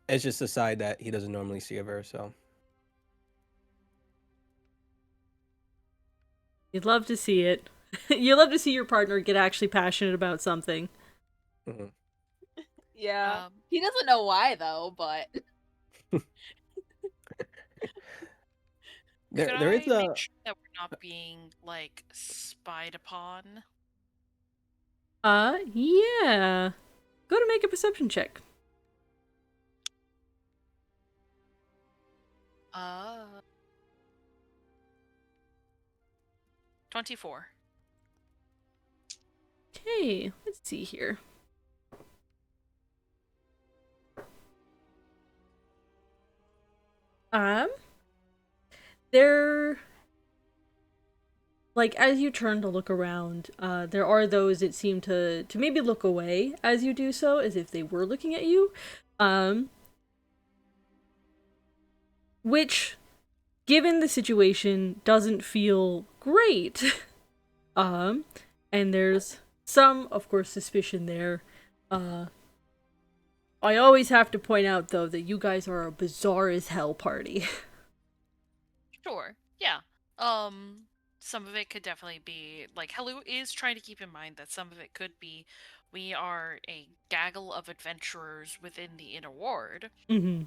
Speaker 6: it's just a side that he doesn't normally see of her. So
Speaker 2: You'd love to see it. You love to see your partner get actually passionate about something.
Speaker 6: mhm.
Speaker 1: Yeah. He doesn't know why though, but
Speaker 6: there
Speaker 3: Could
Speaker 6: there
Speaker 3: I
Speaker 6: is a
Speaker 3: make sure that we're not being like spied upon?
Speaker 2: Yeah. Go to make a perception check.
Speaker 3: 24.
Speaker 2: Okay, let's see here. There, like, as you turn to look around, there are those that seem to maybe look away as you do so, as if they were looking at you. Which, given the situation, doesn't feel great. And there's some, of course, suspicion there. I always have to point out, though, that you guys are a bizarre as hell party.
Speaker 3: Sure. Yeah. Some of it could definitely be like Hello is trying to keep in mind that some of it could be we are a gaggle of adventurers within the inner ward.
Speaker 2: Mm-hmm.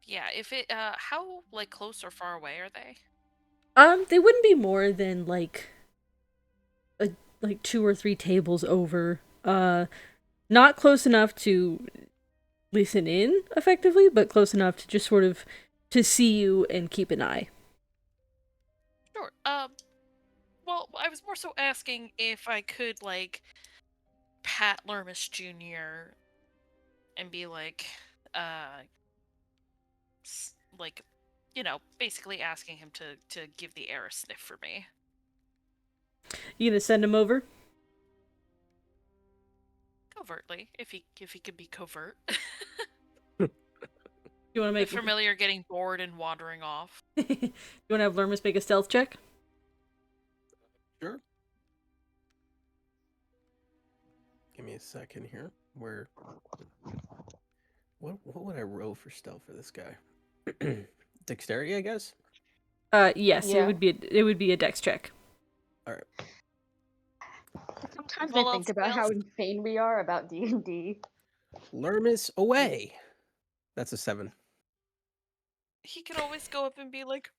Speaker 3: Yeah, if it how like close or far away are they?
Speaker 2: They wouldn't be more than, like, like 2 or 3 tables over. Not close enough to listen in effectively, but close enough to just sort of to see you and keep an eye.
Speaker 3: Sure. Well, I was more so asking if I could, like, pat Lermus Jr. and be like, like, you know, basically asking him to give the air a sniff for me.
Speaker 2: You gonna send him over?
Speaker 3: Covertly, if he could be covert.
Speaker 2: You want to
Speaker 3: The
Speaker 2: make
Speaker 3: familiar getting bored and wandering off.
Speaker 2: You want to have Lermus make a stealth check?
Speaker 6: Sure. Give me a second here. Where? What would I roll for stealth for this guy? Dexterity, I guess.
Speaker 2: Yes,
Speaker 4: Yeah.
Speaker 2: it would be a dex check.
Speaker 6: All right.
Speaker 4: Sometimes
Speaker 3: Well,
Speaker 4: I think about how insane we are about D&D.
Speaker 6: Lermus away. That's a 7.
Speaker 3: He could always go up and be like,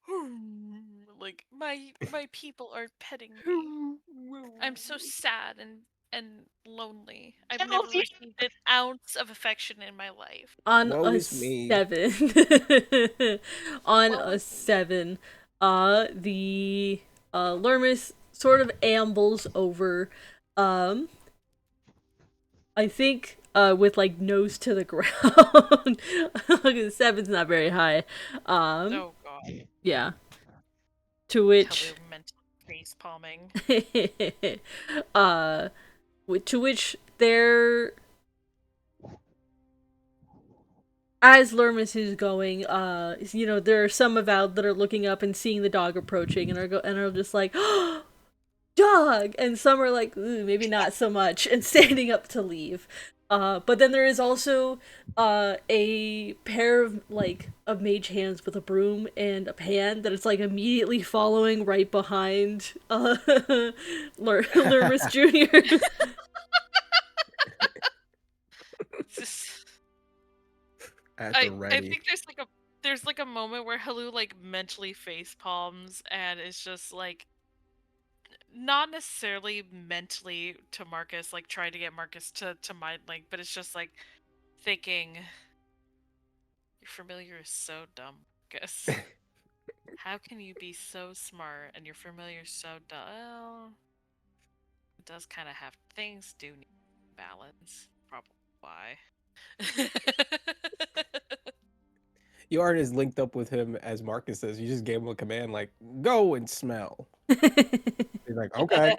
Speaker 3: like, my people are petting me. I'm so sad and lonely. I've
Speaker 4: Yeah,
Speaker 3: never
Speaker 4: see?
Speaker 3: received an ounce of affection in my life.
Speaker 2: On
Speaker 6: Woe
Speaker 2: a
Speaker 6: is me.
Speaker 2: 7. On
Speaker 3: Woe
Speaker 2: a
Speaker 3: is
Speaker 2: 7. The Lermus sort of ambles over. I think with like nose to the ground. Look, 7's not very high.
Speaker 3: Oh god.
Speaker 2: Yeah. To which
Speaker 3: Hello, mental face palming.
Speaker 2: to which there, as Lermus is going, you know, there are some avowed that are looking up and seeing the dog approaching and are just like, oh, dog, and some are like, ooh, maybe not so much, and standing up to leave. But then there is also a pair of mage hands with a broom and a pan that is like immediately following right behind Lermus Jr.
Speaker 6: At
Speaker 3: I
Speaker 6: the ready.
Speaker 3: think there's like a moment where Halu like mentally face palms and is just like not necessarily mentally to Marcus, like trying to get Marcus to mind link, but it's just like thinking your familiar is so dumb, Marcus. How can you be so smart and your familiar is so dumb? Well, it does kind of have things do need balance. Probably why.
Speaker 6: You aren't as linked up with him as Marcus says. You just gave him a command like, go and smell. He's like, okay.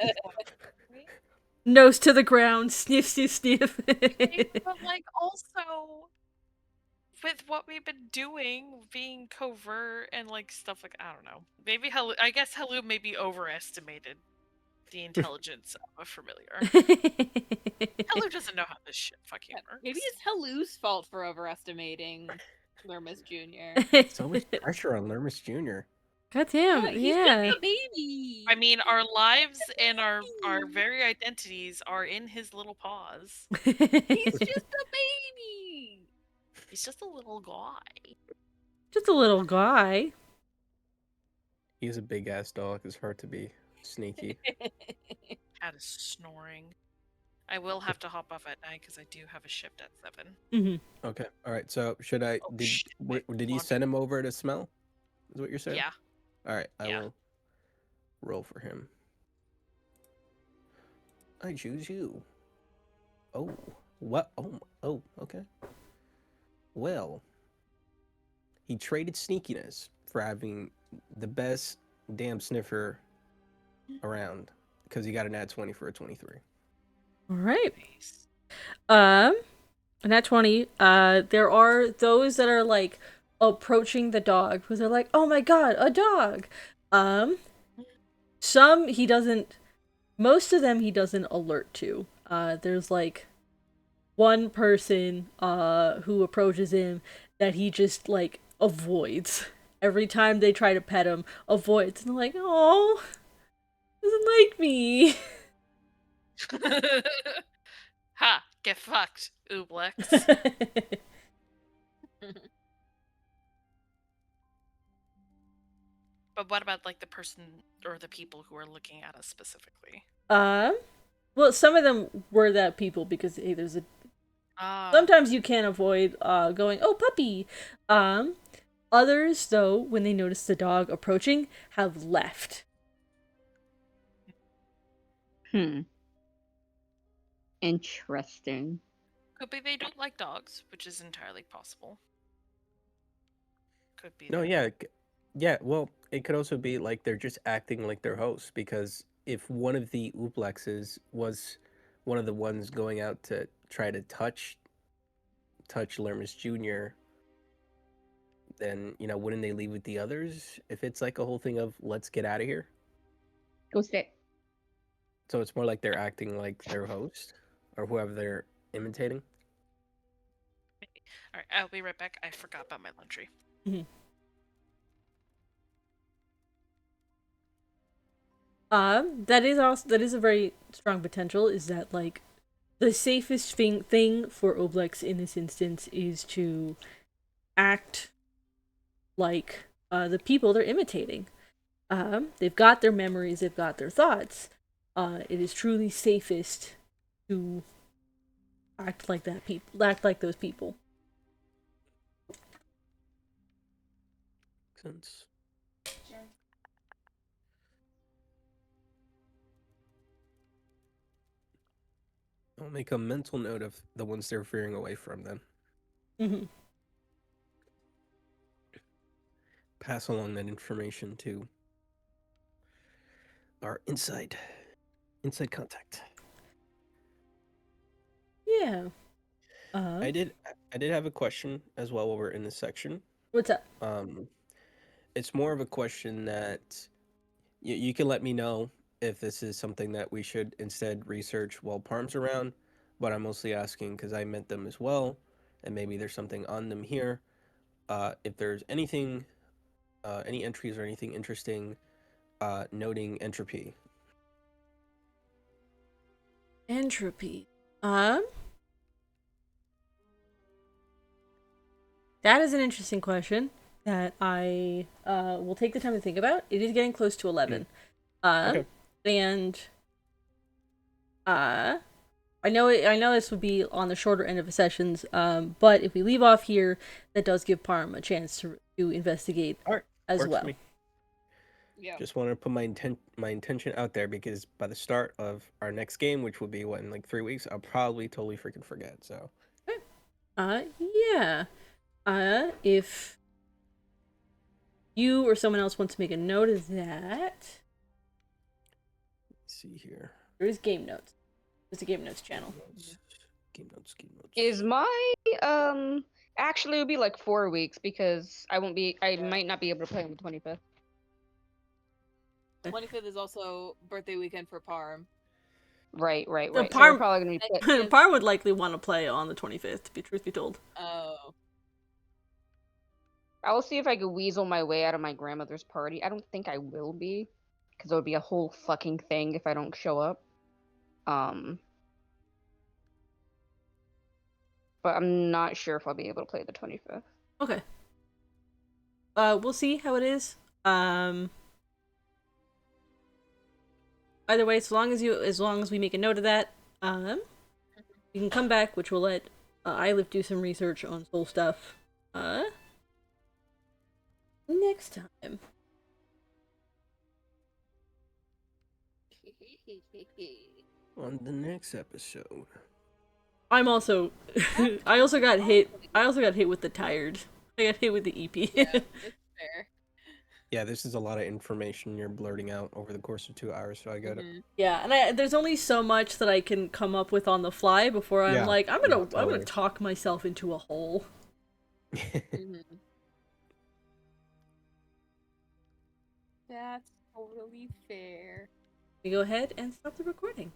Speaker 2: Nose to the ground, sniff, sniff, sniff.
Speaker 3: But like also with what we've been doing, being covert and like stuff like I don't know. Maybe I guess Halu maybe overestimated the intelligence of a familiar. Halu doesn't know how this shit fucking works.
Speaker 1: Maybe it's Halu's fault for overestimating Lermus Jr.
Speaker 6: So much pressure on Lermus Jr.
Speaker 2: God damn,
Speaker 1: He's
Speaker 2: yeah.
Speaker 1: just a baby.
Speaker 3: I mean, our lives and our very identities are in his little paws.
Speaker 1: He's just a baby.
Speaker 3: He's just a little guy.
Speaker 2: Just a little guy.
Speaker 6: He's a big ass dog. It's hard to be sneaky.
Speaker 3: Cat is snoring. I will have to hop off at night because I do have a shift at 7.
Speaker 2: Mm-hmm.
Speaker 6: Okay. All right. So should I?
Speaker 3: Oh,
Speaker 6: Did
Speaker 3: shit,
Speaker 6: did
Speaker 3: wait,
Speaker 6: you
Speaker 3: hold on.
Speaker 6: send him over to smell? Is what you're saying?
Speaker 3: Yeah.
Speaker 6: All right. I
Speaker 3: Yeah.
Speaker 6: will roll for him. I choose you. Oh. What? Oh. Okay. Well, he traded sneakiness for having the best damn sniffer around because he got an ad 20 for a 23.
Speaker 2: All right.
Speaker 3: Nice.
Speaker 2: Nat 20, there are those that are like approaching the dog because they're like, oh my god, a dog. Some he doesn't, most of them he doesn't alert to. There's like one person who approaches him that he just like avoids. Every time they try to pet him, avoids. And they're like, oh, doesn't like me.
Speaker 3: Ha! Get fucked, Ooblex. But what about like the person or the people who are looking at us specifically?
Speaker 2: Well, some of them were that people because hey, there's a
Speaker 3: Ah,
Speaker 2: sometimes you can't avoid going, "Oh, puppy." Others though, when they notice the dog approaching, have left.
Speaker 4: Interesting.
Speaker 3: could be they don't like dogs, which is entirely possible. Could be.
Speaker 6: No,
Speaker 3: that.
Speaker 6: yeah, yeah. Well, it could also be like they're just acting like their host because if one of the Uplexes was one of the ones going out to try to touch Lermus Jr., then wouldn't they leave with the others if it's like a whole thing of let's get out of here?
Speaker 4: Go stay.
Speaker 6: So it's more like they're acting like their host or whoever they're imitating.
Speaker 3: All right, I'll be right back. I forgot about my laundry.
Speaker 2: That is a very strong potential. Is that like the safest thing for Oblex in this instance is to act like the people they're imitating. They've got their memories, they've got their thoughts. It is truly safest to act like act like those people.
Speaker 6: Sense. I'll make a mental note of the ones they're veering away from then.
Speaker 2: Mm-hmm.
Speaker 6: Pass along that information to our inside contact.
Speaker 2: Yeah.
Speaker 6: I did have a question as well while we're in this section.
Speaker 2: What's up?
Speaker 6: It's more of a question that you can let me know if this is something that we should instead research while Parm's around, but I'm mostly asking because I met them as well, and maybe there's something on them here. If there's anything, any entries or anything interesting, noting entropy.
Speaker 2: Entropy. That is an interesting question that I will take the time to think about. It is getting close to 11.
Speaker 6: Okay.
Speaker 2: And I know this would be on the shorter end of the sessions, but if we leave off here, that does give Parm a chance to investigate
Speaker 6: All right.
Speaker 2: as
Speaker 6: Works
Speaker 2: well.
Speaker 6: for me.
Speaker 1: Yeah.
Speaker 6: Just want to put my intention out there because by the start of our next game, which will be in like 3 weeks, I'll probably totally freaking forget. So.
Speaker 2: Yeah. If you or someone else wants to make a note of that,
Speaker 6: Let's see here.
Speaker 2: there is game notes. There's a game notes channel.
Speaker 6: Game notes.
Speaker 4: Is my actually it would be like 4 weeks because I might not be able to play on the 25th.
Speaker 1: 25th is also birthday weekend for Parm.
Speaker 4: Right.
Speaker 2: So
Speaker 4: So we're
Speaker 2: Parm,
Speaker 4: probably gonna be
Speaker 2: Parm would likely want to play on the 25th, to be truth be told.
Speaker 1: Oh.
Speaker 4: I will see if I can weasel my way out of my grandmother's party. I don't think I will be, because it would be a whole fucking thing if I don't show up. But I'm not sure if I'll be able to play the 25th.
Speaker 2: Okay. We'll see how it is. Either way, as long as we make a note of that, you can come back, which will let Eilif do some research on soul stuff. Next time.
Speaker 6: On the next episode.
Speaker 2: I'm also I also got hit with the tired. I got hit with the EP.
Speaker 1: Yeah, it's fair.
Speaker 6: Yeah, this is a lot of information you're blurting out over the course of 2 hours, so I got it.
Speaker 2: Yeah, and there's only so much that I can come up with on the fly before I'm
Speaker 6: Yeah,
Speaker 2: like, I'm
Speaker 6: yeah,
Speaker 2: gonna
Speaker 6: totally.
Speaker 2: talk myself into a hole.
Speaker 1: That's totally fair.
Speaker 2: We go ahead and stop the recording.